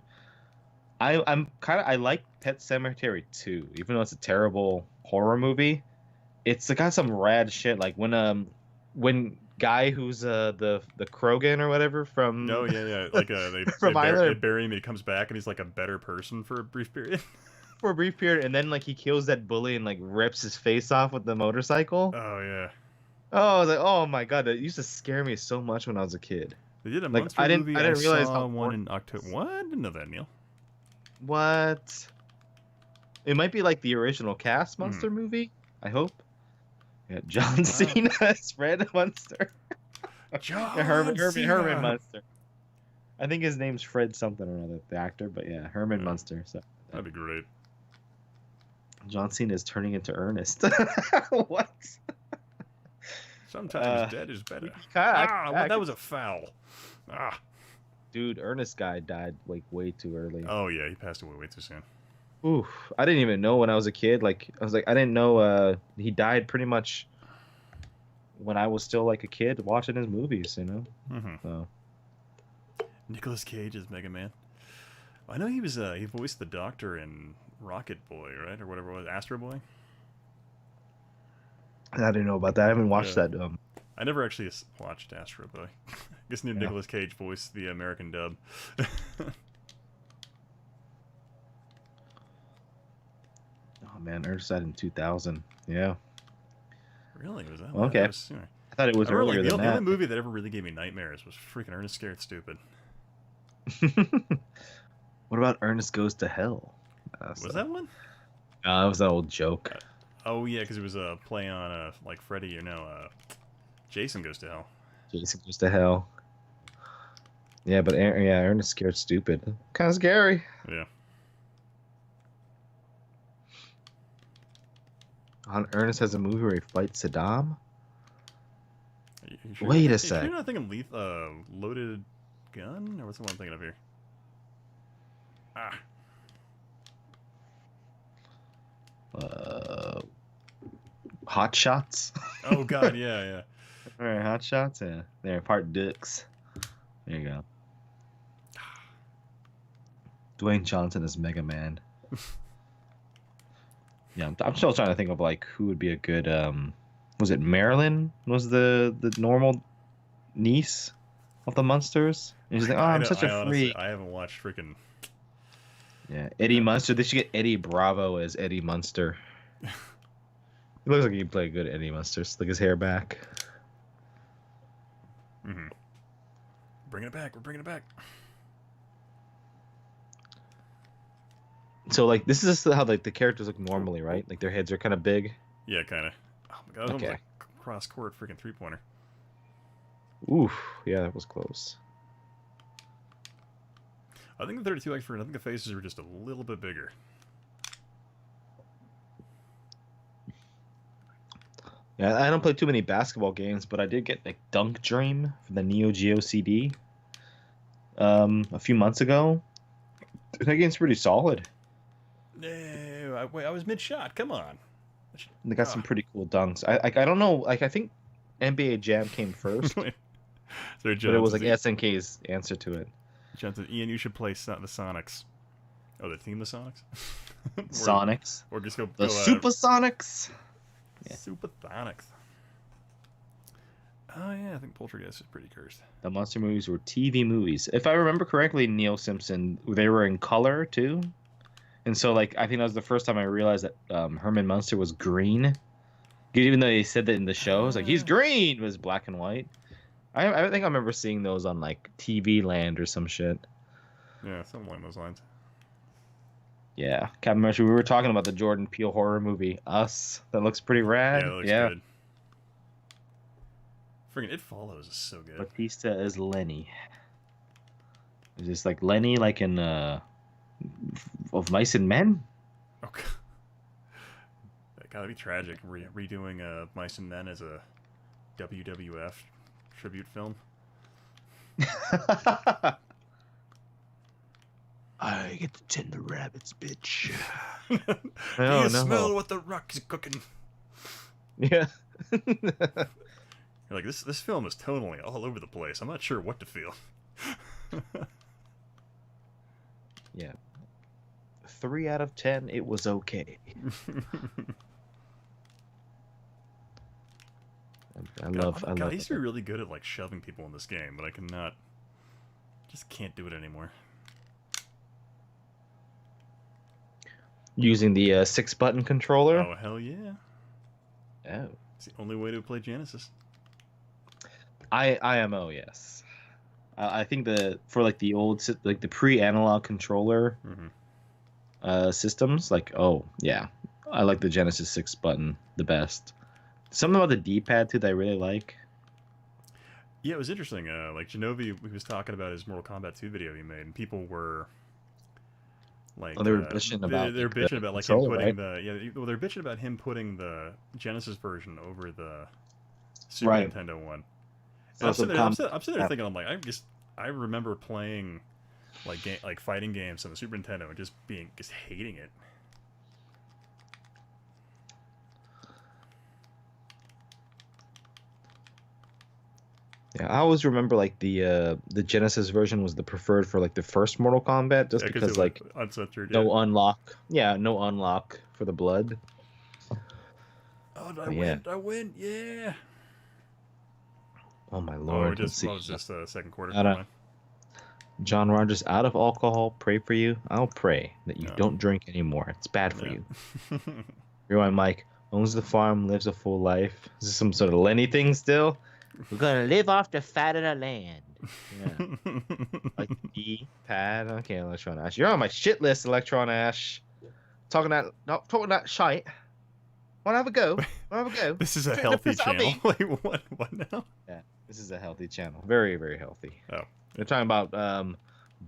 I like Pet Cemetery 2, even though it's a terrible horror movie. It's got some rad shit. Like when guy who's the Krogan or whatever from like from they bury him and he comes back and he's like a better person for a brief period. For a brief period, and then like he kills that bully and like rips his face off with the motorcycle. Oh yeah. Oh, I was like, oh my god, that used to scare me so much when I was a kid. They did a like, monster I didn't movie. realize saw how one in October. What? I didn't know that, Neil. What? It might be like the original cast monster movie. I hope. Yeah, John Cena as Fred Munster. John Herman Cena. Munster. I think his name's Fred something or other, the actor, but yeah, Herman Munster. So That'd be great. John Cena is turning into Ernest. What? Sometimes dead is better. That was a foul. Ah. Dude, Ernest guy died like way too early. Oh yeah, he passed away way too soon. Oof. I didn't even know when I was a kid. Like I didn't know he died pretty much when I was still like a kid watching his movies, you know? Mm-hmm. So Nicolas Cage is Mega Man. I know he was he voiced the Doctor in Rocket Boy, right? Or whatever it was, Astro Boy? I didn't know about that. I haven't watched that. I never actually watched Astro Boy. I guess Nicolas Cage voiced the American dub. Oh man, Ernest died in 2000. Yeah. Really? Was that? Okay. That was sooner. I thought it was earlier than the that. only movie that ever really gave me nightmares was freaking Ernest Scared Stupid. What about Ernest Goes to Hell? Was that one? No, that was an old joke. Oh yeah, because it was a play on like Freddy, Jason Goes to Hell. Jason Goes to Hell. Yeah, but Ernest Scared Stupid. Kind of scary. Yeah. Ernest has a movie where he fights Saddam. You sure Wait a sec. You're not thinking Loaded Gun, or what's the one I'm thinking of here? Hot Shots. Oh God, yeah. All right, Hot Shots. Yeah, they're part Dukes. There you go. Dwayne Johnson is Mega Man. Yeah, I'm still trying to think of like who would be a good. Was it Marilyn? Was the normal niece of the Munsters? And she's like, oh, I'm such a freak. I haven't watched freaking. Yeah, Eddie Munster. They should get Eddie Bravo as Eddie Munster. He looks like he'd play a good Eddie Munster. Slick his hair back. Mm-hmm. Bringing it back. We're bringing it back. So like this is how like the characters look normally, right? Like their heads are kind of big. Yeah, kind of. Oh my God, that was Okay. like cross court freaking 3-pointer. Oof, yeah, that was close. I think the 32X version, I think the faces were just a little bit bigger. Yeah, I don't play too many basketball games, but I did get like Dunk Dream for the Neo Geo CD a few months ago. That game's pretty solid. No, I was mid-shot. Come on. They got some pretty cool dunks. I don't know. Like I think NBA Jam came first, but it was like SNK's answer to it. Johnson, Ian, you should play the Sonics. Oh, the theme of Sonics. Sonics. Or just go The Supersonics. Yeah. Supersonics. Oh yeah, I think Poltergeist is pretty cursed. The monster movies were TV movies. If I remember correctly, Neil Simpson, they were in color too. And so, like, I think that was the first time I realized that Herman Munster was green. Even though they said that in the shows, like, he's green, it was black and white. I think I remember seeing those on, like, TV Land or some shit. Yeah, something along those lines. Yeah. Captain Mercy, we were talking about the Jordan Peele horror movie, Us. That looks pretty rad. Yeah, that looks good. Friggin' It Follows is so good. Batista is Lenny. Is this like Lenny, like in of Mice and Men? Okay. That gotta be tragic. Redoing Mice and Men as a WWF tribute film. I get to tend the rabbits, bitch. Do you smell what the Rock is cooking? Yeah. You're like, this film is tonally all over the place. I'm not sure what to feel. Yeah. 3 out of 10, it was okay. I used to be really good at like shoving people in this game, but I cannot. Just can't do it anymore. Using the 6-button controller. Oh hell yeah! Oh. It's the only way to play Genesis. IMO, yes. I think for like the old, like the pre-analog controller systems, like, oh yeah, I like the Genesis 6-button the best. Something about the D-pad too that I really like. Yeah, it was interesting. Like Genovi, he was talking about his Mortal Kombat 2 video he made, and people were like, Oh, they were bitching about they're like, bitching the about like him controller, putting right? well, they're bitching about him putting the Genesis version over the Super Right. Nintendo one. So And I'm sitting there yeah. thinking, I'm like, I remember playing like fighting games on the Super Nintendo and just hating it. Yeah, I always remember like the Genesis version was the preferred for like the first Mortal Kombat, just Yeah, because it was like uncensored. no unlock. Yeah, no unlock for the blood. Oh, did I But yeah. win? Did I win? Yeah. Oh my Oh, lord. what Let's was see. this second quarter? Out of- John Rogers, out of alcohol, pray for you. I'll pray that you No. don't drink anymore. It's bad for Yeah. you. Rewind Mike owns the farm, lives a full life. Is this some sort of Lenny thing still? We're gonna live off the fat of the land. Yeah. Like D pad. Okay, Electron Ash. You're on my shit list, Electron Ash. Talking that shite. Wanna have a go? Wanna have a go? This is a Drink the healthy piss out of channel. me. Like what now? Yeah, this is a healthy channel. Very, very healthy. Oh. We're talking about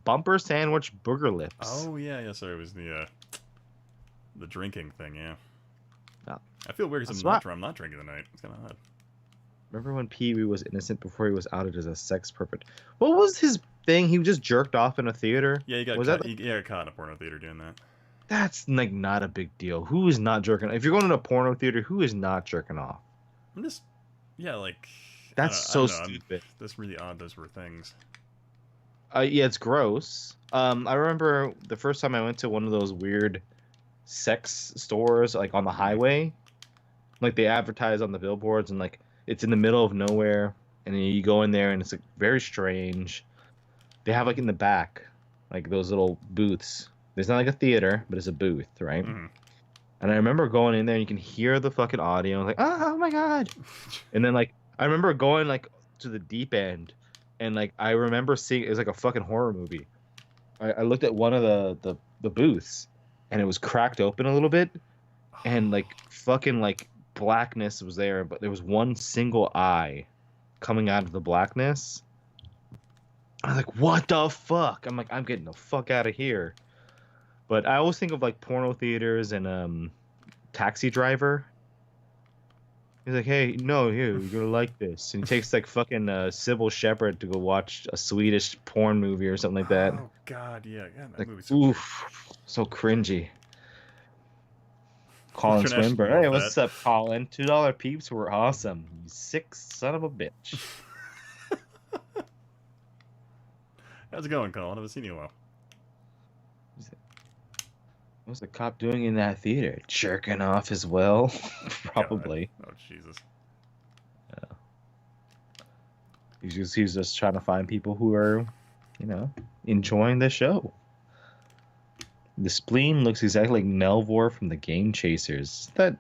bumper sandwich booger lips. Oh yeah. Sorry, it was the drinking thing. Yeah. Oh. I feel weird because I'm not drinking tonight. It's kind of odd. Remember when Pee Wee was innocent before he was outed as a sex pervert? What was his thing? He just jerked off in a theater? Yeah, he got caught in a porno theater doing that. That's like not a big deal. Who is not jerking? If you're going to a porno theater, who is not jerking off? I'm just, yeah, like. That's so stupid. That's really odd. Those were things. Yeah, it's gross. I remember the first time I went to one of those weird sex stores, like on the highway. Like they advertise on the billboards, and like it's in the middle of nowhere, and then you go in there, and it's like very strange. They have like in the back, like those little booths. There's not like a theater, but it's a booth, right? Mm-hmm. And I remember going in there, and you can hear the fucking audio. Like, oh my god! And then like I remember going like to the deep end, and like I remember seeing it was like a fucking horror movie. I looked at one of the booths, and it was cracked open a little bit, and like fucking like blackness was there, but there was one single eye coming out of the blackness. I was like, what the fuck? I'm like, I'm getting the fuck out of here. But I always think of like porno theaters and Taxi Driver. He's like, hey, no, here, you're gonna like this. And he takes like fucking Sybil Shepherd to go watch a Swedish porn movie or something like that. Oh god, yeah, that Like, movie's so oof, so cringy. Colin Swinburne. Hey, what's up, Colin? $2 peeps were awesome. You sick son of a bitch. How's it going, Colin? I haven't seen you in a while. What's the cop doing in that theater? Jerking off as well? Probably. God. Oh, Jesus. Yeah. He's just trying to find people who are, enjoying the show. The spleen looks exactly like Melvor from the Game Chasers. Is that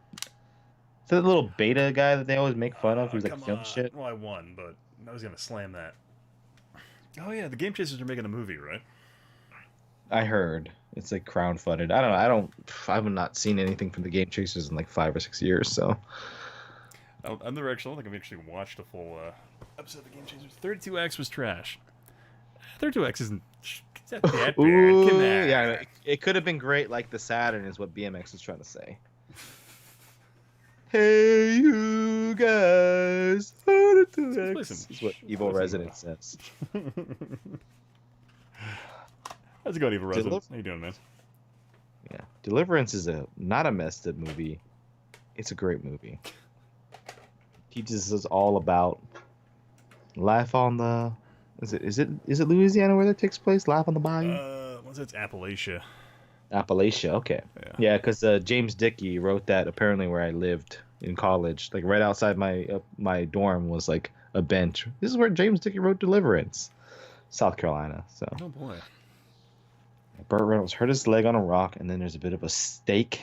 little beta guy that they always make fun of who's like film shit? Well, I won, but I was going to slam that. Oh, yeah, the Game Chasers are making a movie, right? I heard. It's like crowdfunded. I have not seen anything from the Game Chasers in like 5 or 6 years, so. I don't think I've actually watched a full episode of the Game Chasers. 32X was trash. 32X isn't that bad. Ooh, Come on. yeah, it could have been great like the Saturn is what BMX is trying to say. Hey, you guys. 32X is what Evil Resident says. How's it going, Evil Resident? How you doing, man? Yeah, Deliverance is not a messed up movie. It's a great movie. Teaches us all about life on the. Is it Louisiana where that takes place? Life on the bayou. What's that? It's Appalachia. Appalachia. Okay. Yeah, because James Dickey wrote that apparently where I lived in college, like right outside my dorm was like a bench. This is where James Dickey wrote Deliverance, South Carolina. So. Oh boy. Burt Reynolds hurt his leg on a rock, and then there's a bit of a stake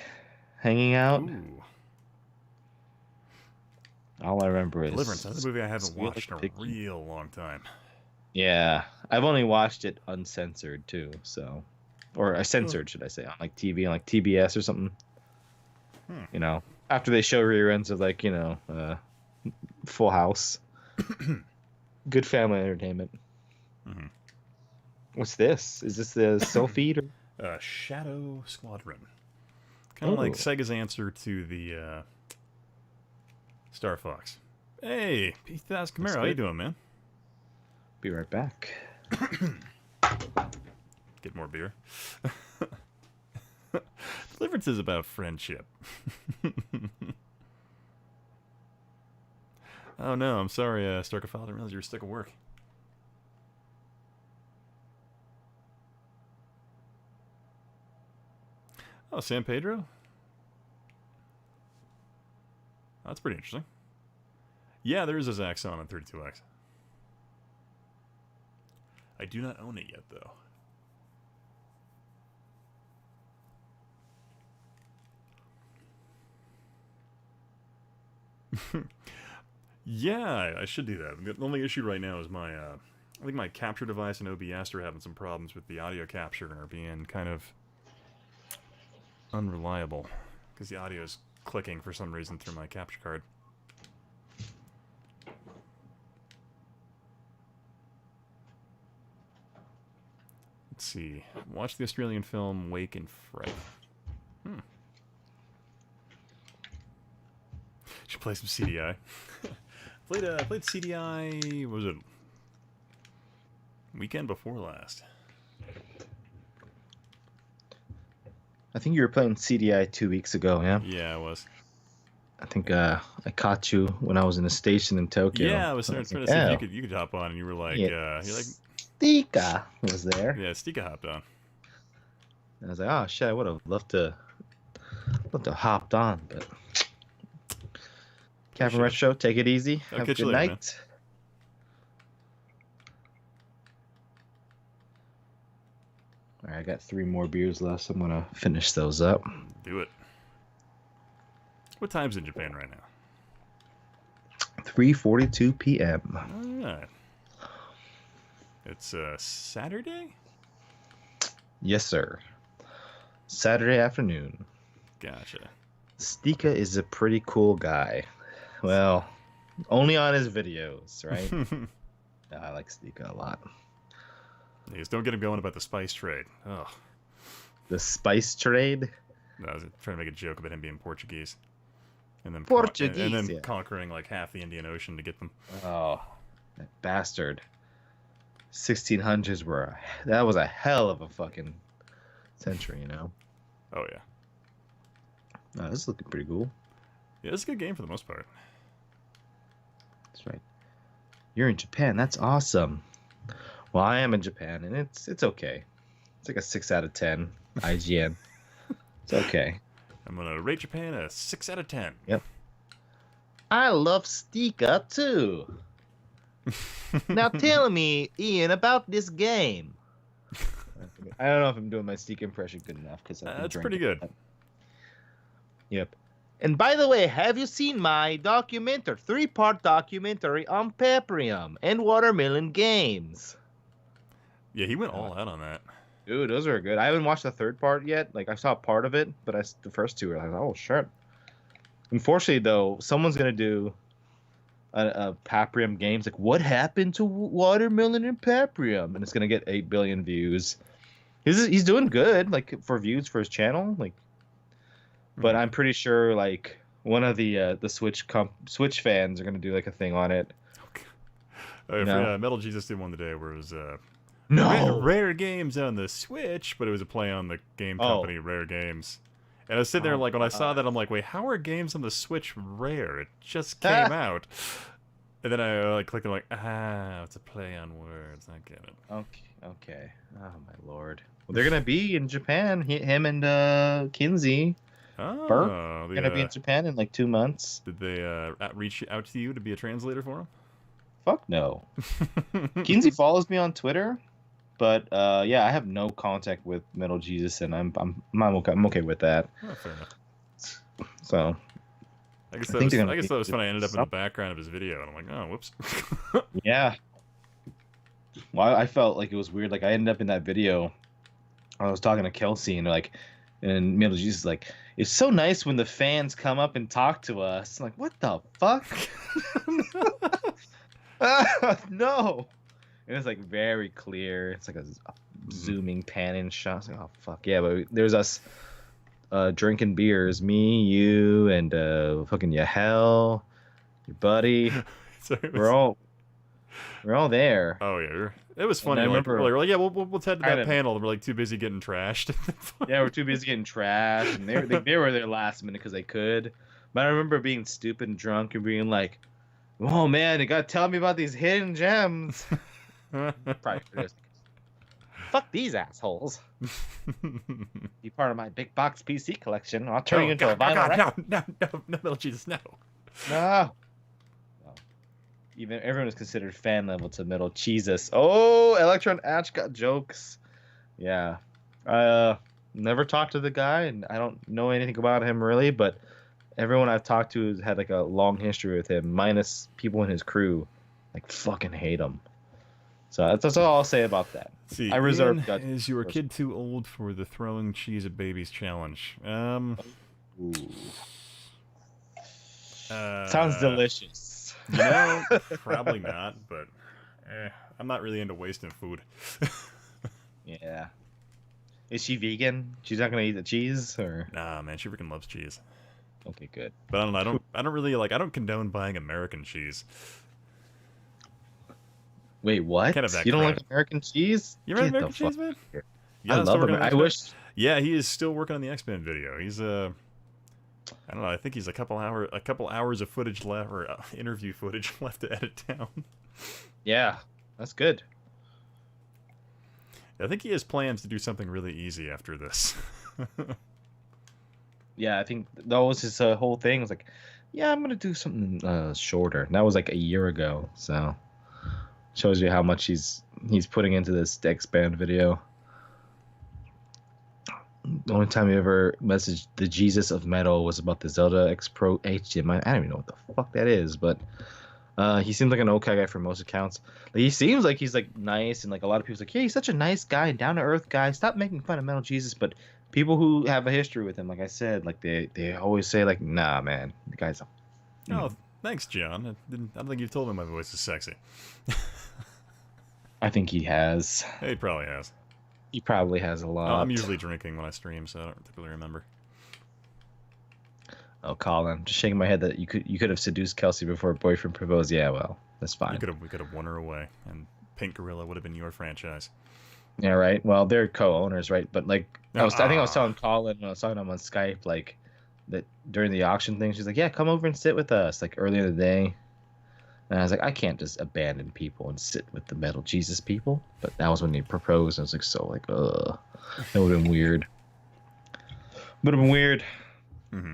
hanging out. Ooh. All I remember is Deliverance. That's a movie I haven't watched in a real long time. Yeah, I've only watched it uncensored too, or censored, should I say, on like TV, on like TBS or something. After they show reruns of like Full House, good family entertainment. Mm-hmm. What's this? Is this the cell feed? Or... Shadow Squadron. Kind of like Sega's answer to the Star Fox. Hey, P1000 Camaro, how you doing, man? Be right back. Get more beer. Deliverance is about friendship. Oh no, I'm sorry, Starkafile. I didn't realize you were stuck at work. Oh, San Pedro? Oh, that's pretty interesting. Yeah, there is a Zaxxon on 32X. I do not own it yet, though. Yeah, I should do that. The only issue right now is my, I think my capture device and OBS are having some problems with the audio capture and are being kind of unreliable because the audio is clicking for some reason through my capture card. Let's see. Watch the Australian film Wake and Fright. Should play some CDI. played CDI, what was it? Weekend before last. I think you were playing CDI 2 weeks ago, yeah? Yeah, I was. I think I caught you when I was in a station in Tokyo. Yeah, I was trying to see if you could hop on, and you were like, yeah. you're like, Stika was there. Yeah, Stika hopped on. And I was like, oh shit, I would have loved to hopped on, but Captain Retro, take it easy. I'll Have a catch you good later, night. Alright, I got 3 more beers left, so I'm gonna finish those up. Do it. What time's in Japan right now? 3:42 p.m. Alright. It's Saturday? Yes, sir. Saturday afternoon. Gotcha. Stika is a pretty cool guy. Well, only on his videos, right? I like Stika a lot. You just don't get him going about the spice trade. Oh. The spice trade? No, I was trying to make a joke about him being Portuguese. And then Portuguese, yeah. Conquering like half the Indian Ocean to get them. Oh, that bastard. 1600s that was a hell of a fucking century, you know? Oh, yeah. Oh, this is looking pretty cool. Yeah, it's a good game for the most part. That's right. You're in Japan. That's awesome. Well, I am in Japan, and it's okay. It's like a 6 out of 10 IGN. It's okay. I'm gonna rate Japan a 6 out of 10. Yep. I love Stika too. Now tell me, Ian, about this game. I don't know if I'm doing my Stika impression good enough because that's pretty good. Yep. And by the way, have you seen my documentary, 3-part documentary on Peprium and Watermelon Games? Yeah, he went all out on that. Dude, those are good. I haven't watched the 3rd part yet. Like, I saw part of it, but the first 2 were like, oh, shit. Unfortunately, though, someone's going to do a Paprium Games. Like, what happened to Watermelon and Paprium? And it's going to get 8 billion views. He's doing good, like, for views for his channel. Like, but I'm pretty sure, like, one of the Switch fans are going to do, like, a thing on it. Okay. Metal Jesus did one today where it was... No! Rare games on the Switch, but it was a play on the game company Rare Games. And I was sitting there, like, when I saw that, I'm like, wait, how are games on the Switch rare? It just came out. And then I clicked and I'm like, it's a play on words. I get it. Okay. Oh, my lord. Well, they're going to be in Japan. Him and Kinsey. Oh, Burke going to be in Japan in, like, 2 months. Did they reach out to you to be a translator for them? Fuck no. Kinsey follows me on Twitter. But yeah, I have no contact with Metal Jesus, and I'm okay with that. Oh, fair enough. So, I guess that was fun. I ended up in the background of his video, and I'm like, oh, whoops. Yeah. Well, I felt like it was weird. Like, I ended up in that video. I was talking to Kelsey, and Metal Jesus is like, It's so nice when the fans come up and talk to us. I'm like, what the fuck? No. And it's like very clear. It's like a zooming pan in shot. It's like, oh fuck yeah! But there's us drinking beers. Me, you, and fucking Yahel, your buddy. Sorry, We're all there. Oh yeah, it was And funny. I Like, remember we're like, yeah, we'll head to kind that of- panel. And we're like too busy getting trashed. Yeah, we're too busy getting trashed, and they were there last minute because they could. But I remember being stupid and drunk and being like, "Oh man, you gotta tell me about these hidden gems." Probably just, fuck these assholes. Be part of my big box PC collection. I'll turn you into a vinyl record. no, Metal Jesus, no. No. Even everyone is considered fan level to Metal Jesus. Oh, Electron Atch got jokes. Yeah. Never talked to the guy, and I don't know anything about him really, but everyone I've talked to has had like a long history with him, minus people in his crew. Like fucking hate him. So that's all I'll say about that. See, I reserve Ian, judgment is your for- kid too old for the throwing cheese at babies challenge? Ooh. Uh, Sounds delicious. You know, probably not, but I'm not really into wasting food. Yeah. Is she vegan? She's not gonna eat the cheese, or Nah, man, she freaking loves cheese. okay, good. But I don't know. I don't really like. I don't condone buying American cheese. Wait, what? Can't have that You don't crap. like American cheese? You remember Get the American cheese, fuck man? here. Yeah, I love working it. on I X-Men? wish. Yeah, he is still working on the X-Men video. He's I don't know. I think he's a couple hours of footage left, or interview footage left to edit down. Yeah, that's good. I think he has plans to do something really easy after this. Yeah, I think that was his whole thing. Was like, yeah, I'm gonna do something shorter. And that was like a year ago. So shows you how much he's putting into this X-Band video. The only time he ever messaged the Jesus of Metal was about the Zelda X Pro HDMI. I don't even know what the fuck that is, but he seems like an okay guy for most accounts. Like, he seems like he's like nice, and like a lot of people's like, yeah, he's such a nice guy, down to earth guy. Stop making fun of Metal Jesus. But people who have a history with him, like I said, like they always say like, nah, man, the guy's a Oh, thanks, John. I don't think you've told me my voice is sexy. I think he has. He probably has. He probably has a lot. I'm usually drinking when I stream, so I don't particularly remember. Oh, Colin, just shaking my head that you could have seduced Kelsey before her boyfriend proposed. Yeah, well, that's fine. We could have won her away, and Pink Gorilla would have been your franchise. Yeah, right. Well, they're co-owners, right? But like, I think I was telling Colin when I was talking to him on Skype, like that during the auction thing, she's like, "Yeah, come over and sit with us," like earlier in the day. And I was like, I can't just abandon people and sit with the Metal Jesus people. But that was when he proposed. And I was like, ugh, that would have been weird. Would have been weird. Mm-hmm.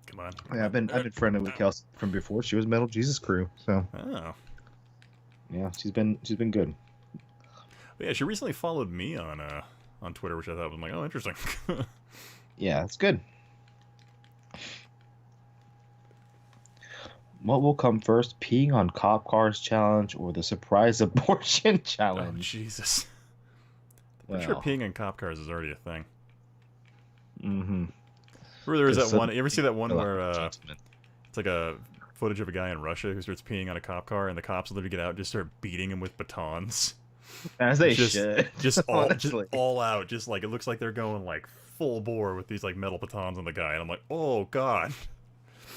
Come on. Yeah, I've been friendly with Kelsey from before. She was Metal Jesus crew, so Oh. yeah, she's been good. But yeah, she recently followed me on Twitter, which I thought was like, oh, interesting. Yeah, it's good. What will come first, peeing on cop cars challenge or the surprise abortion Oh, challenge? Jesus. I'm sure Well, peeing in cop cars is already a thing. mm-hmm. Remember there was Just that one, you ever see that one where Gentlemen. it's like a footage of a guy in Russia who starts peeing on a cop car, and the cops literally get out and just start beating him with batons. As they just, should. just honestly. all out, just like it looks like they're going like full bore with these like metal batons on the guy, and I'm like, oh god.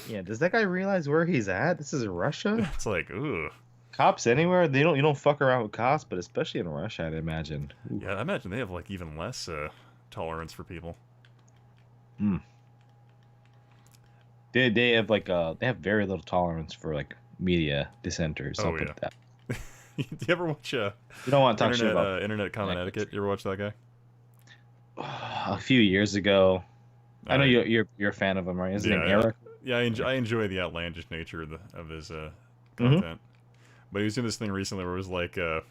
Yeah, does that guy realize where he's at? This is Russia. It's like, ooh. Cops anywhere, you don't fuck around with cops, but especially in Russia, I'd imagine. Ooh. Yeah, I imagine they have like even less tolerance for people. They have like they have very little tolerance for like media dissenters. Oh, I'll put yeah. it that. Do you ever watch You don't want to talk shit Internet, about Internet Common Language. Etiquette? You ever watch that guy? a few years ago. I know Uh, you're a fan of him, right? Is his yeah, name yeah. Eric? Yeah, I enjoy the outlandish nature of his content. But he was doing this thing recently where it was like a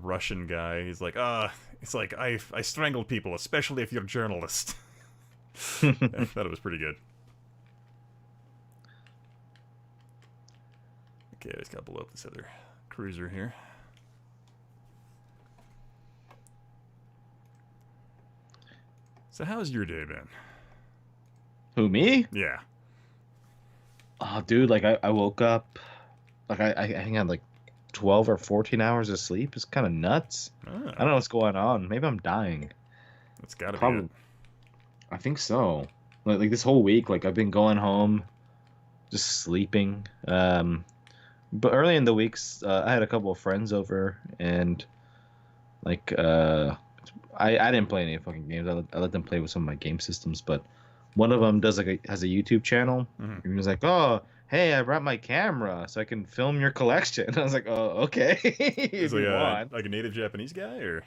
Russian guy. He's like, it's like I strangled people, especially if you're a journalist. I thought it was pretty good. Okay, I just gotta blow up this other cruiser here. So how's your day been? Who, me? Yeah. Oh, dude, like I woke up, like I think I had like 12 or 14 hours of sleep. It's kind of nuts. I don't know what's going on. Maybe I'm dying. That's gotta be Probably. it. I think so. Like this whole week, like I've been going home, just sleeping. But early in the weeks, I had a couple of friends over, and like I didn't play any fucking games. I let them play with some of my game systems, but one of them has a YouTube channel. Mm-hmm. And he was like, "Oh, hey, I brought my camera so I can film your collection." I was like, "Oh, okay." Is if you want. like a native Japanese guy or?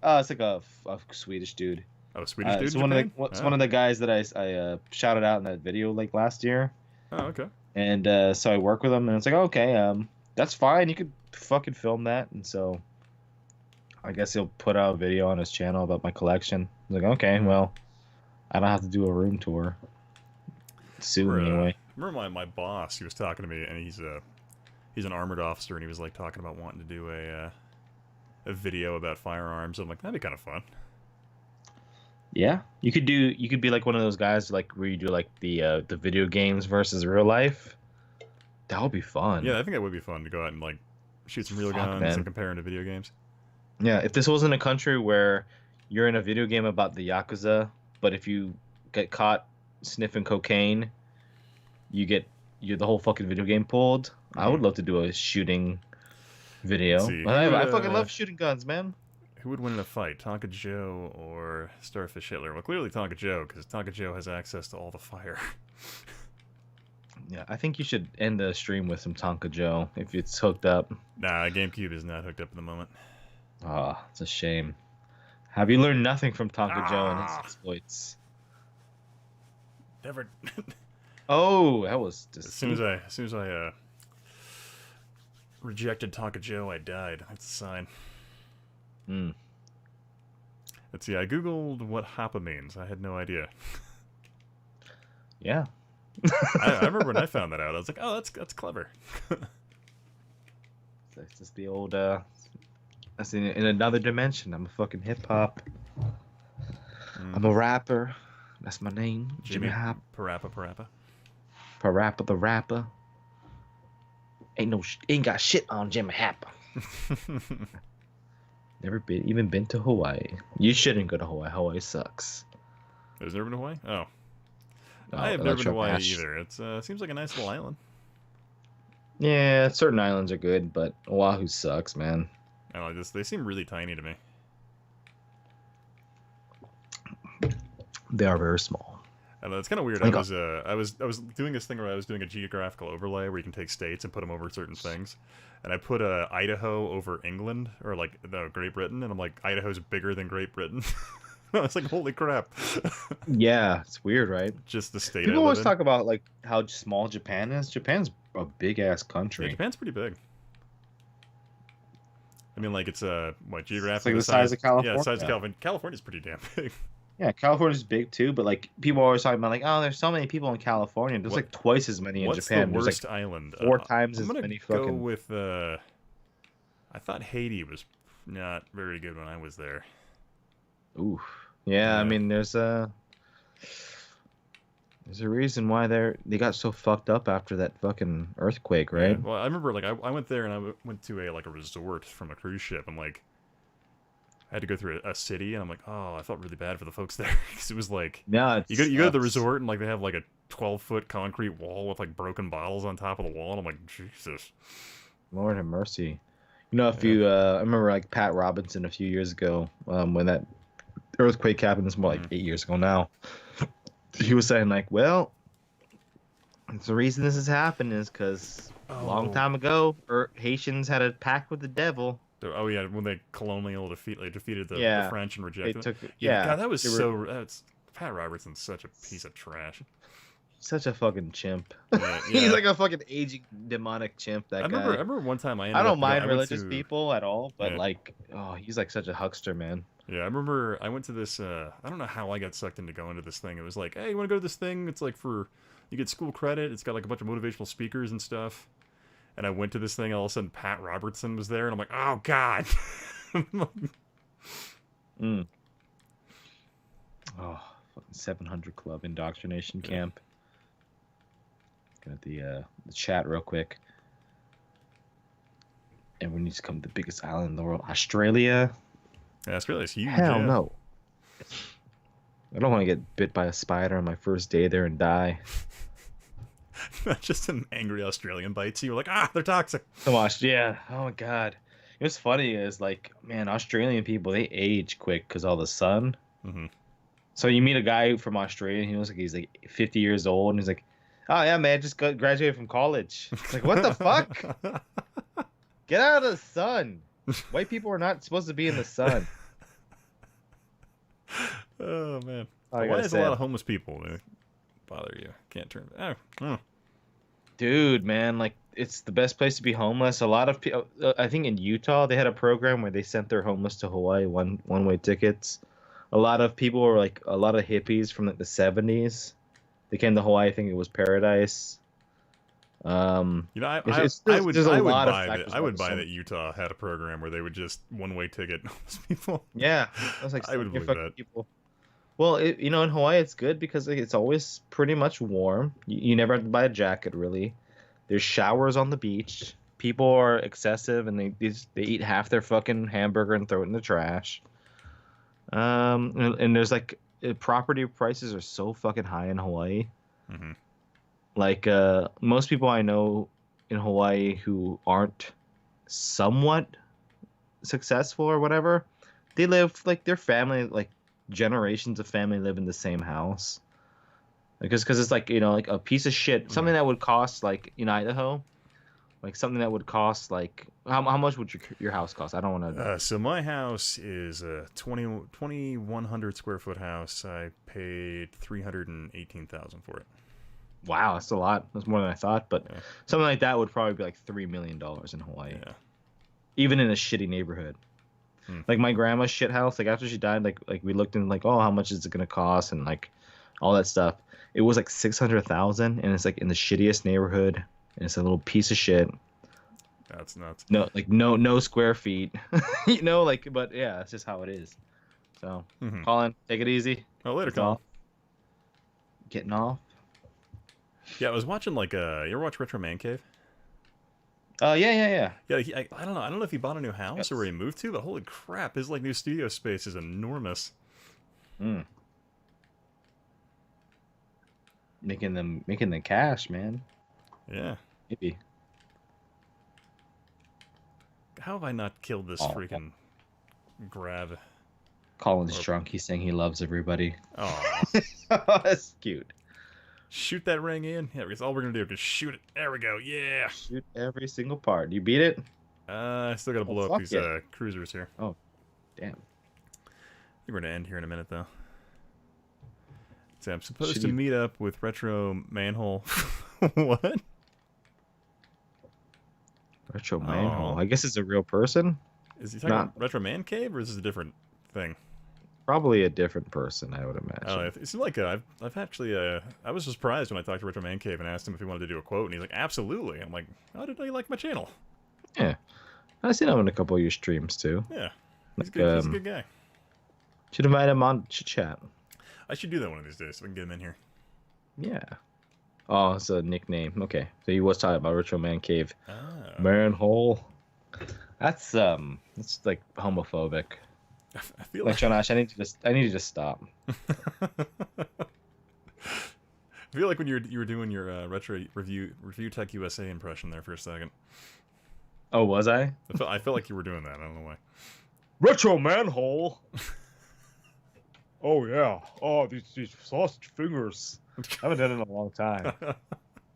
It's like a Swedish dude. Oh, Swedish dude. It's in one Japan? one of the guys that I shouted out in that video like last year. Oh, okay. And so I work with him, and it's like, okay, that's fine. You could fucking film that. And so I guess he'll put out a video on his channel about my collection. I was like, okay, well, I don't have to do a room tour soon anyway. I remember my boss, he was talking to me, and he's an armored officer, and he was like talking about wanting to do a video about firearms. I'm like, that'd be kind of fun. Yeah, you could be like one of those guys like where you do like the video games versus real life. That would be fun. Yeah, I think that would be fun to go out and like shoot some real guns man. and compare them to video games. Yeah, if this wasn't a country where you're in a video game about the Yakuza, but if you get caught sniffing cocaine, the whole fucking video game pulled. I would love to do a shooting video. I fucking love shooting guns, man. Who would win in a fight, Tonka Joe or Starfish Hitler? Well, clearly Tonka Joe, because Tonka Joe has access to all the fire. Yeah, I think you should end the stream with some Tonka Joe if it's hooked up. Nah, GameCube is not hooked up at the moment. Ah, it's a shame. Have you learned nothing from Tonka Joe and his exploits? Never. Oh, that was just... As soon as I rejected Tonka Joe, I died. That's a sign. Let's see, I googled what Hapa means. I had no idea. Yeah. I remember when I found that out. I was like, oh, that's clever. It's just the old, that's in another dimension. I'm a fucking hip-hop. I'm a rapper. That's my name. Jimmy Hop. Parappa. Parappa the rapper. Ain't got shit on Jimmy Hopper. Never been to Hawaii. You shouldn't go to Hawaii. Hawaii sucks. There's never been to Hawaii? Oh. I have never been to Hawaii either. It seems like a nice little island. Yeah, certain islands are good, but Oahu sucks, man. I don't know, they seem really tiny to me. They are very small. I don't know, it's kind of weird. I was doing this thing where I was doing a geographical overlay where you can take states and put them over certain things. And I put Idaho over England, or like Great Britain, and I'm like, Idaho's bigger than Great Britain. I was like, holy crap. Yeah, it's weird, right? Just the state. People always talk about like how small Japan is. Japan's a big ass country. Yeah, Japan's pretty big. I mean, like it's geographically it's like the size of California. Yeah, the size of California. California's pretty damn big. Yeah, California's big too, but like people are always talking about like, oh, there's so many people in California. There's like twice as many in Japan. What's the worst there's like island? 4 times as many I'm fucking. gonna go with. I thought Haiti was not very good when I was there. Ooh, yeah. I mean, there's a reason why they got so fucked up after that fucking earthquake, right? Yeah, well, I remember like I went there and I went to a resort from a cruise ship. I'm like. I had to go through a city, and I'm like, oh, I felt really bad for the folks there, because it was like, yeah, you go to the resort, and like they have like a 12-foot concrete wall with like broken bottles on top of the wall, and I'm like, Jesus, Lord have mercy. You know, if you, I remember like Pat Robinson a few years ago, when that earthquake happened. It's more like 8 years ago now. He was saying like, well, the reason this is happening is because a long time ago, Haitians had a pact with the devil. Oh yeah, when they defeated the French and rejected it. God, that was that's Pat Robertson's such a piece of trash. Such a fucking chimp. Yeah. He's like a fucking aging demonic chimp. That guy. I remember one time I don't mind religious people at all, but like, oh, he's like such a huckster, man. Yeah, I remember I went to this. I don't know how I got sucked into going to this thing. It was like, hey, you want to go to this thing? It's like you get school credit. It's got like a bunch of motivational speakers and stuff. And I went to this thing, and all of a sudden Pat Robertson was there, and I'm like, oh, God. Oh, fucking 700 Club indoctrination camp. Got the chat real quick. Everyone needs to come to the biggest island in the world. Australia? Yeah, Australia's huge. Hell yeah. no. I don't want to get bit by a spider on my first day there and die. Just an angry Australian bites you. You're like, they're toxic. So much, yeah. Oh my god. What's funny is, like, man, Australian people, they age quick because all the sun. Mm-hmm. So you meet a guy from Australia, and he looks like he's like 50 years old, and he's like, oh yeah, man, just graduated from college. It's like, what the fuck? Get out of the sun. White people are not supposed to be in the sun. Oh, man. I Why is a say. lot of homeless people bother you? Can't turn... Dude, man, like, it's the best place to be homeless. A lot of people, I think in Utah, they had a program where they sent their homeless to Hawaii one-way tickets. A lot of people were like, a lot of hippies from like the 70s. They came to Hawaii thinking it was paradise. I would buy that Utah had a program where they would just one-way ticket homeless people. Yeah, I was like, I would believe that. People. Well, in Hawaii it's good because like, it's always pretty much warm. You never have to buy a jacket really. There's showers on the beach. People are excessive and they eat half their fucking hamburger and throw it in the trash. And there's like property prices are so fucking high in Hawaii. Mm-hmm. Like, most people I know in Hawaii who aren't somewhat successful or whatever, they live, like, their family, like, generations of family live in the same house. Because it's, like, like, a piece of shit, something that would cost, like, in Idaho, like, something that would cost, like, how much would your house cost? I don't want to... So my house is a 2,100 square foot house. I paid $318,000 for it. Wow, that's a lot. That's more than I thought. But something like that would probably be like $3 million in Hawaii. Yeah. Even in a shitty neighborhood. Like my grandma's shit house, like after she died, like we looked in like, oh, how much is it gonna cost and like all that stuff. It was like $600,000 and it's like in the shittiest neighborhood and it's a little piece of shit. That's nuts. No square feet. Like, but yeah, that's just how it is. So Colin, take it easy. Oh, later, Colin. Getting off. Yeah, I was watching like you ever watch Retro Man Cave? Yeah. Yeah, I don't know. I don't know if he bought a new house or where he moved to, but holy crap, his like new studio space is enormous. Making the cash, man. Yeah. Maybe. How have I not killed this freaking grab? Colin's drunk. He's saying he loves everybody. Oh, that's cute. Shoot that ring in. Yeah, because all we're gonna do is shoot it. There we go. Yeah. Shoot every single part. You beat it? I still gotta blow up these cruisers here. Oh, damn. I think we're gonna end here in a minute though. So I'm supposed to meet up with Retro Manhole. What? Retro Manhole. I guess it's a real person. Is he talking about Retro Man Cave, or is this a different thing? Probably a different person, I would imagine. Oh, it seems like I've actually I was surprised when I talked to Retro Man Cave and asked him if he wanted to do a quote, and he's like, absolutely. I'm like, how did you like my channel? Yeah, I've seen him in a couple of your streams too. Yeah, he's good. He's a good guy. Should invite him on to chat. I should do that one of these days so we can get him in here. Yeah. Oh, it's a nickname. Okay, so he was talking about Retro Man Cave. Oh. Manhole. That's like homophobic. I feel like Jonash, I need to just stop. I feel like when you were doing your retro review Tech USA impression there for a second. Oh, was I? I felt like you were doing that. I don't know why. Retro Manhole. Oh yeah. Oh, these sausage fingers. I haven't done it in a long time.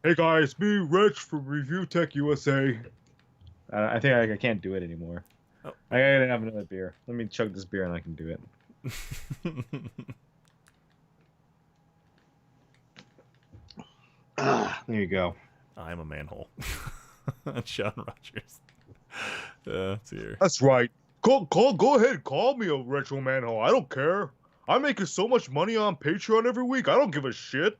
Hey guys, me Rich from Review Tech USA. I think I can't do it anymore. Oh. I gotta have another beer. Let me chug this beer and I can do it. There you go. I'm a manhole. Sean Rogers. Let's see here. That's right. Go ahead. Call me a retro manhole. I don't care. I'm making so much money on Patreon every week. I don't give a shit.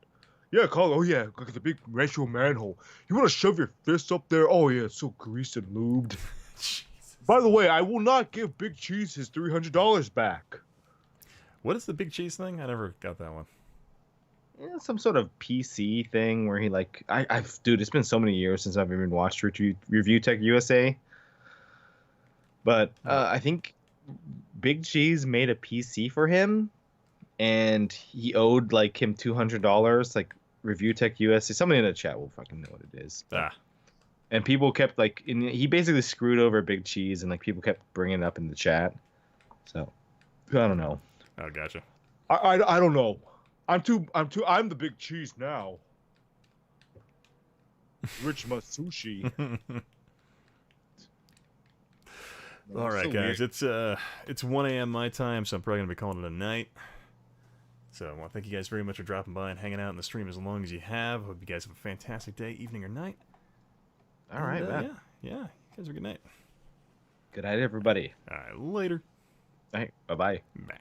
Yeah, call. Oh yeah, look at the big retro manhole. You want to shove your fist up there? Oh yeah, it's so greased and lubed. By the way, I will not give Big Cheese his $300 back. What is the big cheese thing? I never got that one. Yeah, some sort of PC thing where he like dude, it's been so many years since I've even watched Review Tech USA. But I think Big Cheese made a PC for him, and he owed like him $200. Like Review Tech USA, somebody in the chat will fucking know what it is. And people kept like, he basically screwed over Big Cheese, and like people kept bringing it up in the chat. So I don't know. Oh, gotcha. I don't know. I'm the Big Cheese now. Rich Masushi. All right, so guys. weird. It's 1 a.m. my time, so I'm probably gonna be calling it a night. So I want to thank you guys very much for dropping by and hanging out in the stream as long as you have. Hope you guys have a fantastic day, evening, or night. All right, man. Yeah. You guys have a good night. Good night, everybody. All right, later. All right, bye-bye. Bye.